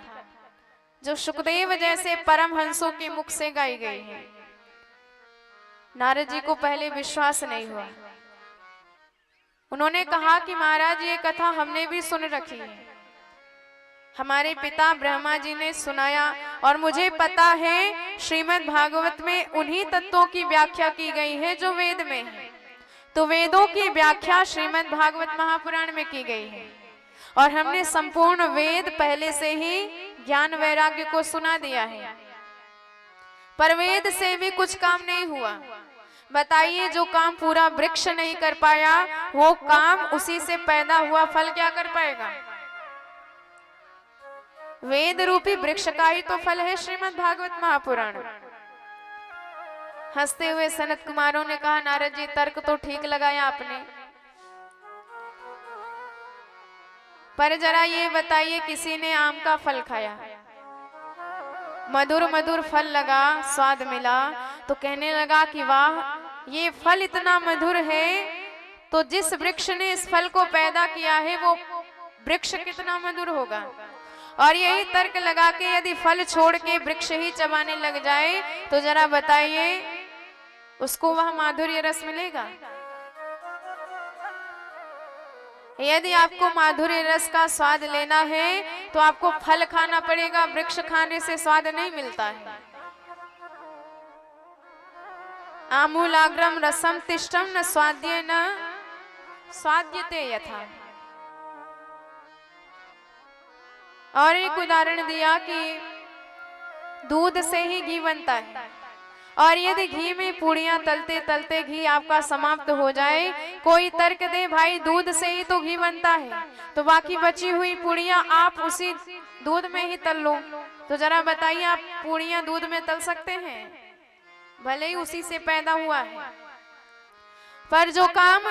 जो सुखदेव जैसे परमहंसों के मुख से गाई गई है। नारद जी को पहले विश्वास नहीं हुआ। उन्होंने कहा कि महाराज ये कथा हमने भी सुन रखी है, हमारे पिता ब्रह्मा जी ने सुनाया और मुझे पता है श्रीमद् भागवत में उन्हीं तत्वों की व्याख्या की गई है जो वेद में है। तो वेदों की व्याख्या श्रीमद् भागवत महापुराण में की गई है और हमने संपूर्ण वेद पहले से ही ज्ञान वैराग्य को सुना दिया है, पर वेद से भी कुछ काम नहीं हुआ। बताइए, जो काम पूरा वृक्ष नहीं कर पाया वो काम उसी से पैदा हुआ फल क्या कर पाएगा? वेद रूपी वृक्ष का ही तो फल है श्रीमद् भागवत महापुराण। हंसते हुए सनत कुमारों ने कहा, नारद जी तर्क तो ठीक लगाया आपने, पर जरा ये बताइए, किसी ने आम का फल खाया, मधुर मधुर फल लगा, स्वाद मिला, तो कहने लगा कि वाह ये फल इतना मधुर है, तो जिस वृक्ष ने इस फल को पैदा किया है वो वृक्ष कितना मधुर होगा। और यही तर्क लगा के यदि फल छोड़ के वृक्ष ही चबाने लग जाए तो जरा बताइए उसको वह माधुर्य रस मिलेगा? यदि आपको माधुर्य रस का स्वाद लेना है तो आपको फल खाना पड़ेगा, वृक्ष खाने से स्वाद नहीं मिलता है। आमूलाग्रम रसम तिष्ठम न स्वाद्य न स्वाद्यते यथा। और एक उदाहरण दिया कि दूध से ही घी बनता है, और यदि घी में पूड़ियां तलते तलते घी आपका समाप्त हो जाए, कोई तर्क दे भाई दूध से ही तो घी बनता है, तो बाकी बची हुई पूड़ियां आप उसी दूध में ही तल लो, तो जरा बताइए आप पूड़ियां दूध में तल सकते हैं? भले ही उसी से पैदा हुआ है, पर जो काम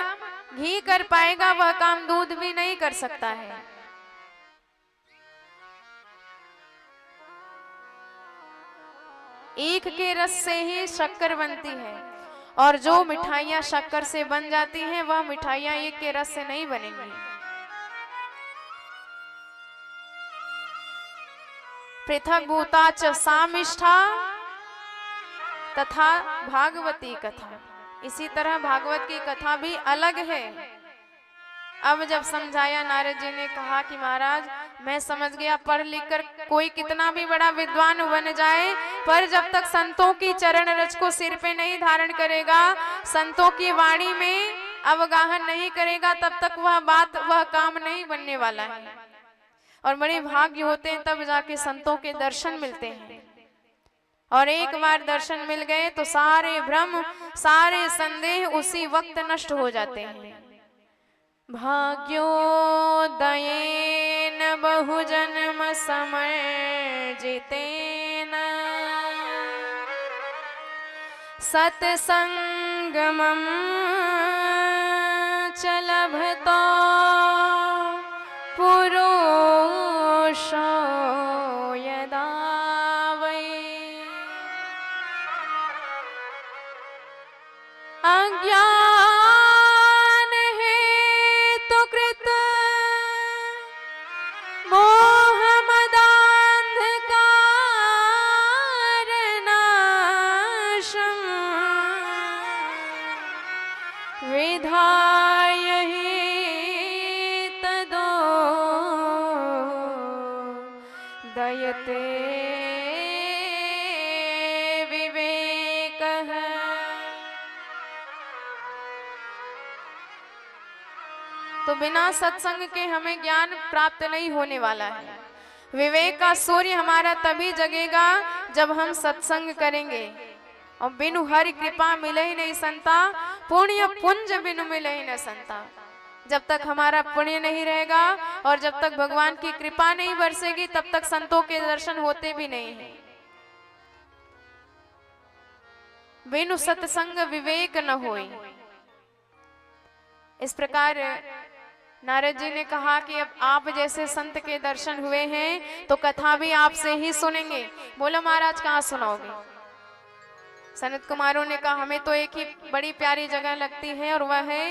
घी कर पाएगा वह काम दूध भी नहीं कर सकता है। ईख के रस से ही शक्कर बनती है, और जो मिठाइयां शक्कर से बन जाती हैं वह मिठाइयां ईख के रस से नहीं बनेंगी। पृथक भूता च सामिष्ठा तथा भागवती कथा। इसी तरह भागवत की कथा भी अलग है। अब जब समझाया, नारद जी ने कहा कि महाराज मैं समझ गया, पढ़ लिख कर कोई कितना भी बड़ा विद्वान बन जाए, पर जब तक संतों की चरण रज को सिर पे नहीं धारण करेगा, संतों की वाणी में अवगाहन नहीं करेगा, तब तक वह बात वह काम नहीं बनने वाला है। और बड़े भाग्य होते हैं तब जाके संतों के दर्शन मिलते हैं, और एक बार दर्शन मिल गए तो सारे भ्रम सारे संदेह उसी वक्त नष्ट हो जाते हैं। भाग्योदयेन बहुजन्म समर्जितेन सत्संगमं च लभतो पुरुषो यदा वै अज्ञान हेतु कृत मोहमदान्धकारनाशम् विधाय हि तदो दयते विवेकः। तो बिना सत्संग के हमें ज्ञान प्राप्त नहीं होने वाला है। विवेक का सूर्य हमारा तभी जगेगा जब हम सत्संग करेंगे। और बिनु हरि कृपा मिले ही नहीं संता, पुण्य पुंज बिनु मिले ही न संता। जब तक हमारा पुण्य नहीं रहेगा और जब तक भगवान की कृपा नहीं बरसेगी तब तक संतों के दर्शन होते भी नहीं हैं। बिनु सत्संग विवेक न होई। इस प्रकार नारद जी ने कहा कि अब आप जैसे संत के दर्शन हुए हैं तो कथा भी आपसे ही सुनेंगे। बोलो महाराज कहाँ सुनाओगे? सनत कुमारों ने कहा हमें तो एक ही बड़ी प्यारी जगह लगती है और वह है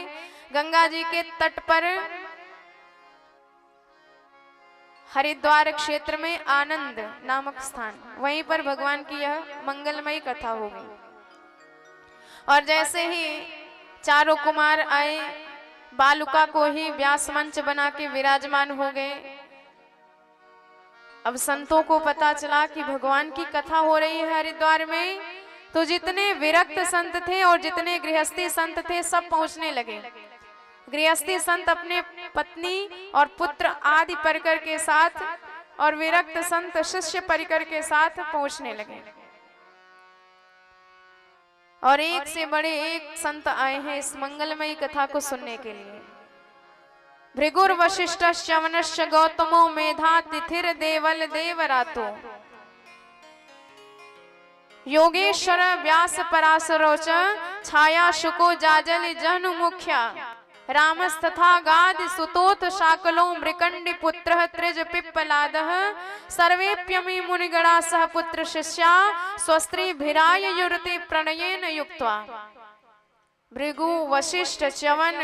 गंगा जी के तट पर हरिद्वार क्षेत्र में आनंद नामक स्थान, वहीं पर भगवान की यह मंगलमयी कथा होगी। और जैसे ही चारों कुमार आए, बालुका को ही व्यास मंच बना के विराजमान हो गए। अब संतों को पता चला कि भगवान की कथा हो रही है हरिद्वार में, तो जितने विरक्त संत थे और जितने गृहस्थी संत थे सब पहुंचने लगे। गृहस्थी संत अपने पत्नी और पुत्र आदि परिकर के साथ और विरक्त संत शिष्य परिकर के साथ पहुंचने लगे। और एक से बड़े एक संत आए हैं इस मंगलमयी कथा को सुनने के लिए। भृगुर वशिष्ठ च्यवनश्च गौतमो मेधा तिथिर देवल देवरातो योगेश्वर व्यास पराशरोच छाया शुको जाजल जनु मुख्या रामस्तथा गाद सुतोत शाकलो मृकंडि पुत्र त्रिज पिप्पलादः सर्वेप्यमी मुनिगणा सह पुत्र शिष्या स्वस्त्री भिराय युरते प्रणयेन युक्त्वा। भृगु वशिष्ठ च्यवन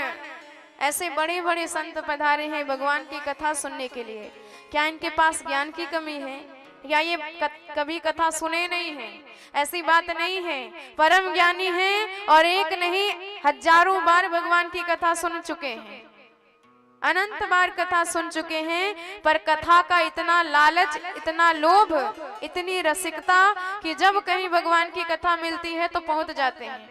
ऐसे बड़े बड़े संत पधारे हैं भगवान की कथा सुनने के लिए। क्या इनके पास ज्ञान की कमी है या ये कभी कथा सुने नहीं है? ऐसी बात नहीं है, परम ज्ञानी हैं और एक नहीं हजारों बार भगवान की कथा सुन चुके हैं, अनंत बार कथा सुन चुके हैं। पर कथा का इतना लालच, इतना लोभ, इतनी रसिकता कि जब कहीं भगवान की कथा मिलती है तो पहुंच जाते हैं।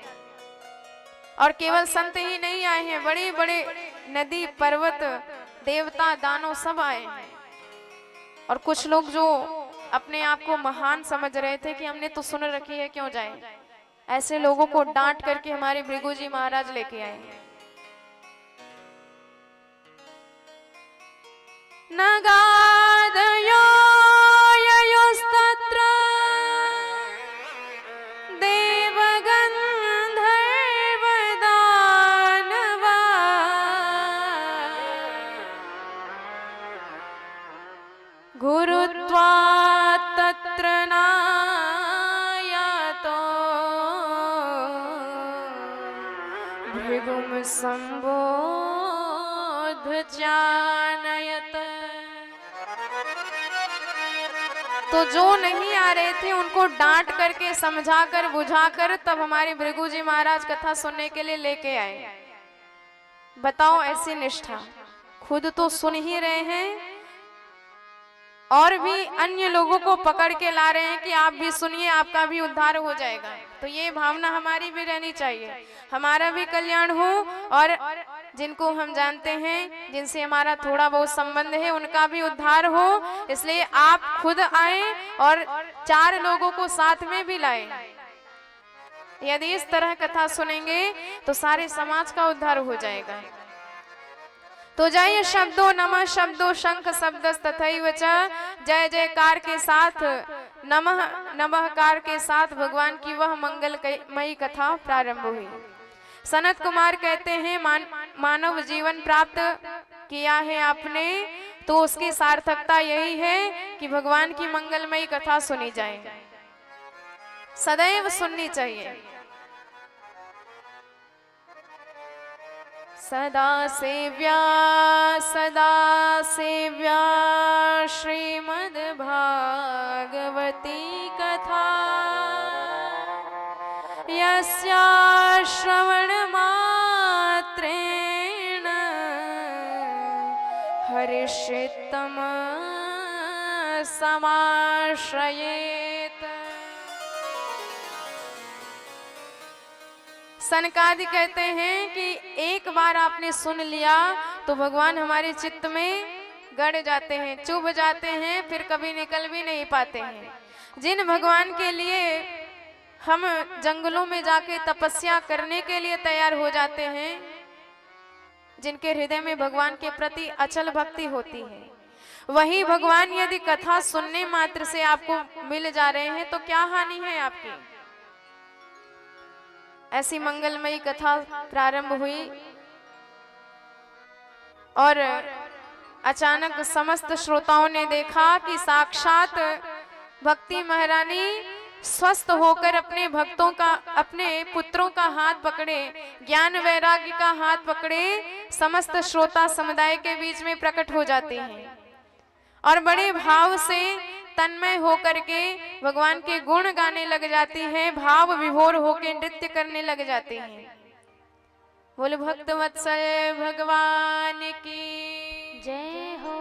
और केवल संत ही नहीं आए हैं, बड़े बड़े नदी पर्वत देवता दानव सब आए हैं। और कुछ लोग जो अपने आप को महान समझ रहे थे कि हमने तो सुन रखी है क्यों जाए, ऐसे लोगों को डांट करके हमारे भृगु जी महाराज लेके आए। नगादयो ययुस्तत्र देवगन्धर्वदानवा गुरुत्वा तत्र नायातो भृगुं सम्बोध्य जानयत। तो जो नहीं आ रहे थे उनको डांट करके, समझाकर, बुझाकर तब हमारे भृगु जी महाराज कथा सुनने के लिए लेके आए। बताओ ऐसी निष्ठा, खुद तो सुन ही रहे हैं और भी अन्य लोगों को पकड़ के ला रहे हैं कि आप भी सुनिए, आपका भी उद्धार हो जाएगा। तो ये भावना हमारी भी रहनी चाहिए, हमारा भी कल्याण हो और जिनको हम जानते हैं, जिनसे हमारा थोड़ा बहुत संबंध है, उनका भी उद्धार हो। इसलिए आप खुद आए और 4 लोगों को साथ में भी लाए। यदि इस तरह कथा सुनेंगे तो सारे समाज का उद्धार हो जाएगा। तो जय शब्दों नमः शब्दों शंख शब्द तथैव च, जय जयकार के साथ, नमः नमःकार के साथ भगवान की वह मंगलमयी कथा प्रारंभ हुई। सनत कुमार कहते हैं मानव जीवन प्राप्त किया है आपने तो उसकी सार्थकता यही है कि भगवान की मंगलमयी कथा सुनी जाए, सदैव सुननी चाहिए। सदा सेव्या श्रीमद् भागवती कथा, यस्या श्रवणमात्रेण चित्तम समाश्रयेत। सनकादि कहते हैं कि एक बार आपने सुन लिया तो भगवान हमारे चित्त में गड़ जाते हैं, चुभ जाते हैं, फिर कभी निकल भी नहीं पाते हैं। जिन भगवान के लिए हम जंगलों में जाके तपस्या करने के लिए तैयार हो जाते हैं, जिनके हृदय में भगवान के प्रति अचल भक्ति होती है, वही भगवान यदि कथा सुनने मात्र से आपको मिल जा रहे हैं तो क्या हानि है आपकी। ऐसी मंगलमयी कथा प्रारंभ हुई और अचानक समस्त श्रोताओं ने देखा कि साक्षात भक्ति महारानी स्वस्थ होकर अपने भक्तों का, अपने पुत्रों का हाथ पकड़े, ज्ञान वैराग्य का हाथ पकड़े समस्त श्रोता समुदाय के बीच में प्रकट हो जाते हैं और बड़े भाव से तन्मय होकर के भगवान के गुण गाने लग जाती हैं, भाव विभोर होकर नृत्य करने लग जाती हैं। बोल भक्त वत्सल भगवान की जय हो।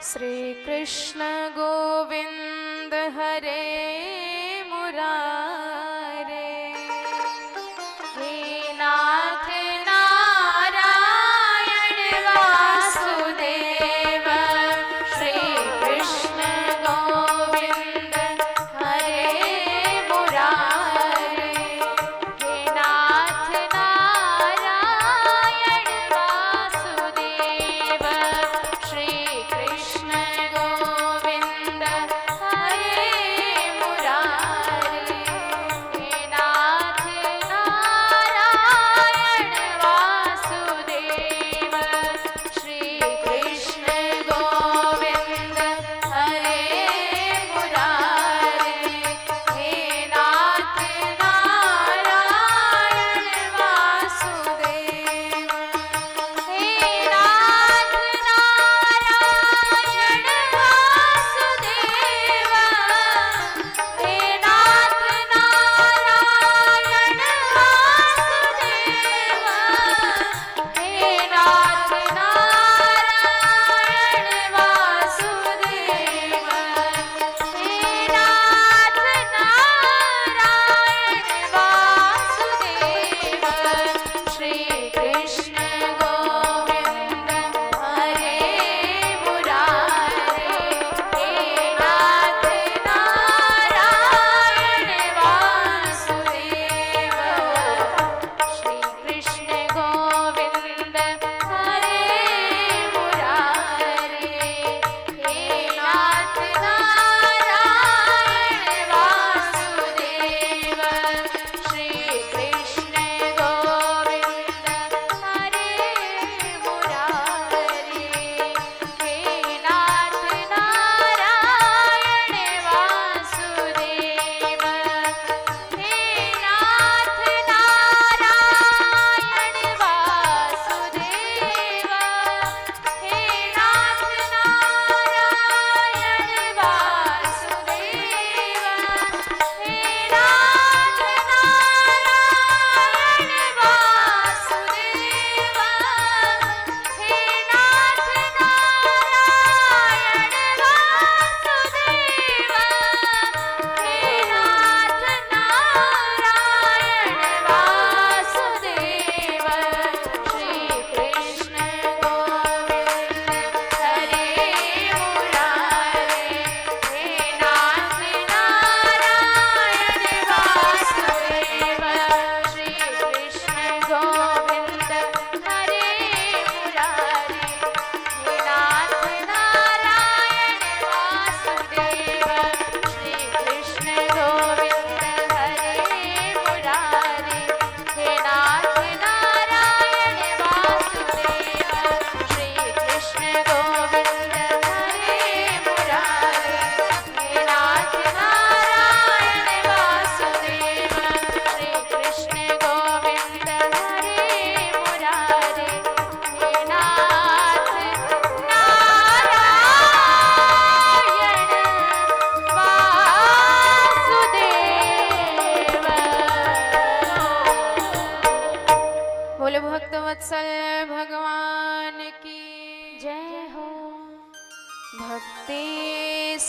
श्री कृष्ण गोविंद हरे मुरारे, हे नाथ नारायण वासुदेव, श्री कृष्ण गोविंद हरे मुरारे। हे नाथ नारायण वासुदेव, श्री कृष्ण गोविंद हरे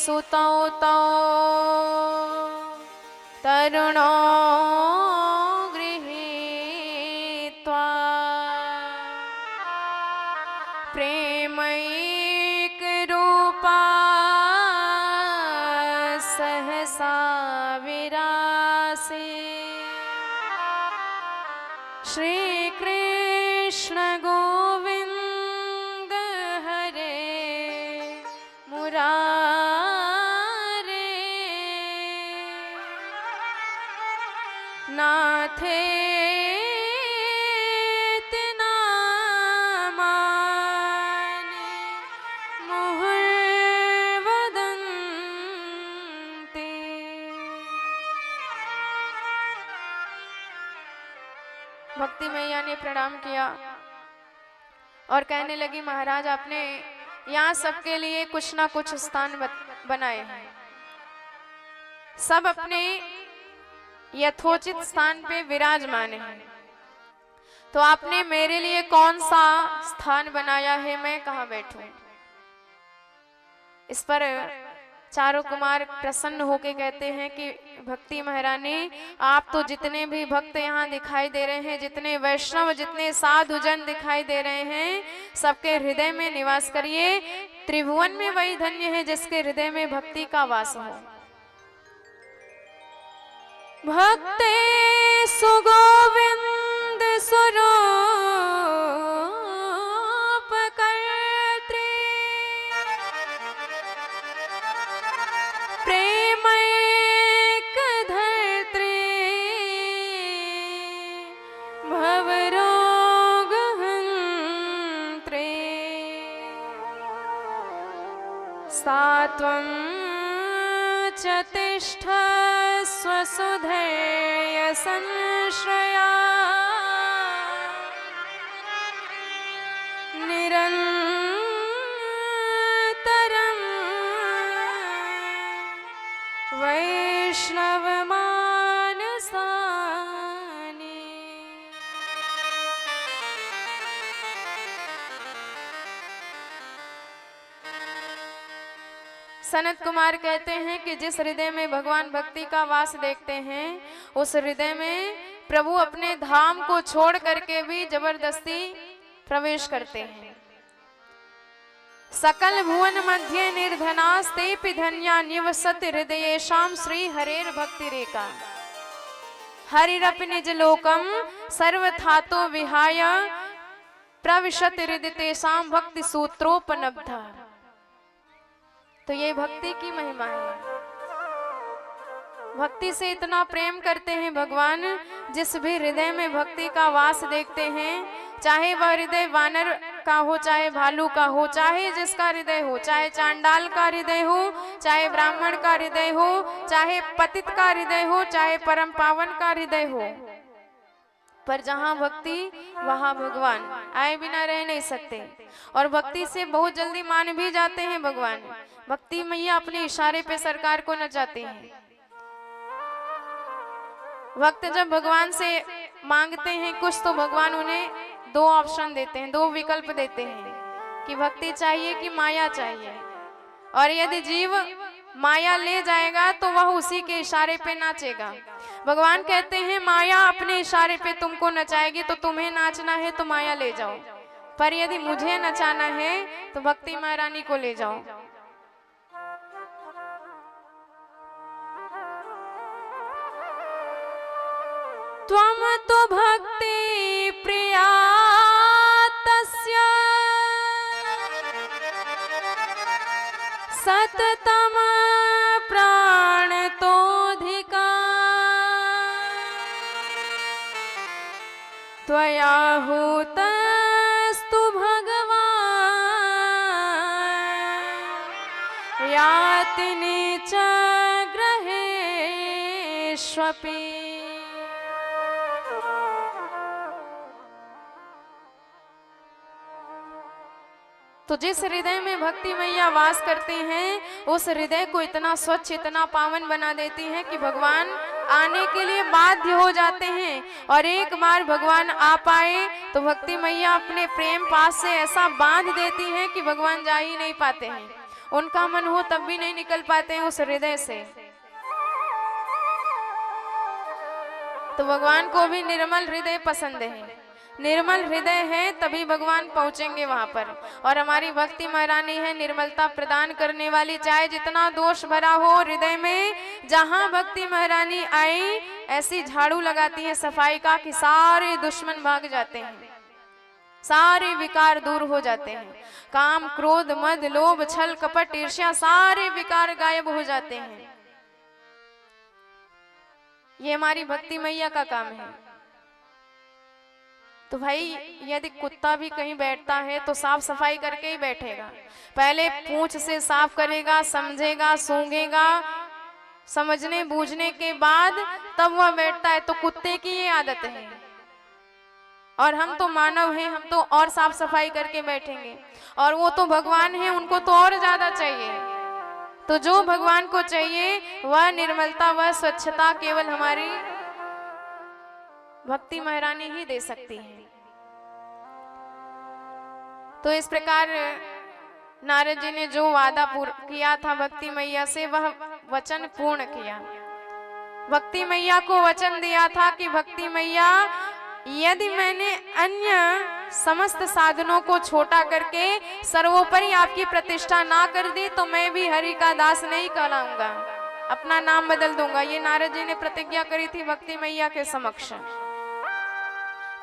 सुतौ तौ तरुणो गृहीत्वा प्रेमैकरूपा सहसा विरासे श्री कृष्ण गोविंद हरे मुरारे नाथे भक्ति मैया ने प्रणाम किया और कहने लगी, महाराज आपने यहाँ सबके लिए कुछ ना कुछ स्थान बनाए हैं, सब अपने यथोचित स्थान पे विराजमान हैं, तो आपने मेरे लिए कौन सा स्थान बनाया है, मैं कहाँ बैठूं? इस पर चारों कुमार प्रसन्न होके कहते हैं कि भक्ति महारानी, आप तो जितने भी भक्त यहाँ दिखाई दे रहे हैं, जितने वैष्णव, जितने साधु जन दिखाई दे रहे हैं, सबके हृदय में निवास करिए। त्रिभुवन में वही धन्य है जिसके हृदय में भक्ति का वास हो। भक्ते सुगोविंद स्वरूप कर्त्री प्रेमैक धर्त्री भवरोग हन्त्री सात्वं च तिष्ठ स्वसुधैर्य संश्रया निरन्तरं वैष्णव मानसानि। सनत कुमार कहते हैं कि जिस हृदय में भगवान भक्ति का वास देखते हैं, उस हृदय में प्रभु अपने धाम को छोड़ करके भी जबरदस्ती प्रवेश करते हैं। सकल भुवन मध्य निर्धनास्तेपि धन्या निवसति हृदयेषां श्री हरेर भक्ति रेखा हरिरपि निज लोकम सर्वथातो विहाय प्रविशति हृदय तेषां भक्ति सूत्रोपनब्धा। तो ये भक्ति की महिमा है। भक्ति से इतना प्रेम करते हैं भगवान, जिस भी हृदय में भक्ति का वास देखते हैं, चाहे वह हृदय वानर का हो, चाहे भालू का हो, चाहे जिसका हृदय हो, चाहे चांडाल का हृदय हो, चाहे ब्राह्मण का हृदय हो, चाहे पतित का हृदय हो, चाहे परम पावन का हृदय हो, पर जहाँ भक्ति वहाँ भगवान आए बिना रह नहीं सकते। और भक्ति से बहुत जल्दी मान भी जाते हैं भगवान। भक्ति मैया अपने इशारे पे सरकार को नचाती हैं। भक्त जब भगवान से मांगते हैं कुछ, तो भगवान उन्हें दो ऑप्शन देते हैं, दो विकल्प देते हैं कि भक्ति चाहिए कि माया चाहिए। और यदि जीव माया ले जाएगा तो वह उसी के इशारे पे नाचेगा। भगवान कहते हैं माया अपने इशारे पे तुमको नचाएगी, तो तुम्हें नाचना है तो माया ले जाओ, पर यदि मुझे नचाना है तो भक्ति महारानी को ले जाओ। त्वं तु भक्ति प्रिया तस्य सततम प्राणतोऽधिका त्वया हूतस्तु भगवान् याति नीच ग्रहेष्वपि। तो जिस हृदय में भक्ति मैया वास करती हैं, उस हृदय को इतना स्वच्छ, इतना पावन बना देती हैं कि भगवान आने के लिए बाध्य हो जाते हैं। और एक बार भगवान आ पाए तो भक्ति मैया अपने प्रेम पास से ऐसा बांध देती हैं कि भगवान जा ही नहीं पाते हैं। उनका मन हो तब भी नहीं निकल पाते हैं उस हृदय से। तो भगवान को भी निर्मल हृदय पसंद है। निर्मल हृदय है तभी भगवान पहुंचेंगे वहां पर। और हमारी भक्ति महारानी है निर्मलता प्रदान करने वाली। चाहे जितना दोष भरा हो हृदय में, जहां भक्ति महारानी आई ऐसी झाड़ू लगाती है सफाई का कि सारे दुश्मन भाग जाते हैं, सारे विकार दूर हो जाते हैं। काम, क्रोध, मद, लोभ, छल, कपट, ईर्ष्या, सारे विकार गायब हो जाते हैं। ये हमारी भक्ति मैया का काम है। तो भाई यदि कुत्ता भी कहीं बैठता है तो साफ सफाई करके ही बैठेगा। पहले पूंछ से साफ करेगा, समझेगा, सूंघेगा, समझने बूझने के बाद तब वह बैठता है। तो कुत्ते की ये आदत है। और हम तो मानव हैं, हम तो और साफ सफाई करके बैठेंगे। और वो तो भगवान हैं, उनको तो और ज्यादा चाहिए। तो जो भगवान को चाहिए वह निर्मलता, वह स्वच्छता केवल हमारी भक्ति महारानी ही दे सकती है। तो इस प्रकार नारद जी ने जो वादा किया था भक्ति मैया से, वह वचन पूर्ण किया। भक्ति मैया को वचन दिया था कि भक्ति मैया, यदि मैंने अन्य समस्त साधनों को छोटा करके सर्वोपरि आपकी प्रतिष्ठा ना कर दी तो मैं भी हरि का दास नहीं कहलाऊंगा, अपना नाम बदल दूंगा। ये नारद जी ने प्रतिज्ञा करी थी भक्ति मैया के समक्ष।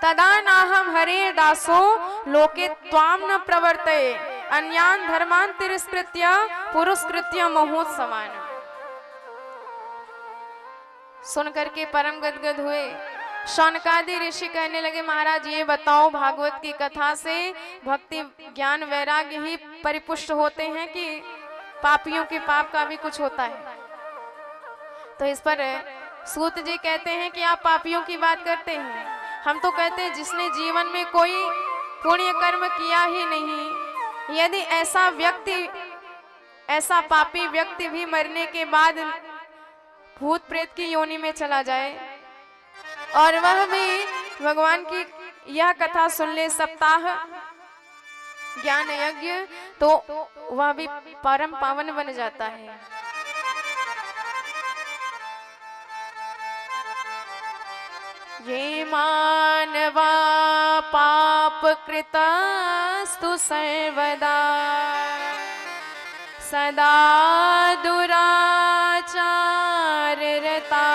तदा नाहम हरे दासो लोके त्वाम न प्रवर्तये अन्यान धर्मान तिरस्कृत्य पुरस्कृत्य महोत्सवान। सुन करके परम गदगद हुए। शौनकादि ऋषि कहने लगे, महाराज ये बताओ भागवत की कथा से भक्ति ज्ञान वैराग्य ही परिपुष्ट होते हैं कि पापियों के पाप का भी कुछ होता है? तो इस पर सूत जी कहते हैं कि आप पापियों की बात करते हैं, हम तो कहते हैं जिसने जीवन में कोई पुण्य कर्म किया ही नहीं, यदि ऐसा व्यक्ति, ऐसा पापी व्यक्ति भी मरने के बाद भूत प्रेत की योनि में चला जाए और वह भी भगवान की यह कथा सुन ले, सप्ताह ज्ञान यज्ञ, तो वह भी परम पावन बन जाता है। ये मानवा पाप कृतस्तु सर्वदा सदा दुराचार रता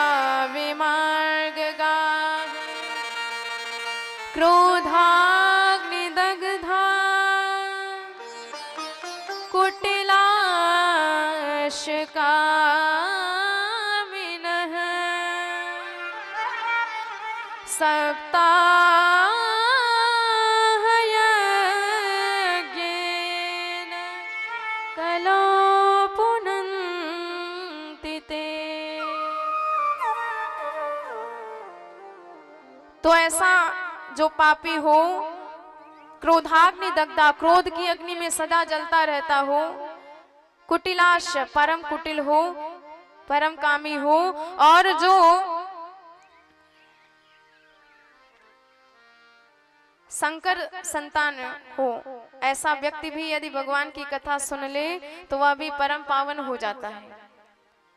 विमार्गगा क्रोधाग्निदग्धा कुटिलाशकामिनः सप्ताहयज्ञेन कलो पुनन्ति ते। तो ऐसा जो पापी हो, क्रोधाग्नि दग्धा, क्रोध की अग्नि में सदा जलता रहता हो, कुटिलाश, परम कुटिल हो, परम कामी हो, और जो शंकर संतान हो, ऐसा व्यक्ति भी यदि भगवान की कथा सुन ले तो वह भी परम पावन हो जाता है।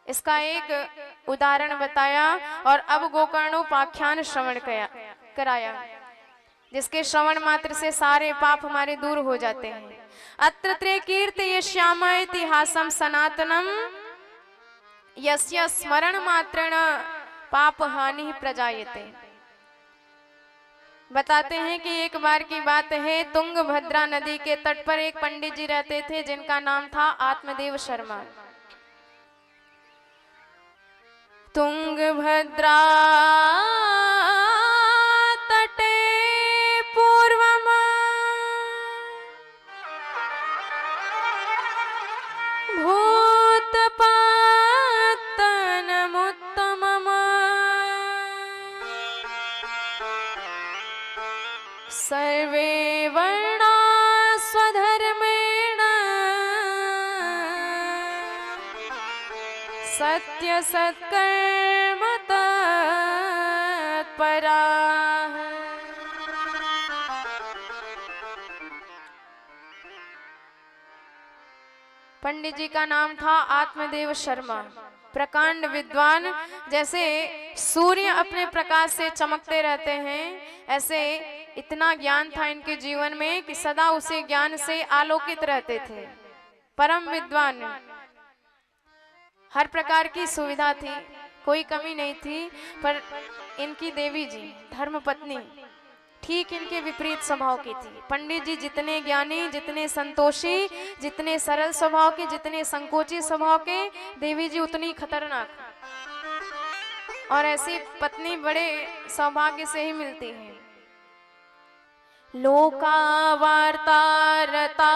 इसका एक उदाहरण बताया और अब गोकर्णोपाख्यान श्रवण कराया, जिसके श्रवण मात्र से सारे पाप हमारे दूर हो जाते हैं। अत्र त्रे कीर्ति श्याम इतिहासम सनातनम यस्य स्मरण मात्रेण पाप हानि प्रजायते। बताते हैं कि एक बार की बात है, तुंगभद्रा नदी के तट पर एक पंडित जी रहते थे जिनका नाम था आत्मदेव शर्मा। तुंगभद्रा तटे पूर्वम भूतपत्तनमुत्तमम् सर्वे वर्णा स्वधर्मेण सत्य सत्कर्म तत्पराः। पंडित जी का नाम था आत्मदेव शर्मा, प्रकांड विद्वान। जैसे सूर्य अपने प्रकाश से चमकते रहते हैं, ऐसे इतना ज्ञान था इनके जीवन में कि सदा उसे ज्ञान से आलोकित रहते थे। परम विद्वान, हर प्रकार की सुविधा थी, कोई कमी नहीं थी। पर इनकी देवी जी धर्मपत्नी ठीक इनके विपरीत स्वभाव की थी। पंडित जी जितने ज्ञानी, जितने संतोषी, जितने सरल स्वभाव के, जितने संकोची स्वभाव के, देवी जी उतनी खतरनाक। और ऐसी पत्नी बड़े सौभाग्य से ही मिलती है। लोका वार्ता रता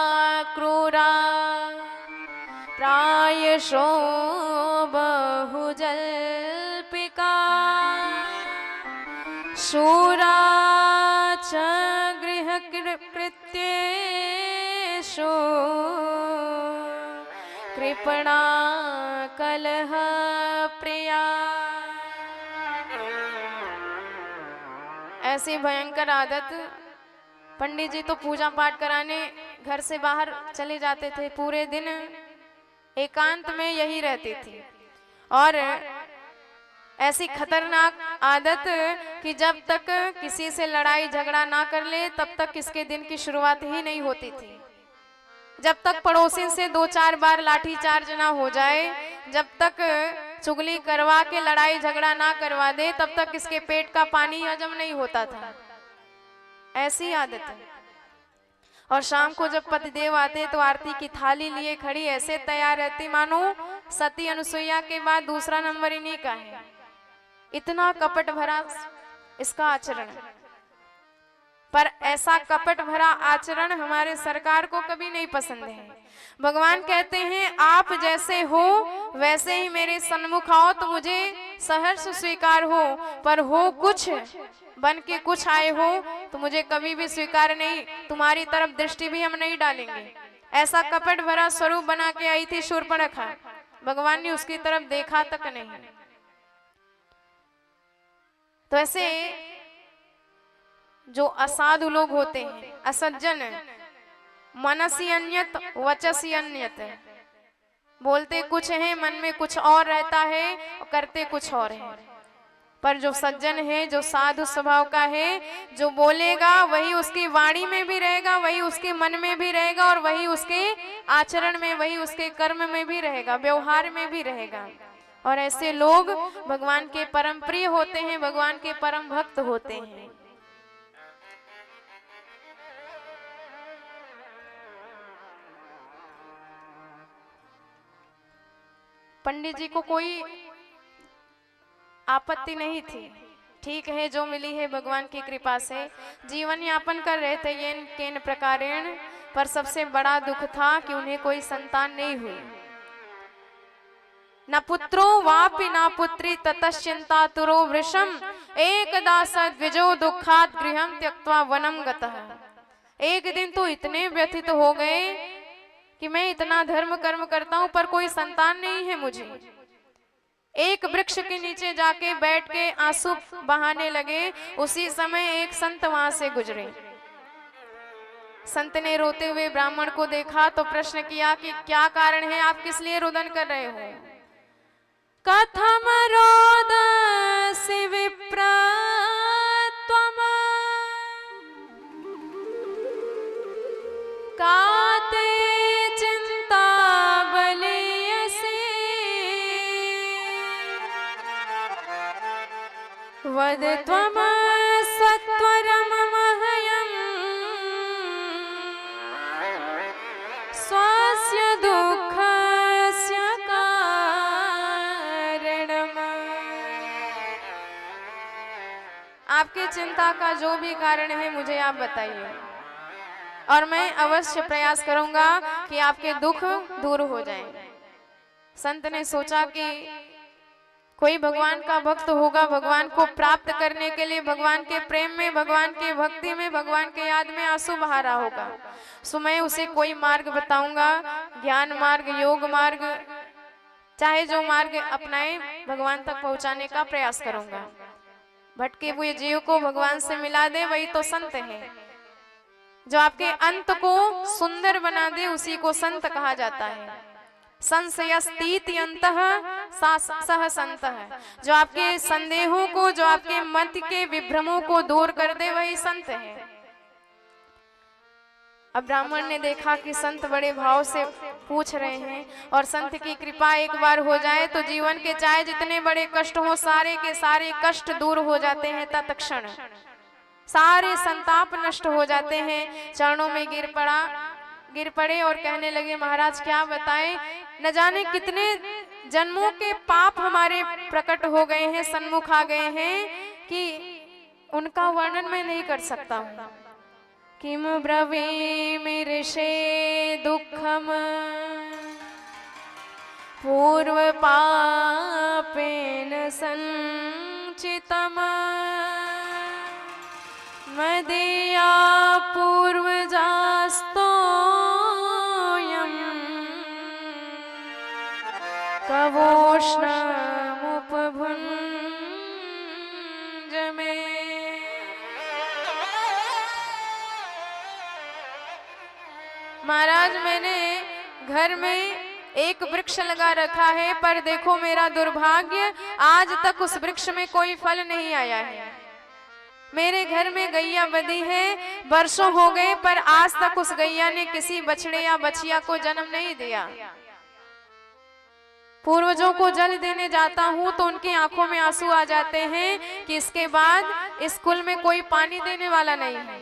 क्रूरा प्रायशो बहुजल्पिका शूरा च गृहकृत्येषु कृपणा कलह प्रिया। ऐसी भयंकर आदत। पंडित जी तो पूजा पाठ कराने घर से बाहर चले जाते थे, पूरे दिन एकांत में यही रहती थी। और ऐसी खतरनाक आदत कि जब तक किसी से लड़ाई झगड़ा ना कर ले तब तक इसके दिन की शुरुआत ही नहीं होती थी। जब तक पड़ोसी से 2-4 बार लाठी चार्ज ना हो जाए, जब तक चुगली करवा के लड़ाई झगड़ा ना करवा दे, तब तक इसके पेट का पानी हजम नहीं होता था। ऐसी आदत है। और शाम को जब पतिदेव आते तो आरती की थाली लिए खड़ी ऐसे तैयार रहती मानो सती अनुसुईया के बाद दूसरा नंबर इन्हीं का है। इतना कपट भरा इसका आचरण। पर ऐसा कपट भरा आचरण हमारे सरकार को कभी नहीं पसंद है। भगवान कहते हैं आप जैसे हो वैसे ही मेरे सन्मुख आओ तो मुझे सहर्ष स्वीकार हो, पर हो कुछ बन के कुछ आए हो तो मुझे कभी भी स्वीकार नहीं, तुम्हारी तरफ दृष्टि भी हम नहीं डालेंगे। ऐसा कपट भरा स्वरूप बना के आई थी शूर्पणखा। भगवान ने उसकी तरफ देखा तक नहीं। तो ऐसे जो असाधु लोग होते हैं, असज्जन, मनसी अन्यत वचसी अन्यत, बोलते कुछ है मन में कुछ और रहता है और करते कुछ और है। पर जो सज्जन है, जो साधु स्वभाव का है, जो बोलेगा वही उसकी वाणी में भी रहेगा, वही उसके मन में भी रहेगा और वही उसके आचरण में, वही उसके कर्म में भी रहेगा, व्यवहार में भी रहेगा। और ऐसे लोग भगवान के परम प्रिय होते हैं, भगवान के परम भक्त होते हैं। पंडित जी को कोई आपत्ति नहीं थी। ठीक है, जो मिली है भगवान की कृपा से जीवन यापन कर रहे थे ये केन प्रकारेण। पर सबसे बड़ा दुख था कि उन्हें कोई संतान नहीं हुई। न पुत्रो वापि न पुत्री ततश्चिंता तुरो वृषम एकदा सद्विजो दुखात गृहम त्यक्त्वा वनम गतः। एक दिन तो इतने व्यथित हो गए कि मैं इतना धर्म कर्म करता हूं पर कोई संतान नहीं है मुझे। एक वृक्ष के नीचे जाके बैठ के आंसू बहाने लगे। उसी समय एक संत वहां से गुजरे। संत ने रोते हुए ब्राह्मण को देखा तो प्रश्न किया कि क्या कारण है, आप किस लिए रुदन कर रहे हो? कथम रोदसि विप्र त्वम काते चिंता बलियसे वद त्वम सत्वरम मह्यम् स्वस्य दुःखस्य कारणम्। आपकी चिंता का जो भी कारण है मुझे आप बताइए और मैं अवश्य प्रयास करूंगा कि आपके दुख दूर हो जाएं। संत ने सोचा कि कोई भगवान का भक्त होगा, भगवान को प्राप्त करने के लिए भगवान के प्रेम में, भगवान के भक्ति में, भगवान के याद में आंसू बहा रहा होगा। सो मैं उसे कोई मार्ग बताऊंगा, ज्ञान मार्ग, योग मार्ग, चाहे जो मार्ग अपनाए भगवान तक पहुंचाने का प्रयास करूंगा। भटके हुए जीव को भगवान से मिला दे वही तो संत है। जो आपके अंत को सुंदर बना दे उसी को संत कहा जाता है। संशयस्तीति अंतः सह संतः। जो आपके संदेहों को, जो आपके मत के विभ्रमों को दूर कर दे वही संत है। अब ब्राह्मण ने देखा कि संत बड़े भाव से पूछ रहे हैं और संत की कृपा एक बार हो जाए तो जीवन के चाहे जितने बड़े कष्ट हो सारे के सारे कष्ट दूर हो जाते हैं तत्क्षण, सारे संताप नष्ट हो जाते हैं। चरणों में गिर पड़े और कहने लगे महाराज क्या बताएं, न जाने कितने जन्मों के पाप हमारे प्रकट हो गए हैं, सन्मुख आ गए हैं कि उनका वर्णन मैं नहीं कर सकता हूँ। किम ब्रवीमि ऋषे दुःखम पूर्व पापेन संचितम मदीया पूर्वजास्तोयम् कवोष्णमुपभुञ्ज मे। महाराज मैंने घर में एक वृक्ष लगा रखा है, पर देखो मेरा दुर्भाग्य, आज तक उस वृक्ष में कोई फल नहीं आया है। मेरे घर में गैया बंधी है, वर्षों हो गए, पर आज तक उस गैया ने किसी बछड़े या बछिया को जन्म नहीं दिया। पूर्वजों को जल देने जाता हूँ तो उनकी आंखों में आंसू आ जाते हैं कि इसके बाद इस कुल में कोई पानी देने वाला नहीं है।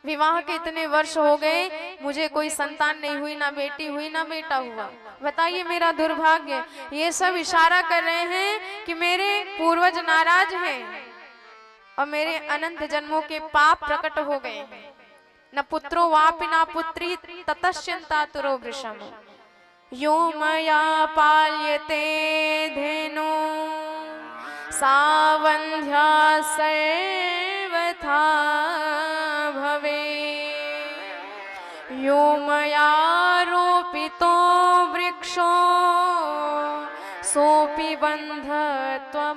विवाह के इतने वर्ष हो गए, मुझे कोई संतान नहीं हुई, ना बेटी हुई ना बेटा हुआ। बताइए मेरा दुर्भाग्य। ये सब इशारा कर रहे हैं कि मेरे पूर्वज नाराज हैं और मेरे अनंत जन्मों के पाप प्रकट हो गए हैं। न पुत्रो वापि न पुत्री ततश्चिंतातुरो वृषम यो मया पाल्यते धेनु सावंध्या सर्वथा भवे यो मया रोपितो वृक्षो सोपि बन्धत्वमाश्रये।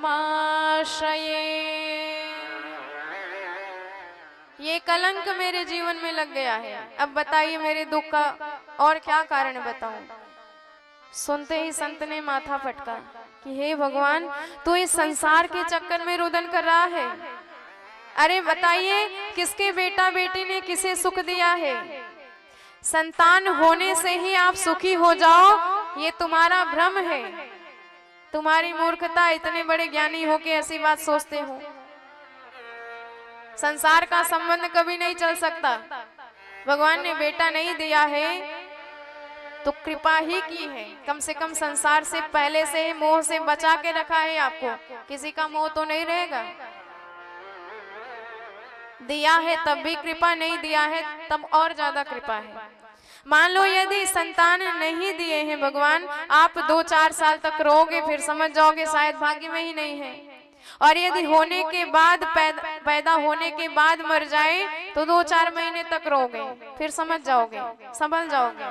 ये कलंक मेरे जीवन में लग गया है। अब बताइए मेरे दुख का और क्या कारण बताऊं। सुनते ही संत ने माथा पटका कि हे भगवान, तू इस संसार के चक्कर में रुदन कर रहा है। अरे बताइए किसके बेटा बेटी ने किसे सुख दिया है? संतान होने से ही आप सुखी हो जाओ, ये तुम्हारा भ्रम है, तुम्हारी मूर्खता। इतने बड़े ज्ञानी हो के ऐसी बात सोचते हो। संसार का संबंध कभी नहीं चल सकता। भगवान ने बेटा नहीं दिया है तो कृपा ही की है। कम से कम संसार से पहले से ही मोह से बचा के रखा है आपको। किसी का मोह तो नहीं रहेगा। दिया है तब भी कृपा, नहीं दिया है तब और ज्यादा कृपा है। मान लो यदि संतान नहीं दिए हैं भगवान, आप 2-4 साल तक रोगे, फिर समझ जाओगे शायद भाग्य में ही नहीं है। और यदि होने के बाद पैदा होने के बाद मर जाए तो 2-4 महीने तक रोगे, फिर समझ जाओगे, संभल जाओगे।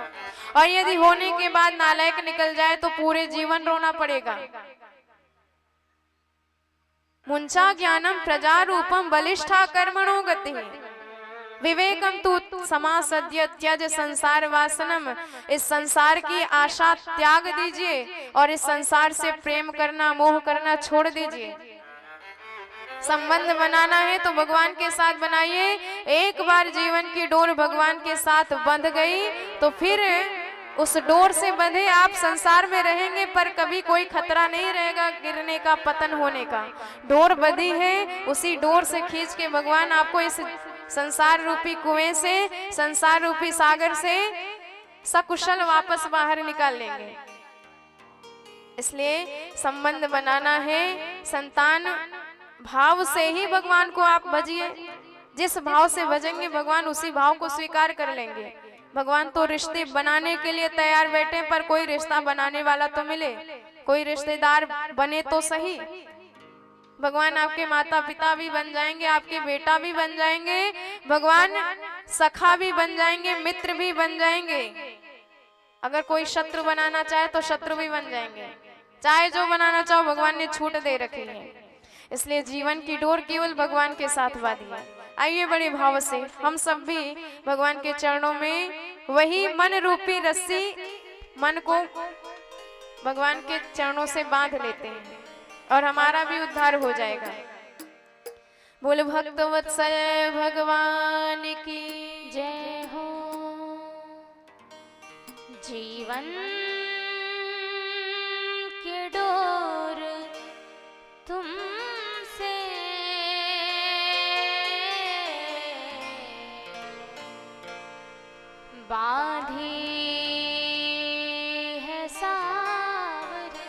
और यदि होने के बाद नालायक निकल जाए तो पूरे जीवन रोना पड़ेगा। मुंचा ज्ञानम प्रजा रूपम बलिष्ठा कर्मणो गति विवेकम तु समासद्य त्यज संसार वासनम। इस संसार की आशा त्याग दीजिए और इस संसार से प्रेम करना, मोह करना छोड़ दीजिए। संबंध बनाना है तो भगवान के साथ बनाइए। एक बार जीवन की डोर भगवान के साथ बंध गई तो फिर उस डोर से बंधे आप संसार में रहेंगे, पर कभी कोई खतरा नहीं रहेगा गिरने का, पतन होने का। डोर बंधी है, उसी डोर से खींच के भगवान आपको इस संसार रूपी कुएं से, संसार रूपी सागर से सकुशल वापस बाहर निकाल लेंगे। इसलिए संबंध बनाना है, संतान भाव से ही भगवान को आप भजिए। जिस भाव से भजेंगे भगवान उसी भाव को स्वीकार कर लेंगे। भगवान तो रिश्ते बनाने के लिए तैयार बैठे, पर कोई रिश्ता बनाने वाला तो मिले, कोई रिश्तेदार बने तो सही। भगवान आपके माता पिता भी बन जाएंगे, आपके बेटा भी बन जाएंगे, भगवान सखा भी बन जाएंगे, मित्र भी बन जाएंगे। अगर कोई शत्रु बनाना चाहे तो शत्रु भी बन जाएंगे। चाहे जो बनाना चाहो, भगवान ने छूट दे रखी है। इसलिए जीवन की डोर केवल भगवान के साथ बांधिए। आइए बड़े भाव से हम सब भी भगवान के चरणों में वही मन रूपी रस्सी मन को भगवान के चरणों से बांध लेते हैं और हमारा भी उद्धार हो जाएगा। बोल भक्त वत्सल भगवान की जय हो। जीवन की डोर तुमसे बांधी है सावरे।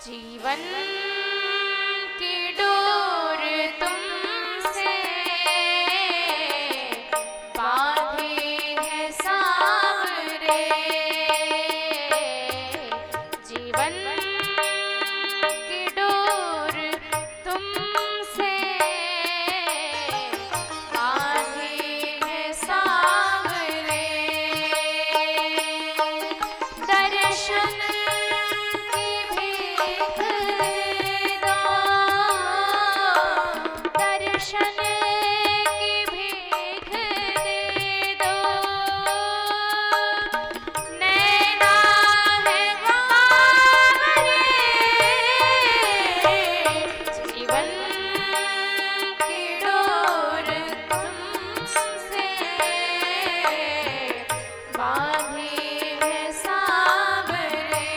जीवन की डोर तुमसे बांधी है सावरे। जीवन की डोर तुमसे बांधी है सावरे। दर्शन दर्शन की भीख दे दो। नैना है बावरे। जीवन की डोर तुमसे बांधी है सावरे।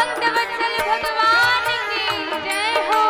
भक्तवत्सल भगवान की जय हो।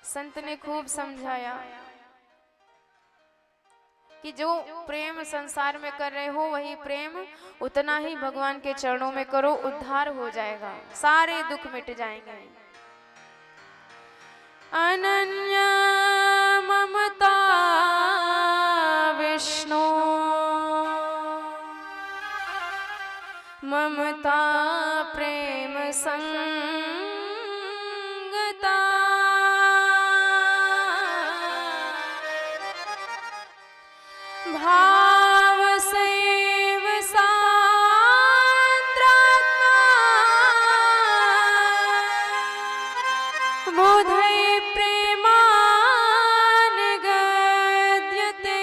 संत ने खूब समझाया कि जो प्रेम संसार में कर रहे हो वही प्रेम उतना ही भगवान के चरणों में करो, उद्धार हो जाएगा, सारे दुख मिट जाएंगे। अनन्या ममता विष्णु ममता प्रेम संगता भाव सैव सांद्रात्मा बोधै प्रेमान गद्यते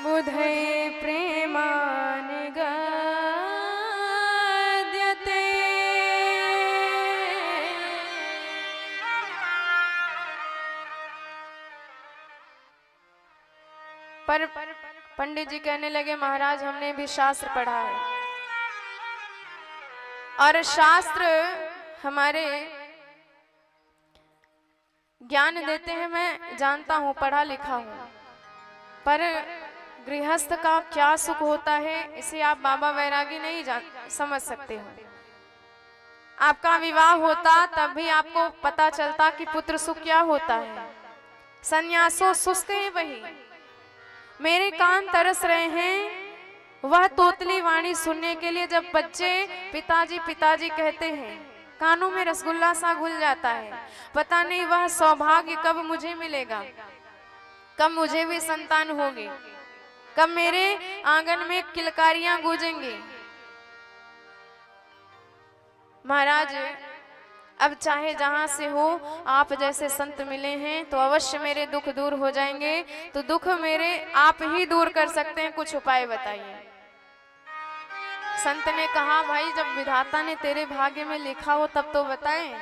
बोधै प्रेमान गद्यते। पर पंडित जी कहने लगे, महाराज हमने भी शास्त्र पढ़ा है और शास्त्र हमारे ज्ञान देते हैं, मैं जानता हूँ, पढ़ा लिखा हूँ, पर गृहस्थ का क्या सुख होता है इसे आप बाबा वैरागी नहीं समझ सकते हो। आपका विवाह होता तब भी आपको पता चलता कि पुत्र सुख क्या होता है। सन्यासो शुष्क है वही, मेरे कान तरस रहे हैं वह तोतली वाणी सुनने के लिए। जब बच्चे पिताजी पिताजी कहते हैं कानों में रसगुल्ला सा घुल जाता है, पता नहीं वह सौभाग्य कब मुझे मिलेगा, कब मुझे भी संतान होगी। कब मेरे आंगन में किलकारियां गूंजेंगी। महाराज अब चाहे जहां से हो, आप जैसे संत मिले हैं तो अवश्य मेरे दुख दूर हो जाएंगे। तो दुख मेरे आप ही दूर कर सकते हैं, कुछ उपाय बताइए। संत ने कहा, भाई जब विधाता ने तेरे भाग्य में लिखा हो तब तो बताएं।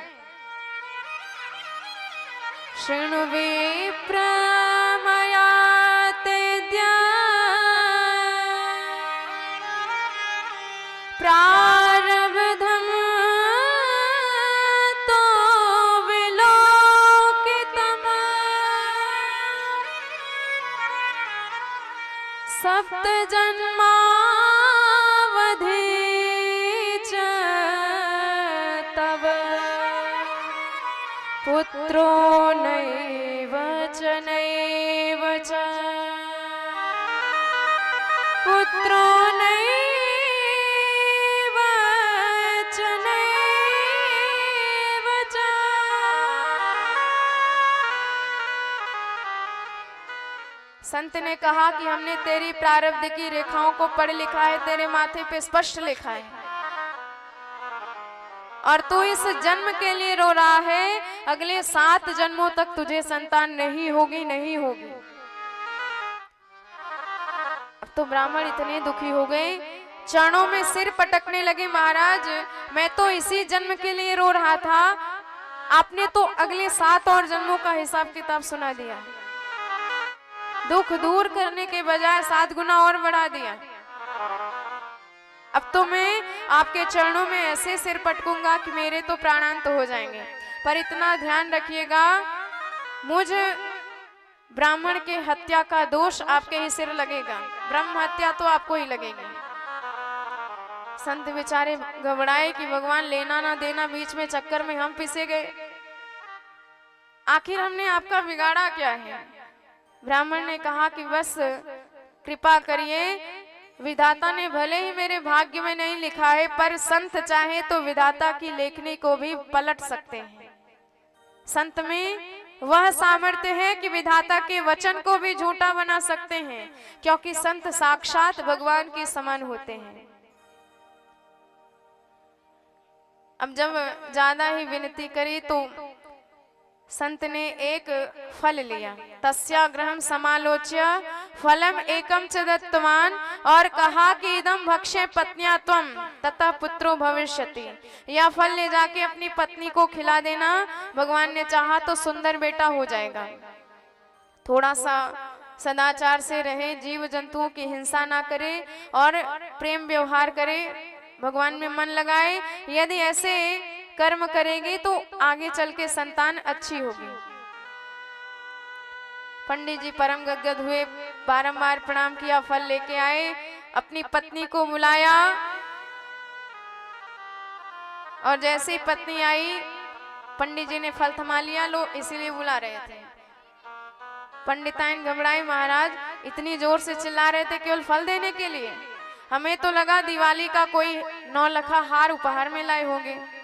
शृणु विप्र मया तेद्य प्रारब्धम् तो विलोकितम् सप्त जन्मावधि च तव पुत्रो नैव च नैव च पुत्रो नैव च नैव च। संत ने कहा कि हमने तेरी प्रारब्ध की रेखाओं को पढ़ लिखा है, तेरे माथे पे स्पष्ट लिखा है, और तू इस जन्म के लिए रो रहा है। अगले 7 जन्मों तक तुझे संतान नहीं होगी, नहीं होगी। अब तो ब्राह्मण इतने दुखी हो गए, चरणों में सिर पटकने लगे। महाराज मैं तो इसी जन्म के लिए रो रहा था, आपने तो अगले 7 और जन्मों का हिसाब किताब सुना दिया। दुख दूर करने के बजाय 7 गुना और बढ़ा दिया। अब तो मैं आपके चरणों में ऐसे सिर पटकूंगा कि मेरे तो प्राणांत हो जाएंगे। पर इतना ध्यान रखिएगा, मुझ ब्राह्मण के हत्या का दोष आपके ही सिर लगेगा, ब्रह्म हत्या तो आपको ही लगेगी। संत बेचारे घबराए कि भगवान लेना ना देना, बीच में चक्कर में हम पिसे गए। आखिर हमने आपका बिगाड़ा क्या है? ब्राह्मण ने कहा कि बस कृपा करिए, विधाता ने भले ही मेरे भाग्य में नहीं लिखा है, पर संत चाहे तो विधाता की लेखनी को भी पलट सकते हैं। संत में वह सामर्थ्य है कि विधाता के वचन को भी झूठा बना सकते हैं, क्योंकि संत साक्षात भगवान के समान होते हैं। अब जब ज्यादा ही विनती करी तो संत ने एक फल लिया। तस्याग्रहं समालोच्य फलम एकम च दत्तवान, और कहा कि इदम भक्ष्य पत्न्या त्वं ततः पुत्रो भविष्यति। यह फल ले जाके अपनी पत्नी को खिला देना, भगवान ने चाहा तो सुंदर बेटा हो जाएगा। थोड़ा सा सदाचार से रहे, जीव जंतुओं की हिंसा ना करे और प्रेम व्यवहार करे, भगवान में मन लगाए। यदि ऐसे कर्म करेंगे तो आगे चल के संतान अच्छी होगी। पंडित जी परम गदगद हुए, बारंबार प्रणाम किया, फल लेके आए, अपनी पत्नी को बुलाया, और जैसे ही पत्नी आई पंडित जी ने फल थमा लिया। लो इसीलिए बुला रहे थे। पंडिताइन घबराई, महाराज इतनी जोर से चिल्ला रहे थे केवल फल देने के लिए, हमें तो लगा दिवाली का कोई 9 लखा हार उपहार में लाए होंगे।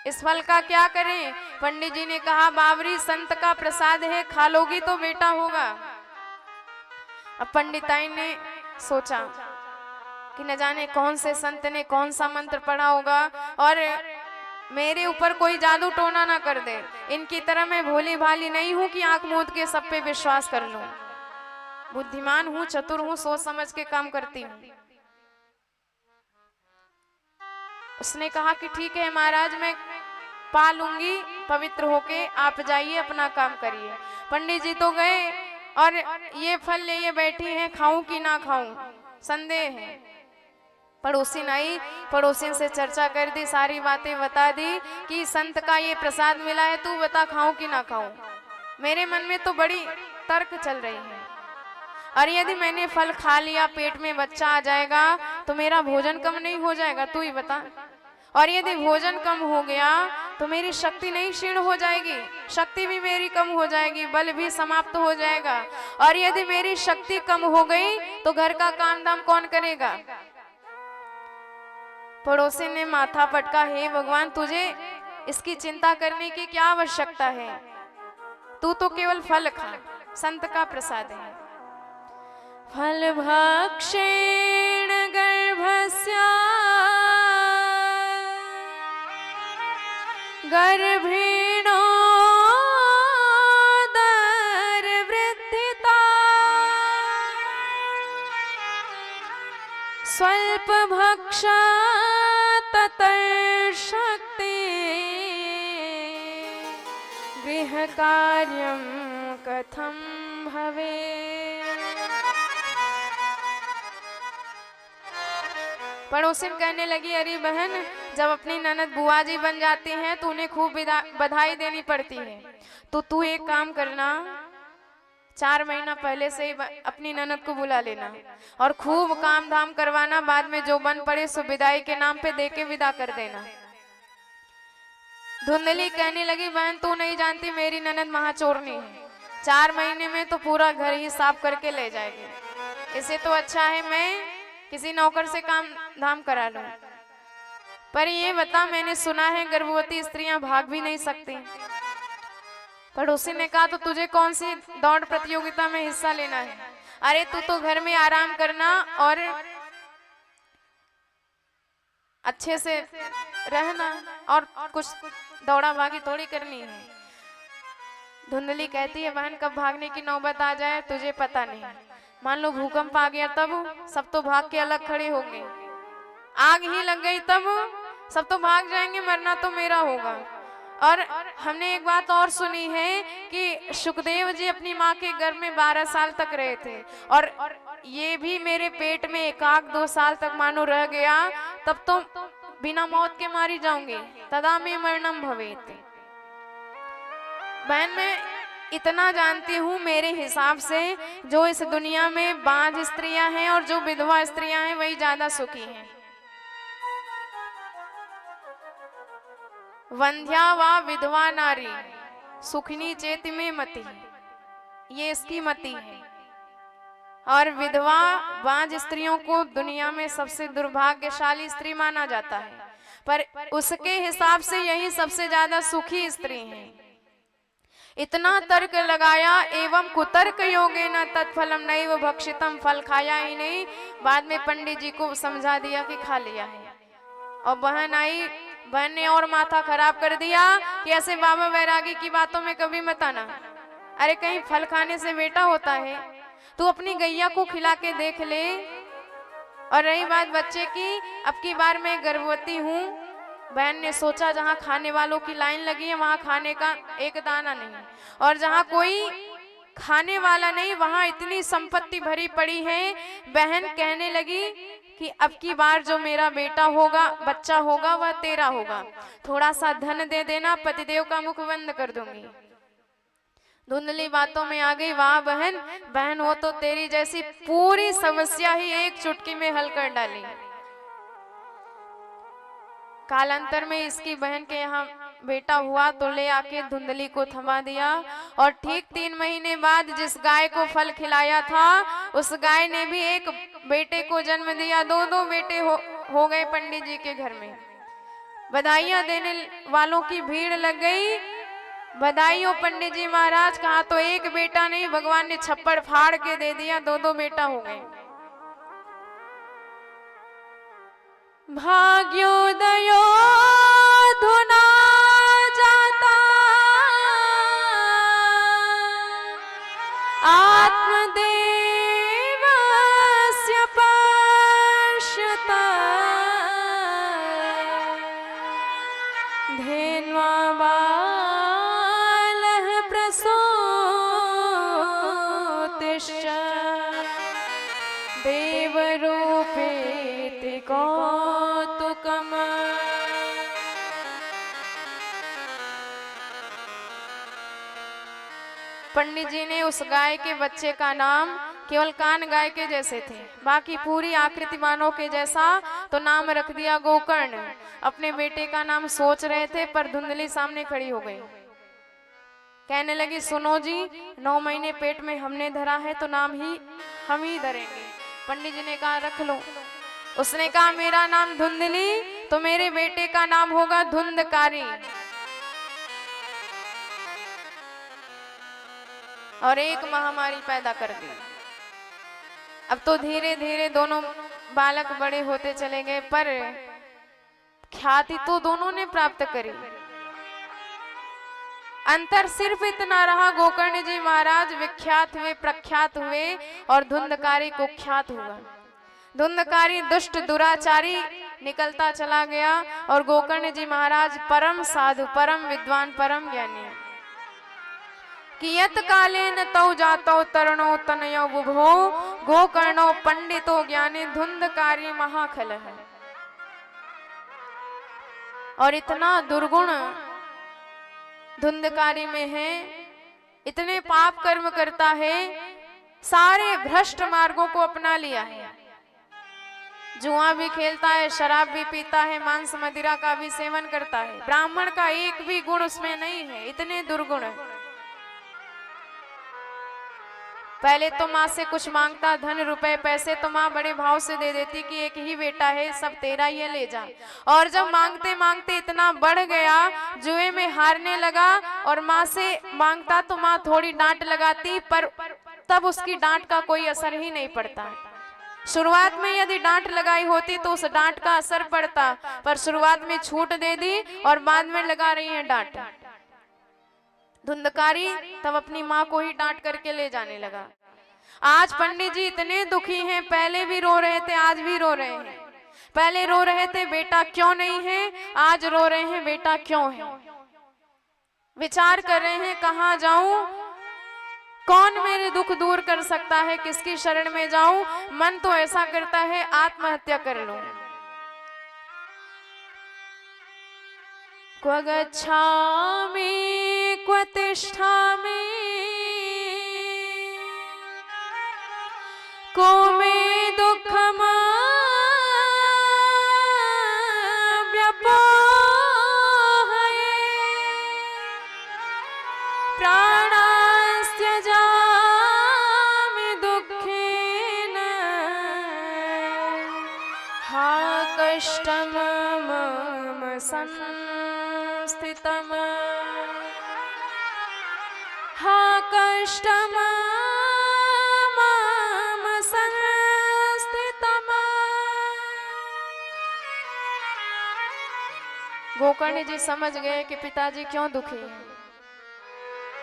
इस फल का क्या करें? पंडित जी ने कहा, बावरी संत का प्रसाद है, खा लोगी तो बेटा होगा। अब पंडिताइन ने सोचा कि न जाने कौन से संत ने कौन सा मंत्र पढ़ा होगा, और मेरे ऊपर कोई जादू टोना ना कर दे। इनकी तरह मैं भोली भाली नहीं हूं कि आंख मूंद के सब पे विश्वास कर लूं। बुद्धिमान हूं, चतुर हूं, सोच समझ के काम करती हूं। उसने कहा कि ठीक है महाराज, मैं पा लूंगी पवित्र होके, आप जाइए अपना काम करिए। पंडित जी तो गए और ये फल लिए बैठी हैं, खाऊं कि ना खाऊं संदेह है। पड़ोसिन आई, पड़ोसिन से चर्चा कर दी, सारी बातें बता दी कि संत का ये प्रसाद मिला है, तू बता खाऊं कि ना खाऊं। मेरे मन में तो बड़ी तर्क चल रही है, और यदि मैंने फल खा लिया, पेट में बच्चा आ जाएगा तो मेरा भोजन कम नहीं हो जाएगा, तू ही बता। और यदि भोजन कम हो गया तो मेरी शक्ति नहीं क्षीण हो जाएगी, शक्ति भी मेरी कम हो जाएगी, बल भी समाप्त हो जाएगा। और यदि मेरी शक्ति कम हो गई तो घर का काम दाम कौन करेगा? पड़ोसी ने माथा पटका, हे भगवान तुझे इसकी चिंता करने की क्या आवश्यकता है, तू तो केवल फल खा, संत का प्रसाद है। फलभक्षेण गर्भस्य गर्भेणोदरवृद्धिता स्वल्पभक्षा ततर्शक्ति गृहकार्यं कथं भवेत्। पड़ोसिन कहने लगी, अरे बहन, जब अपनी ननद बुआ जी बन जाती हैं तो उन्हें खूब बधाई देनी पड़ती है। तो तू एक काम करना, 4 महीना पहले से ही अपनी ननद को बुला लेना और खूब काम धाम करवाना। बाद में जो बन पड़े सो विदाई के नाम पे देके विदा कर देना। धुंधली कहने लगी, बहन तू नहीं जानती मेरी ननद महाचोरनी है, 4 महीने में तो पूरा घर ही साफ करके ले जाएगी। इसे तो अच्छा है मैं किसी नौकर से काम धाम करा लूं। पर ये बता, मैंने सुना है गर्भवती स्त्रियां भाग भी नहीं सकती। पड़ोसी ने कहा, तो तुझे कौन सी दौड़ प्रतियोगिता में हिस्सा लेना है? अरे तू तो घर में आराम करना और अच्छे से रहना और कुछ दौड़ा भागी थोड़ी करनी है। धुंधली कहती है, बहन कब भागने की नौबत आ जाए तुझे पता नहीं। मान लो भूकंप आ गया तब सब तो भाग के अलग खड़े होंगे, आग ही लग गई तब सब तो भाग जाएंगे, मरना तो मेरा होगा। और हमने एक बात और सुनी है कि सुखदेव जी अपनी माँ के गर्भ में 12 साल तक रहे थे और ये भी मेरे पेट में 1-2 साल तक मानो रह गया, तब तो बिना मौत के मारी जाऊंगी। तदा में मरणम भवेत। बहन मैं इतना जानती हूँ, मेरे हिसाब से जो इस दुनिया में बांझ स्त्रियां हैं और जो विधवा स्त्रियां हैं वही ज्यादा सुखी हैं। वंध्या वा विधवा नारी सुखिनी चेति में मति, ये इसकी मति है। और विधवा बांझ स्त्रियों को दुनिया में सबसे दुर्भाग्यशाली स्त्री माना जाता है, पर उसके हिसाब से यही सबसे ज्यादा सुखी स्त्री है। इतना तर्क लगाया, एवं कुतर्क योगेन तत्फलम नैव भक्षितम, फल खाया ही नहीं। बाद में पंडित जी को समझा दिया कि खा लिया है। और बहन आई, बहन ने और माथा खराब कर दिया कि ऐसे बाबा वैरागी की बातों में कभी मत आना। अरे कहीं फल खाने से बेटा होता है? तू अपनी गैया को खिला के देख ले। और रही बात बच्चे की, अब की बार मैं गर्भवती हूँ। बहन ने सोचा जहाँ खाने वालों की लाइन लगी है वहां खाने का एक दाना नहीं, और जहाँ कोई खाने वाला नहीं वहां इतनी संपत्ति भरी पड़ी है। बहन कहने लगी कि अब की बार जो मेरा बेटा होगा, बच्चा होगा, वह तेरा होगा, थोड़ा सा धन दे देना, पतिदेव का मुख बंद कर दूंगी। धुंधली बातों में आ गई, वाह बहन, बहन हो तो तेरी जैसी पूरी समस्या ही एक चुटकी में हल कर डाली। कालांतर में इसकी बहन के यहाँ बेटा हुआ तो ले आके धुंधली को थमा दिया। और ठीक 3 महीने बाद जिस गाय को फल खिलाया था उस गाय ने भी एक बेटे को जन्म दिया। 2 बेटे हो गए पंडित जी के घर में। बधाइयां देने वालों की भीड़ लग गई। बधाई हो पंडित जी महाराज, कहा तो एक बेटा नहीं, भगवान ने छप्पड़ फाड़ के दे दिया, 2 बेटा हो गए। भाग्योदयो धुना जाता आत्मदेवस्य पश्यता धेन्वा बालः प्रसूतिश्च देवरूपेति कौतुकम्। पंडित जी ने उस गाय के बच्चे का नाम केवल कान गाय के जैसे थे, बाकी पूरी आकृति मानव के जैसा, तो नाम रख दिया गोकर्ण। अपने बेटे का नाम सोच रहे थे पर धुंधली सामने खड़ी हो गई। कहने लगी, सुनो जी, 9 महीने पेट में हमने धरा है तो नाम ही हम ही धरेंगे। पंडित जी ने कहा रख लो। उसने कहा मेरा नाम धुंधली तो मेरे बेटे का नाम होगा धुंधकारी। और एक महामारी पैदा कर दी। अब तो धीरे धीरे दोनों बालक बड़े होते चले गए, पर ख्याति तो दोनों ने प्राप्त करी। अंतर सिर्फ इतना रहा, गोकर्ण जी महाराज विख्यात हुए, प्रख्यात हुए और धुंधकारी कुख्यात हुआ। धुंधकारी दुष्ट दुराचारी निकलता चला गया और गोकर्ण जी महाराज परम साधु, परम विद्वान, परम ज्ञानी। कियत कालेन तौ जातौ तरणो तनयो बुभो गोकर्णो पंडितो ज्ञानी धुंधकारी महाखल है। और इतना दुर्गुण धुंधकारी में है, इतने पाप कर्म करता है, सारे भ्रष्ट मार्गों को अपना लिया है। जुआ भी खेलता है, शराब भी पीता है, मांस मदिरा का भी सेवन करता है। ब्राह्मण का एक भी गुण उसमें नहीं है, इतने दुर्गुण है। पहले तो माँ से कुछ मांगता, धन रुपए पैसे, तो माँ बड़े भाव से दे देती कि एक ही बेटा है, सब तेरा ही ले जा। और जब मांगते मांगते इतना बढ़ गया, जुए में हारने लगा और माँ से मांगता तो माँ थोड़ी डांट लगाती, पर तब उसकी डांट का कोई असर ही नहीं पड़ता। शुरुआत में यदि डांट लगाई होती तो उस डांट का असर पड़ता, पर शुरुआत में छूट दे दी और बाद में लगा रही है डांट। धुंधकारी तब अपनी माँ को ही डांट करके ले जाने लगा। आज पंडित जी इतने दुखी हैं, पहले भी रो रहे थे, आज भी रो रहे हैं। पहले रो रहे थे बेटा क्यों नहीं है, आज रो रहे हैं बेटा क्यों है। विचार कर रहे हैं कहाँ जाऊं, कौन मेरे दुख दूर कर सकता है, किसकी शरण में जाऊं। मन तो ऐसा करता है आत्महत्या कर लूं। क्व गच्छामि क्व तिष्ठामि को मे दुःखम व्यपोहये प्राणास्त्यजामि दुःखेन हा कष्टम मम संस्थितम् हा कष्टम मम संस्थितम्। गोकर्ण जी समझ गए कि पिताजी क्यों दुखी हैं।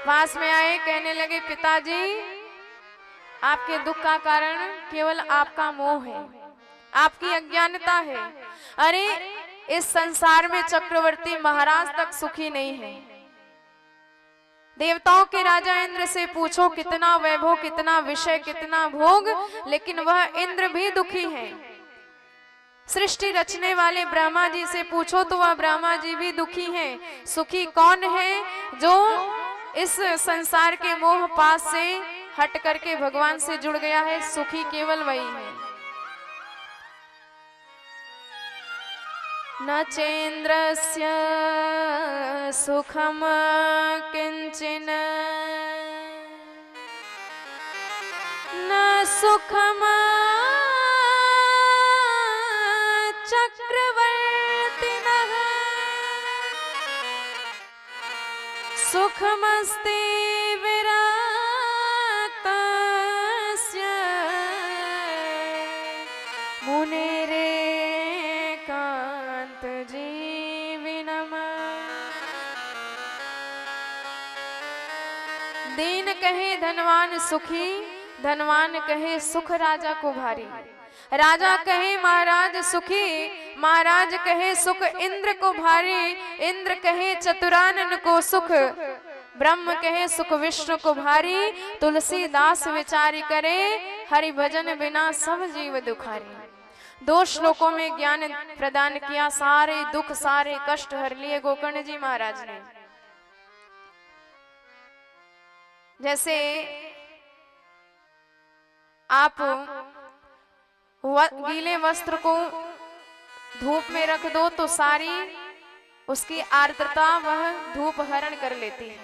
पास में आए, कहने लगे पिताजी आपके दुख का कारण केवल आपका मोह है, आपकी अज्ञानता है। अरे इस संसार में चक्रवर्ती महाराज तक सुखी नहीं है। देवताओं के राजा इंद्र से पूछो कितना वैभव, कितना विषय, कितना भोग, लेकिन वह इंद्र भी दुखी है। सृष्टि रचने वाले ब्रह्मा जी से पूछो तो वह ब्रह्मा जी भी दुखी हैं। सुखी कौन है? जो इस संसार के मोह पास से हट करके भगवान से जुड़ गया है, सुखी केवल वही है। न चेन्द्रस्य सुखम किंचिन न सुखम चक्रवर्तिनः सुखमस्ति विरक्तस्य मुनेरेकान्त जीविनम्। दीन कहे धनवान सुखी, धनवान कहे सुख राजा को भारी। राजा कहे महाराज सुखी, महाराज कहे सुख इंद्र को भारी। इंद्र कहे चतुरानन को सुख, ब्रह्म कहे सुख विष्णु को भारी। तुलसीदास विचारी करे, हरि भजन बिना सब जीव दुखारी। 2 श्लोकों में ज्ञान प्रदान किया, सारे दुख सारे कष्ट हर लिए गोकर्ण जी महाराज ने। जैसे आप गीले वस्त्र को धूप में रख दो तो सारी उसकी आर्द्रता वह धूप हरण कर लेती है,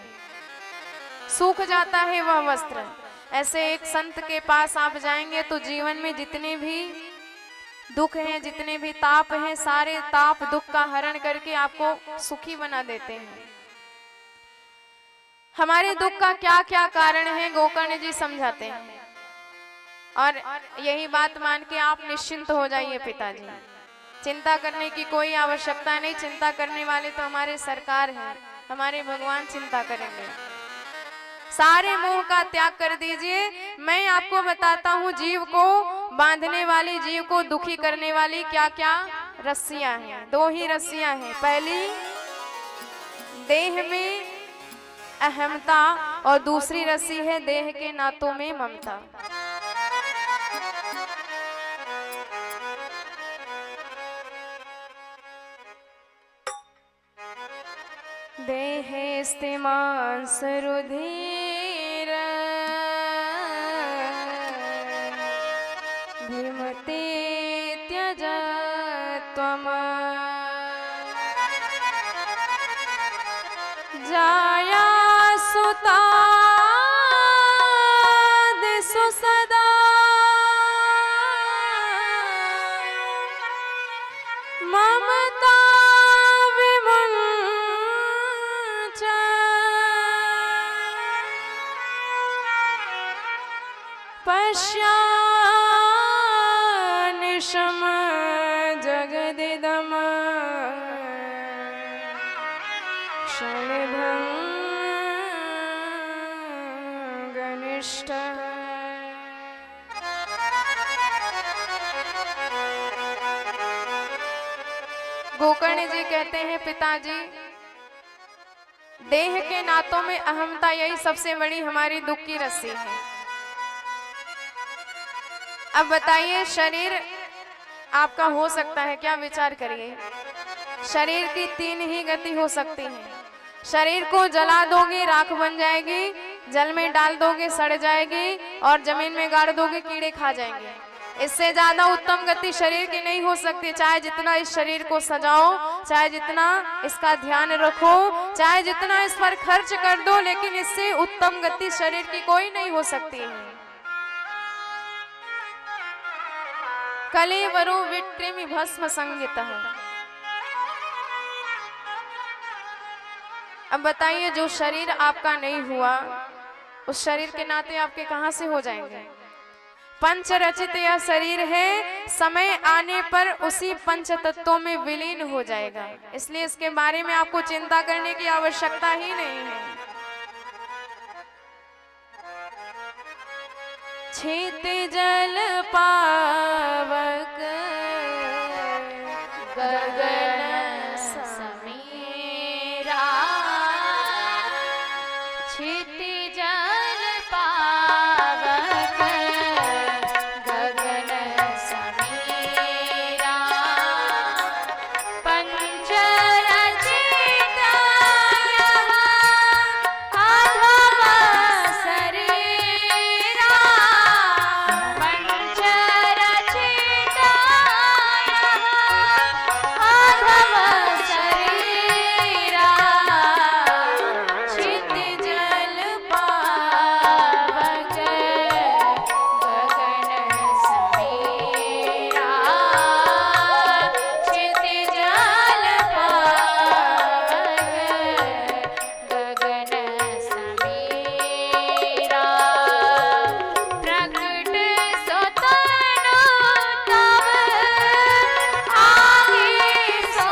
सूख जाता है वह वस्त्र। ऐसे एक संत के पास आप जाएंगे तो जीवन में जितने भी दुख हैं, जितने भी ताप हैं, सारे ताप दुख का हरण करके आपको सुखी बना देते हैं। हमारे दुख का क्या क्या कारण है गोकर्ण जी समझाते हैं। और यही बात मान के आप निश्चिंत हो जाइए पिताजी, चिंता करने की कोई आवश्यकता नहीं। चिंता करने वाले तो हमारे सरकार हैं, हमारे भगवान चिंता करेंगे। सारे मोह का त्याग कर दीजिए। मैं आपको बताता हूँ जीव को बांधने वाली, जीव को दुखी करने वाली क्या क्या रस्सियां हैं। दो ही रस्सियां हैं। पहली देह में अहमता और दूसरी रस्सी है देह के नातों में ममता। देहेस्ते मांस रुधिर भीमते त्यज त्वम जाया सुता दिसु सदा ममता पश्यानिशम जगदिदम क्षणभंगनिष्ठ। गोकर्ण जी कहते हैं पिताजी, देह के नातों में अहमता यही सबसे बड़ी हमारी दुख की रस्सी है। अब बताइए शरीर आपका हो सकता है क्या? विचार करिए। शरीर की तीन ही गति हो सकती है। शरीर को जला दोगे राख बन जाएगी, जल में डाल दोगे सड़ जाएगी, और जमीन में गाड़ दोगे कीड़े खा जाएंगे। इससे ज्यादा उत्तम गति शरीर की नहीं हो सकती। चाहे जितना इस शरीर को सजाओ, चाहे जितना इसका ध्यान रखो, चाहे जितना इस पर खर्च कर दो, लेकिन इससे उत्तम गति शरीर की कोई नहीं हो सकती है। कलेवरो विट्रिमि भस्म संगितः। अब बताइए जो शरीर आपका नहीं हुआ, उस शरीर के नाते आपके कहां से हो जाएंगे? पंच रचित यह शरीर है, समय आने पर उसी पंच तत्वों में विलीन हो जाएगा। इसलिए इसके बारे में आपको चिंता करने की आवश्यकता ही नहीं है। क्षितिजल पावक गगन समीरा, क्षितिजल पावक गगन समीरा, पंच रचित यह अधम शरीरा, पंच रचित यह अधम शरीरा, क्षितिजल पावक गगन समीरा, क्षितिजल पावक गगन समीरा, प्रकट स्वतनु तव आगे सो,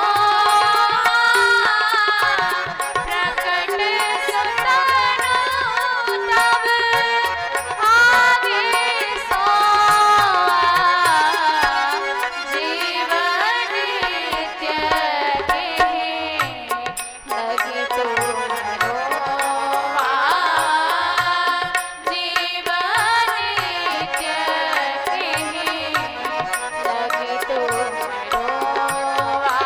प्रकट स्वतनु तव आगे सो, जीवन नित्य के लगे तो रोवा, जीवन नित्य के लगे तो रोवा,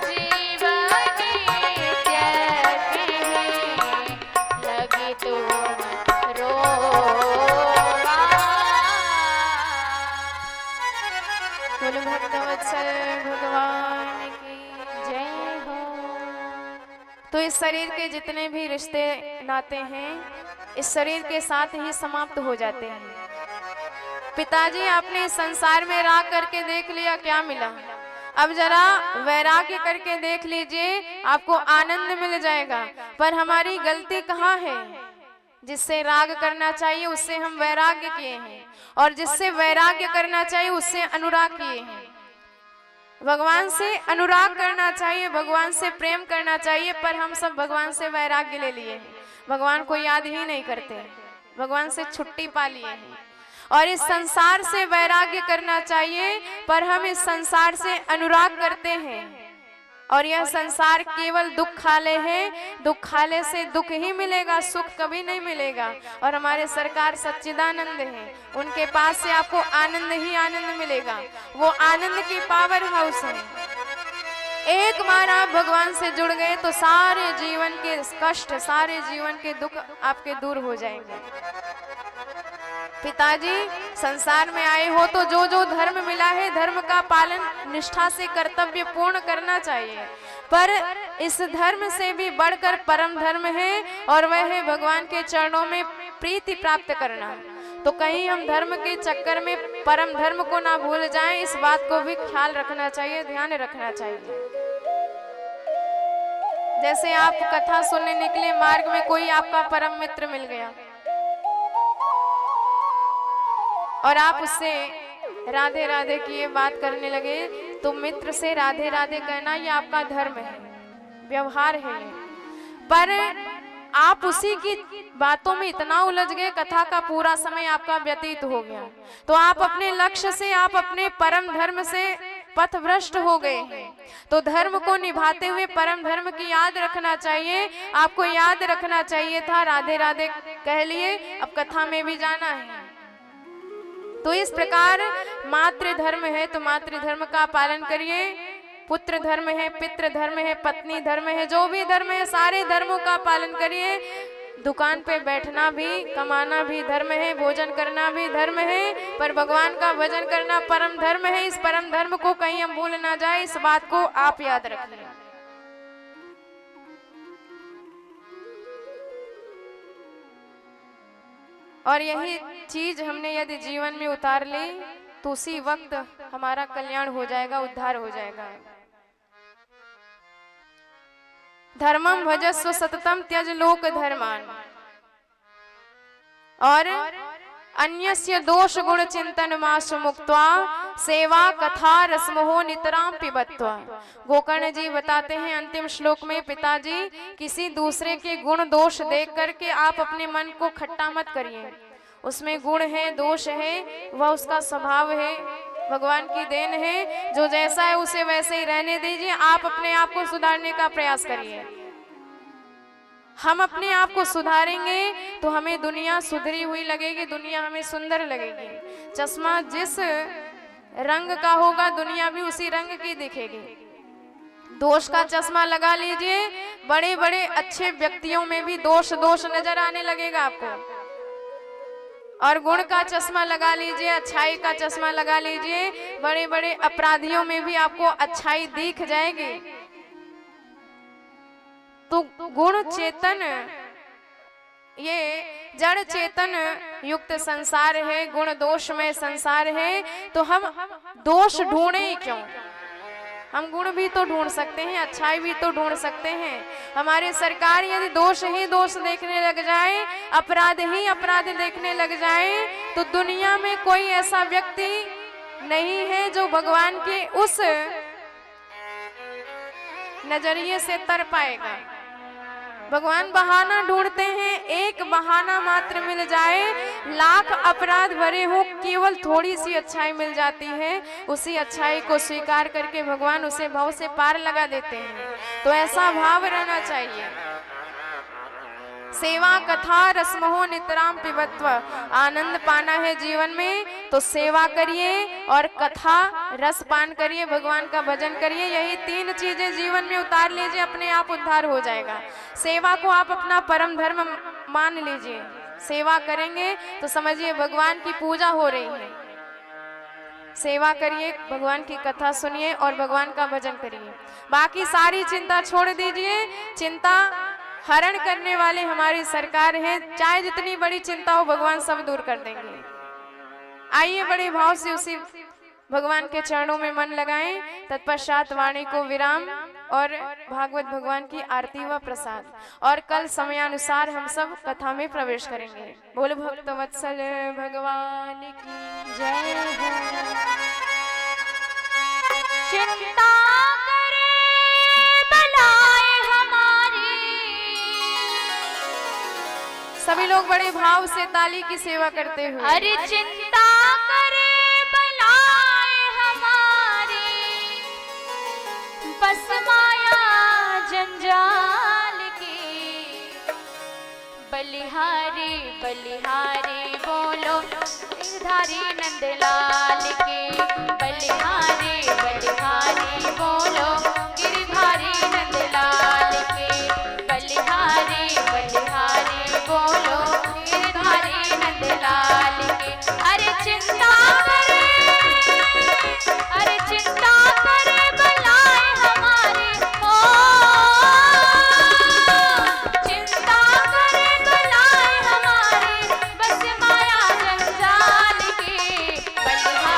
जीवन नित्य के लगे तो रोवा। बोलो भक्तवत्सल भगवान की जय हो। तो इस शरीर के जितने भी रिश्ते नाते हैं इस शरीर के साथ ही समाप्त हो जाते हैं। पिताजी आपने इस संसार में राह करके देख लिया, क्या मिला? अब जरा वैराग्य करके देख लीजिए, आपको आनंद मिल जाएगा। पर हमारी गलती कहाँ है? जिससे राग करना चाहिए उससे हम वैराग्य किए हैं, और जिससे वैराग्य करना चाहिए उससे अनुराग किए हैं। भगवान से अनुराग करना चाहिए, भगवान से प्रेम करना चाहिए, पर हम सब भगवान से वैराग्य ले लिए हैं, भगवान को याद ही नहीं करते, भगवान से छुट्टी पा लिए हैं। और इस संसार से वैराग्य करना चाहिए, पर हम इस संसार से अनुराग करते हैं, और यह संसार केवल दुखालय है, दुखालय से दुख ही मिलेगा, सुख कभी नहीं मिलेगा। और हमारे सरकार सच्चिदानंद हैं, उनके पास से आपको आनंद ही आनंद मिलेगा, वो आनंद की पावर हाउस है। एक बार आप भगवान से जुड़ गए तो सारे जीवन के कष्ट, सारे जीवन के दुख आपके दूर हो जाएंगे। पिताजी, संसार में आए हो तो जो जो धर्म मिला है, धर्म का पालन निष्ठा से कर्तव्य पूर्ण करना चाहिए, पर इस धर्म से भी बढ़कर परम धर्म है, और वह है भगवान के चरणों में प्रीति प्राप्त करना। तो कहीं हम धर्म के चक्कर में परम धर्म को ना भूल जाएं, इस बात को भी ख्याल रखना चाहिए, ध्यान रखना चाहिए। जैसे आप कथा सुनने निकले, मार्ग में कोई आपका परम मित्र मिल गया और आप उससे राधे राधे की ये बात करने लगे, तो मित्र से राधे राधे कहना ये आपका धर्म है, व्यवहार है ये। पर आप उसी की बातों में इतना उलझ गए, कथा का पूरा समय आपका व्यतीत हो गया, तो आप अपने लक्ष्य से, आप अपने परम धर्म से पथभ्रष्ट हो गए हैं। तो धर्म को निभाते हुए परम धर्म की याद रखना चाहिए। आपको याद रखना चाहिए था, राधे राधे कह लिए, अब कथा में भी जाना है। तो इस प्रकार मातृ धर्म है तो मातृ धर्म का पालन करिए, पुत्र धर्म है, पितृ धर्म है, पत्नी धर्म है, जो भी धर्म है सारे धर्मों का पालन करिए। दुकान पे बैठना भी, कमाना भी धर्म है, भोजन करना भी धर्म है, पर भगवान का भजन करना परम धर्म है। इस परम धर्म को कहीं हम भूल ना जाए, इस बात को आप याद रखिए। और यही चीज हमने यदि जीवन में उतार ली तो उसी वक्त हमारा कल्याण हो जाएगा, उद्धार हो जाएगा। धर्मम भजस्व सततम त्यज लोक धर्मान, और अन्यस्य दोष गुण चिंतन मासु मुक्त्वा सेवा कथा रसमोह नितराम पिबत्वा। गोकर्ण जी बताते हैं अंतिम श्लोक में, पिताजी किसी दूसरे के गुण दोष देख करके आप अपने मन को खट्टा मत करिए। उसमें गुण है, दोष है, वह उसका स्वभाव है, भगवान की देन है, जो जैसा है उसे वैसे ही रहने दीजिए। आप अपने आप को सुधारने का प्रयास करिए। हम अपने आप को सुधारेंगे तो हमें दुनिया सुधरी हुई लगेगी, दुनिया हमें सुंदर लगेगी। चश्मा जिस रंग का होगा दुनिया भी उसी रंग की दिखेगी। दोष का चश्मा लगा लीजिए, बड़े बड़े अच्छे व्यक्तियों में भी दोष दोष नजर आने लगेगा आपको, और गुण का चश्मा लगा लीजिए, अच्छाई का चश्मा लगा लीजिए, बड़े बड़े अपराधियों में भी आपको अच्छाई दिख जाएगी। तो गुण चेतन, ये जड़ चेतन युक्त संसार है, गुण दोष में संसार है, तो हम दोष ढूंढे ही क्यों? हम गुण भी तो ढूंढ सकते हैं, अच्छाई भी तो ढूंढ सकते हैं। हमारे सरकार यदि दोष ही दोष देखने लग जाए, अपराध ही अपराध देखने लग जाए, तो दुनिया में कोई ऐसा व्यक्ति नहीं है जो भगवान के उस नजरिए से तर पाएगा। भगवान बहाना ढूंढते हैं, एक बहाना मात्र मिल जाए, लाख अपराध भरे हो, केवल थोड़ी सी अच्छाई मिल जाती है, उसी अच्छाई को स्वीकार करके भगवान उसे भव से पार लगा देते हैं। तो ऐसा भाव रहना चाहिए। सेवा कथा रसमोह नितराम पिबत्व, आनंद पाना है जीवन में तो सेवा करिए और कथा रस पान करिए, भगवान का भजन करिए। यही तीन चीजें जीवन में उतार लीजिए, अपने आप उद्धार हो जाएगा। सेवा को आप अपना परम धर्म मान लीजिए। सेवा करेंगे तो समझिए भगवान की पूजा हो रही है। सेवा करिए, भगवान की कथा सुनिए और भगवान का भजन करिए। बाकी सारी चिंता छोड़ दीजिए। चिंता हरण करने वाले हमारी सरकार है, चाहे जितनी बड़ी चिंता हो भगवान सब दूर कर देंगे। आइए बड़े भाव से उसी भगवान के चरणों में मन लगाएं। तत्पश्चात वाणी को विराम। और भागवत भगवान की आरती व प्रसाद। और कल समयानुसार हम सब कथा में प्रवेश करेंगे। बोल भक्त वत्सल भगवान की जय हो। चिंता करे बलाए हमारी, सभी लोग बड़े भाव से ताली की सेवा करते हुए अरे चिंता करे बलाए हमारी, बस माया जंजाल की। बलिहारी बलिहारी बोलो गिरधारी नंदलाल की। बलिहारी बलिहारी बोलो गिरधारी नंदलाल की। बलिहारी बलिहारी बोलो गिरधारी नंदलाल की। अरे चिंता करे, अरे चिंता करे बलाए हमारे, ओ चिंता करे बलाए हमारे, बस माया जंजाल की। बलिहारी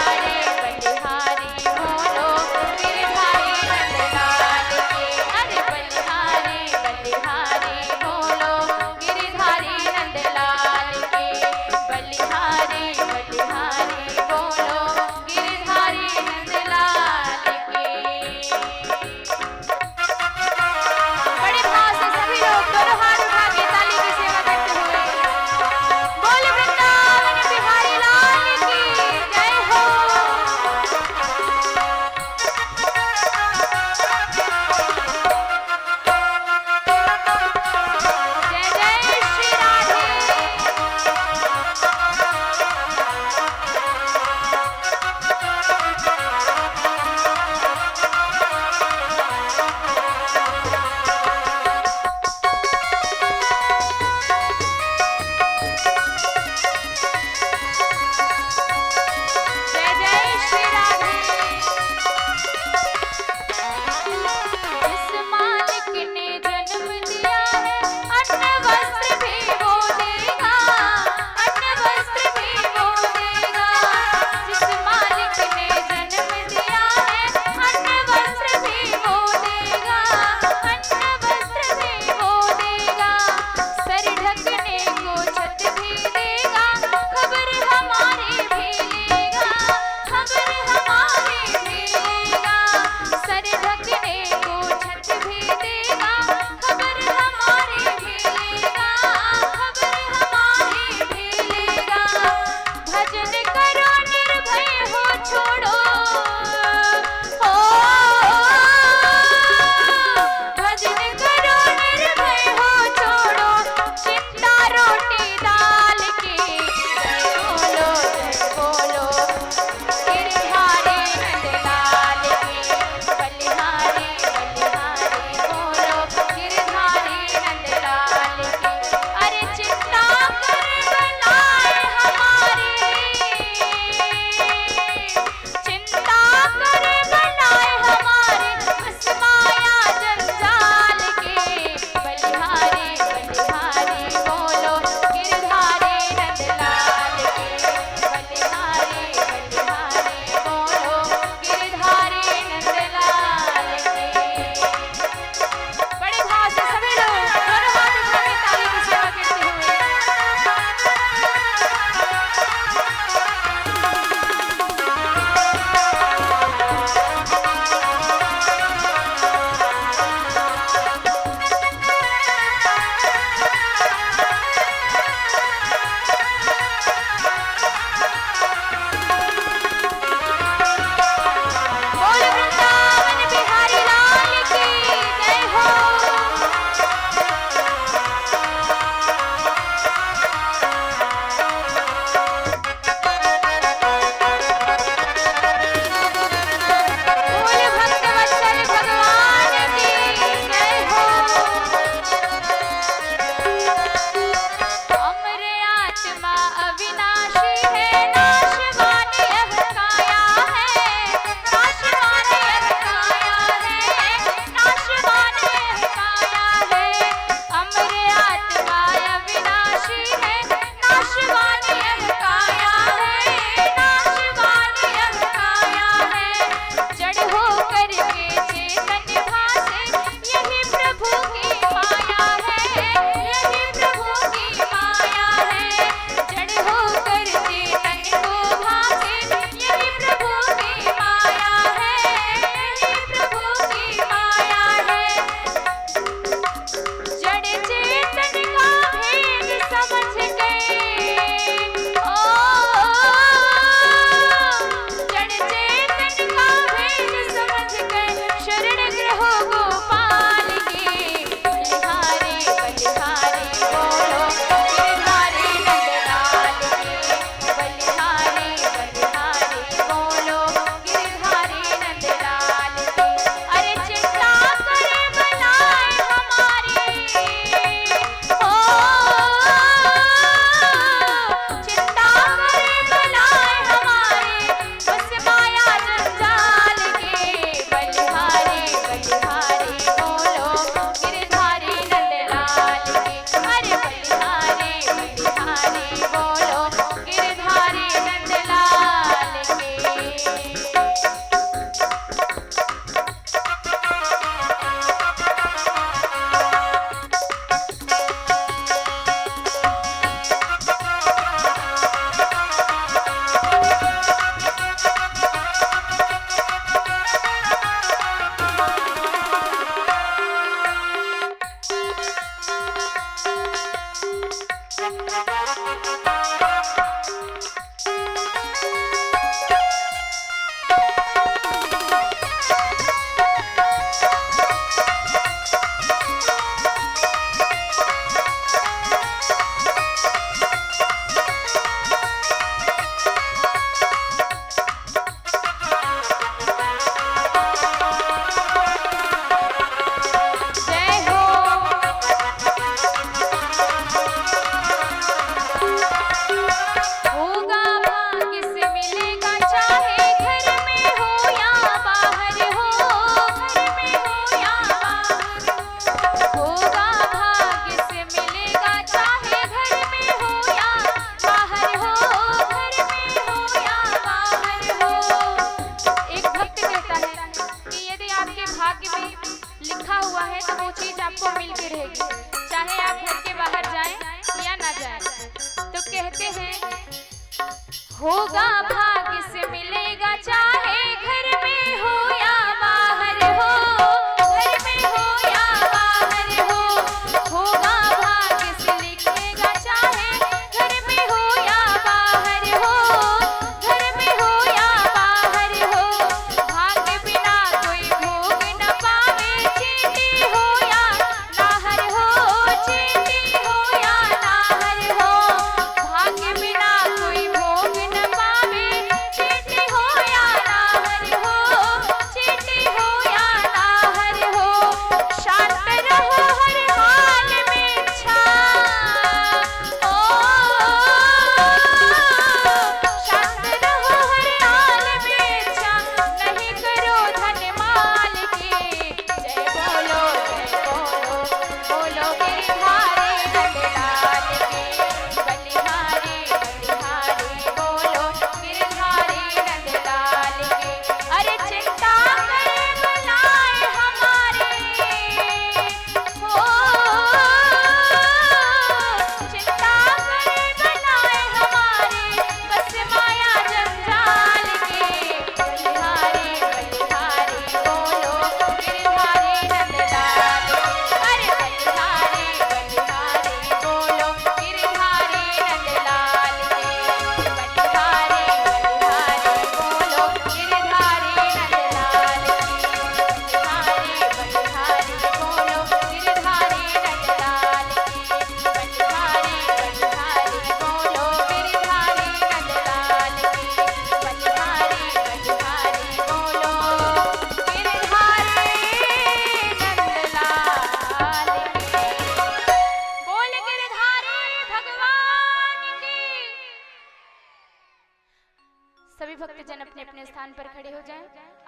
सभी भक्तजन अपने अपने स्थान पर खड़े हो जाएं।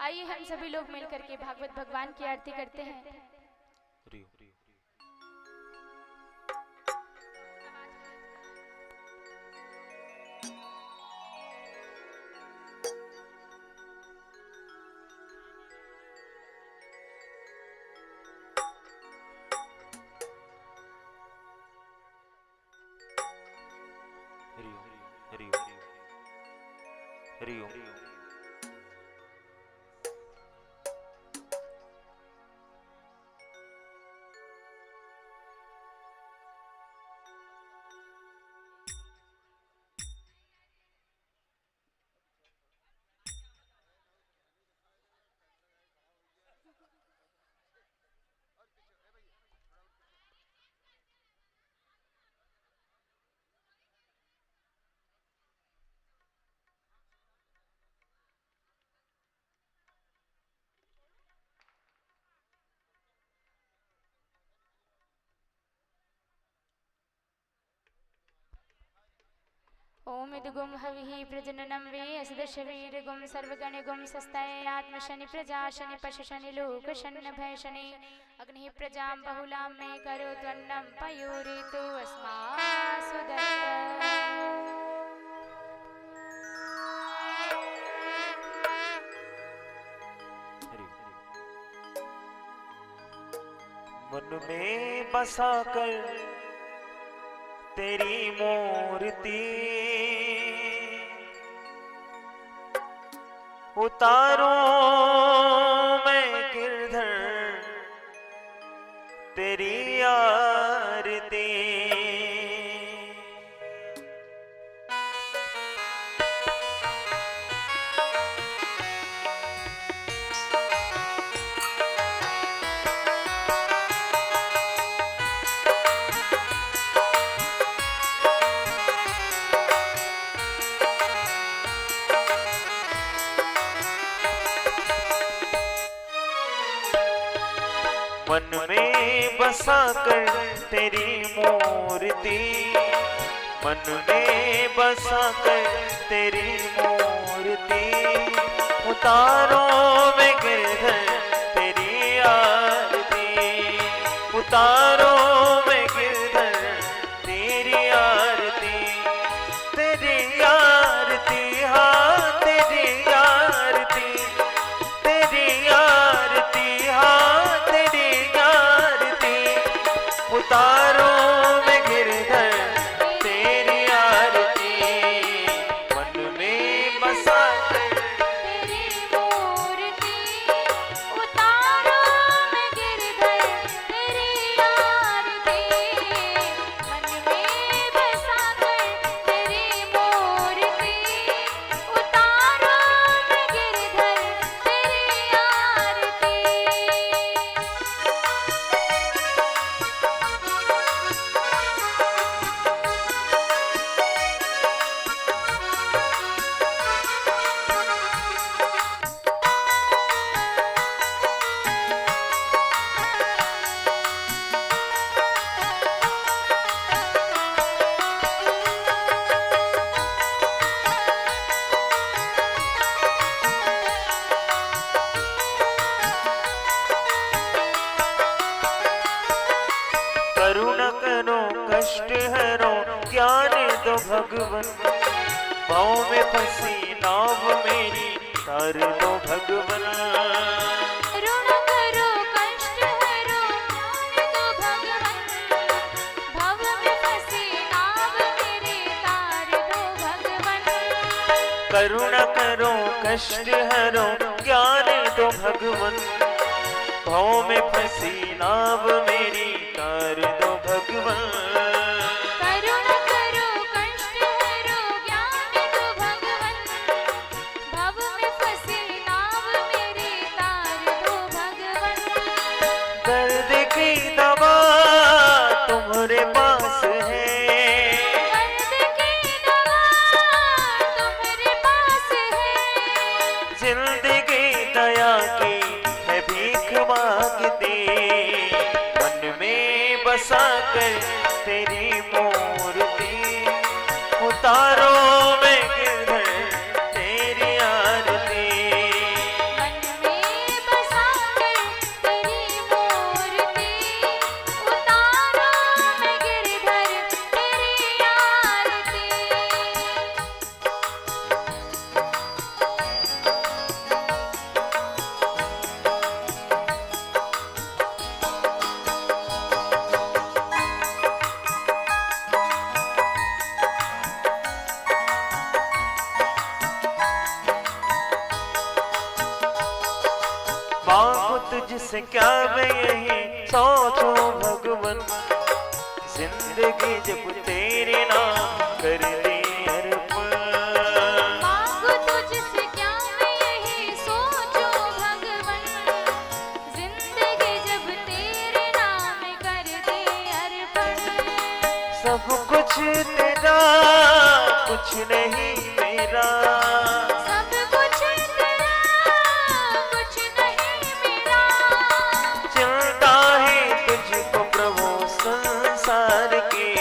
आइए हम सभी लोग मिलकर के भागवत भगवान की आरती करते हैं। हरि ओम। ओम इदगुम हविः प्रजननं वे असदशवीरगुम सर्वगणगुम सस्ताय आत्मशनि प्रजा शनि पशु शनि लोक शन्न भय शनि अग्नि प्रजां बहुलां मे करो त्वन्नं पयोरितु अस्मासु मन में बसा कर तेरी मूर्ति उतारो मैं गिरधर तेरी आरती। मन में बसा कर तेरी मूर्ति, मन में बसा कर तेरी मूर्ति उतारो मैं गिरधर तेरी आरती, उतारो मैं गिरधर तेरी आरती, तेरी आरती हाँ तेरी आरती, तेरी आरती हाँ तेरी आरती, उतारो मैं गिरधर तेरी आरती। मन में बसा कर तेरी मूर्ति उतारो मैं गिरधर तेरी आरती। मन में बसा कर तेरी मूर्ति उतारो मैं गिरधर तेरी आरती। करुणा करो कष्ट हरो ज्ञान दो भगवन, पाँव में फंसी नाव मेरी तार दो भगवन। करुणा करो कष्ट हरो ज्ञान दो भगवन, भव में फंसी नाव मेरी तार दो भगवन। करुणा करो कष्ट हरो ज्ञान दो भगवन, भाव में फंसी नाव मेरी तार दो भगवन। करुणा करो कष्ट हरो ज्ञान दो भगवन, भव में फंसी नाव मेरी तार दो भगवन। दर्द की दवा तुम्हारे पास है, दर्द की दवा तुम्हारे पास है। जिंदगी दया की है भीख मांगती, मन में बसा कर तेरी मूर्ति उतारो मैं गिरधर तेरी मांगू तुझसे क्या मैं यही सोचूं भगवन, जिंदगी जब तेरे नाम कर दी अर्पण। मांगू तुझसे क्या मैं यही सोचूं भगवन, जिंदगी जब तेरे नाम कर दे अर्पण। सब कुछ तेरा कुछ नहीं मेरा, सब कुछ तेरा कुछ नहीं मेरा। चिंता है तुझको प्रभु संसार की,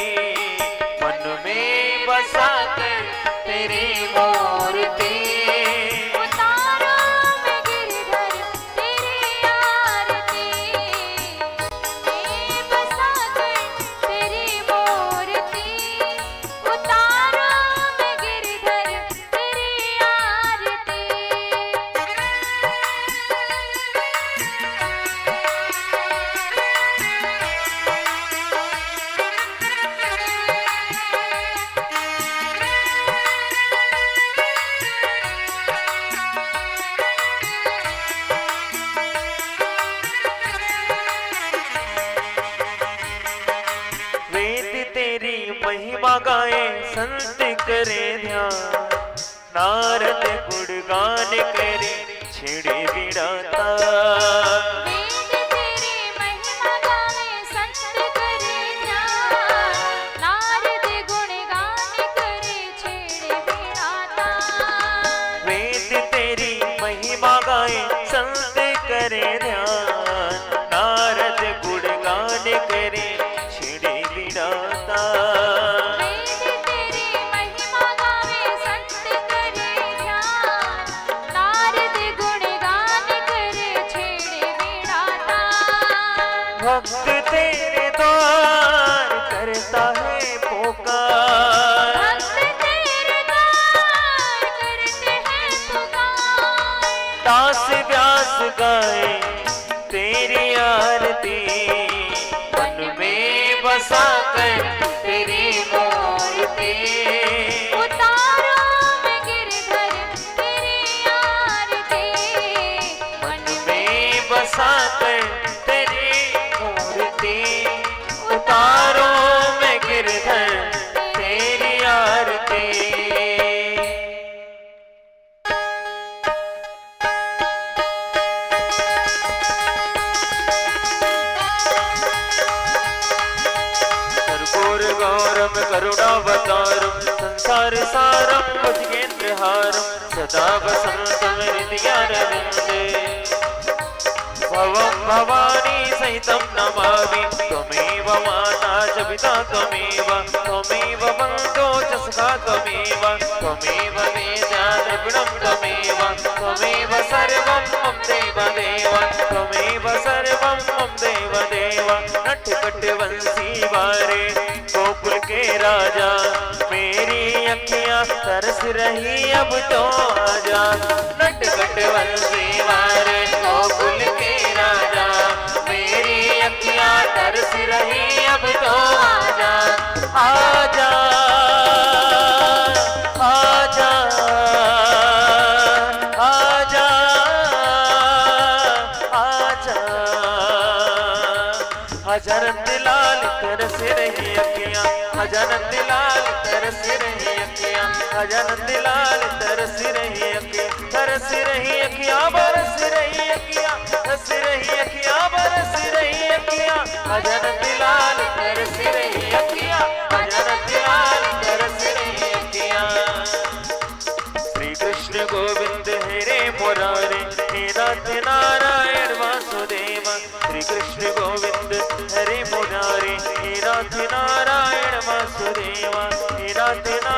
मन में बसा कर तेरी मूर्ति। उतारो मैं गिरधर तेरी आरती, मैं बसा कर तेरी मूर्ति। उतारो मैं गिरधर तेरी आरती। वेद तेरी महिमा गाए संत करे ध्यान, नारद गुणगान करे छिड़े विड़ाता। वेद तेरी महिमा गाए संत करे ध्यान, नारद गुणगान करे छेड़े विड़ाता। वेद तेरी महिमा गाए संत करे ध्यान, नारद गुणगान करे छिड़े विड़ाता। वेद तेरी महिमा गावे संत करे ध्यान, नारद गुणगान करे छेड़े विड़ाता। भक्त तेरे द्वार करता है पुकार, भक्त तेरे द्वार करते हैं पुकार। दास व्यास गाए तेरी आरती, मन में बसा कर तेरी मूर्ति। उतारो मैं गिरधर तेरी आरती, मन में बसा कर तेरी मूर्ति। उतारो मैं गिरधर तेरी आरती। कर्पूर गौरम करुणावतारम, संसार सारम भुजगेन्द्रहारम, सदा वसंतम हृदयारविन्दे। भवं भवानी सहितं नमामि, त्वमेव माता च पिता त्वमेव, त्वमेव बन्धो च सखा त्वमेव, त्वमेव वेद्या द्रविणं त्वमेव, त्वमेव सर्वं मम देवदेव, त्वमेव सर्वं मम देवदेव। नटखट बंसी वारे गोकुल के राजा, मेरी अखियां तरस रही अब तो आजा। नटखट बंसी वारे गोकुल के राजा, मेरी अखियां तरस रही अब तो आजा। आजा आजा आजा आजा। हजरत लाल तरस रही अखियां, हजरत लाल तरस रही अखियां, हजरत लाल तरस रही अखियां, तरस रही अखियां, बरस रही अखियां, तरस रही अखियां, बरस रही अखियां। हजरत लाल तरस रही अखियां, हजरत लाल तरस रही अखियां। श्री कृष्ण गोविंद हरे मुरारे, हे नाथ नारायण वासुदेव। श्री कृष्ण गोविंद हरे मुरारे, हे नाथ नारायण वासुदेव, हे नाथ नारायण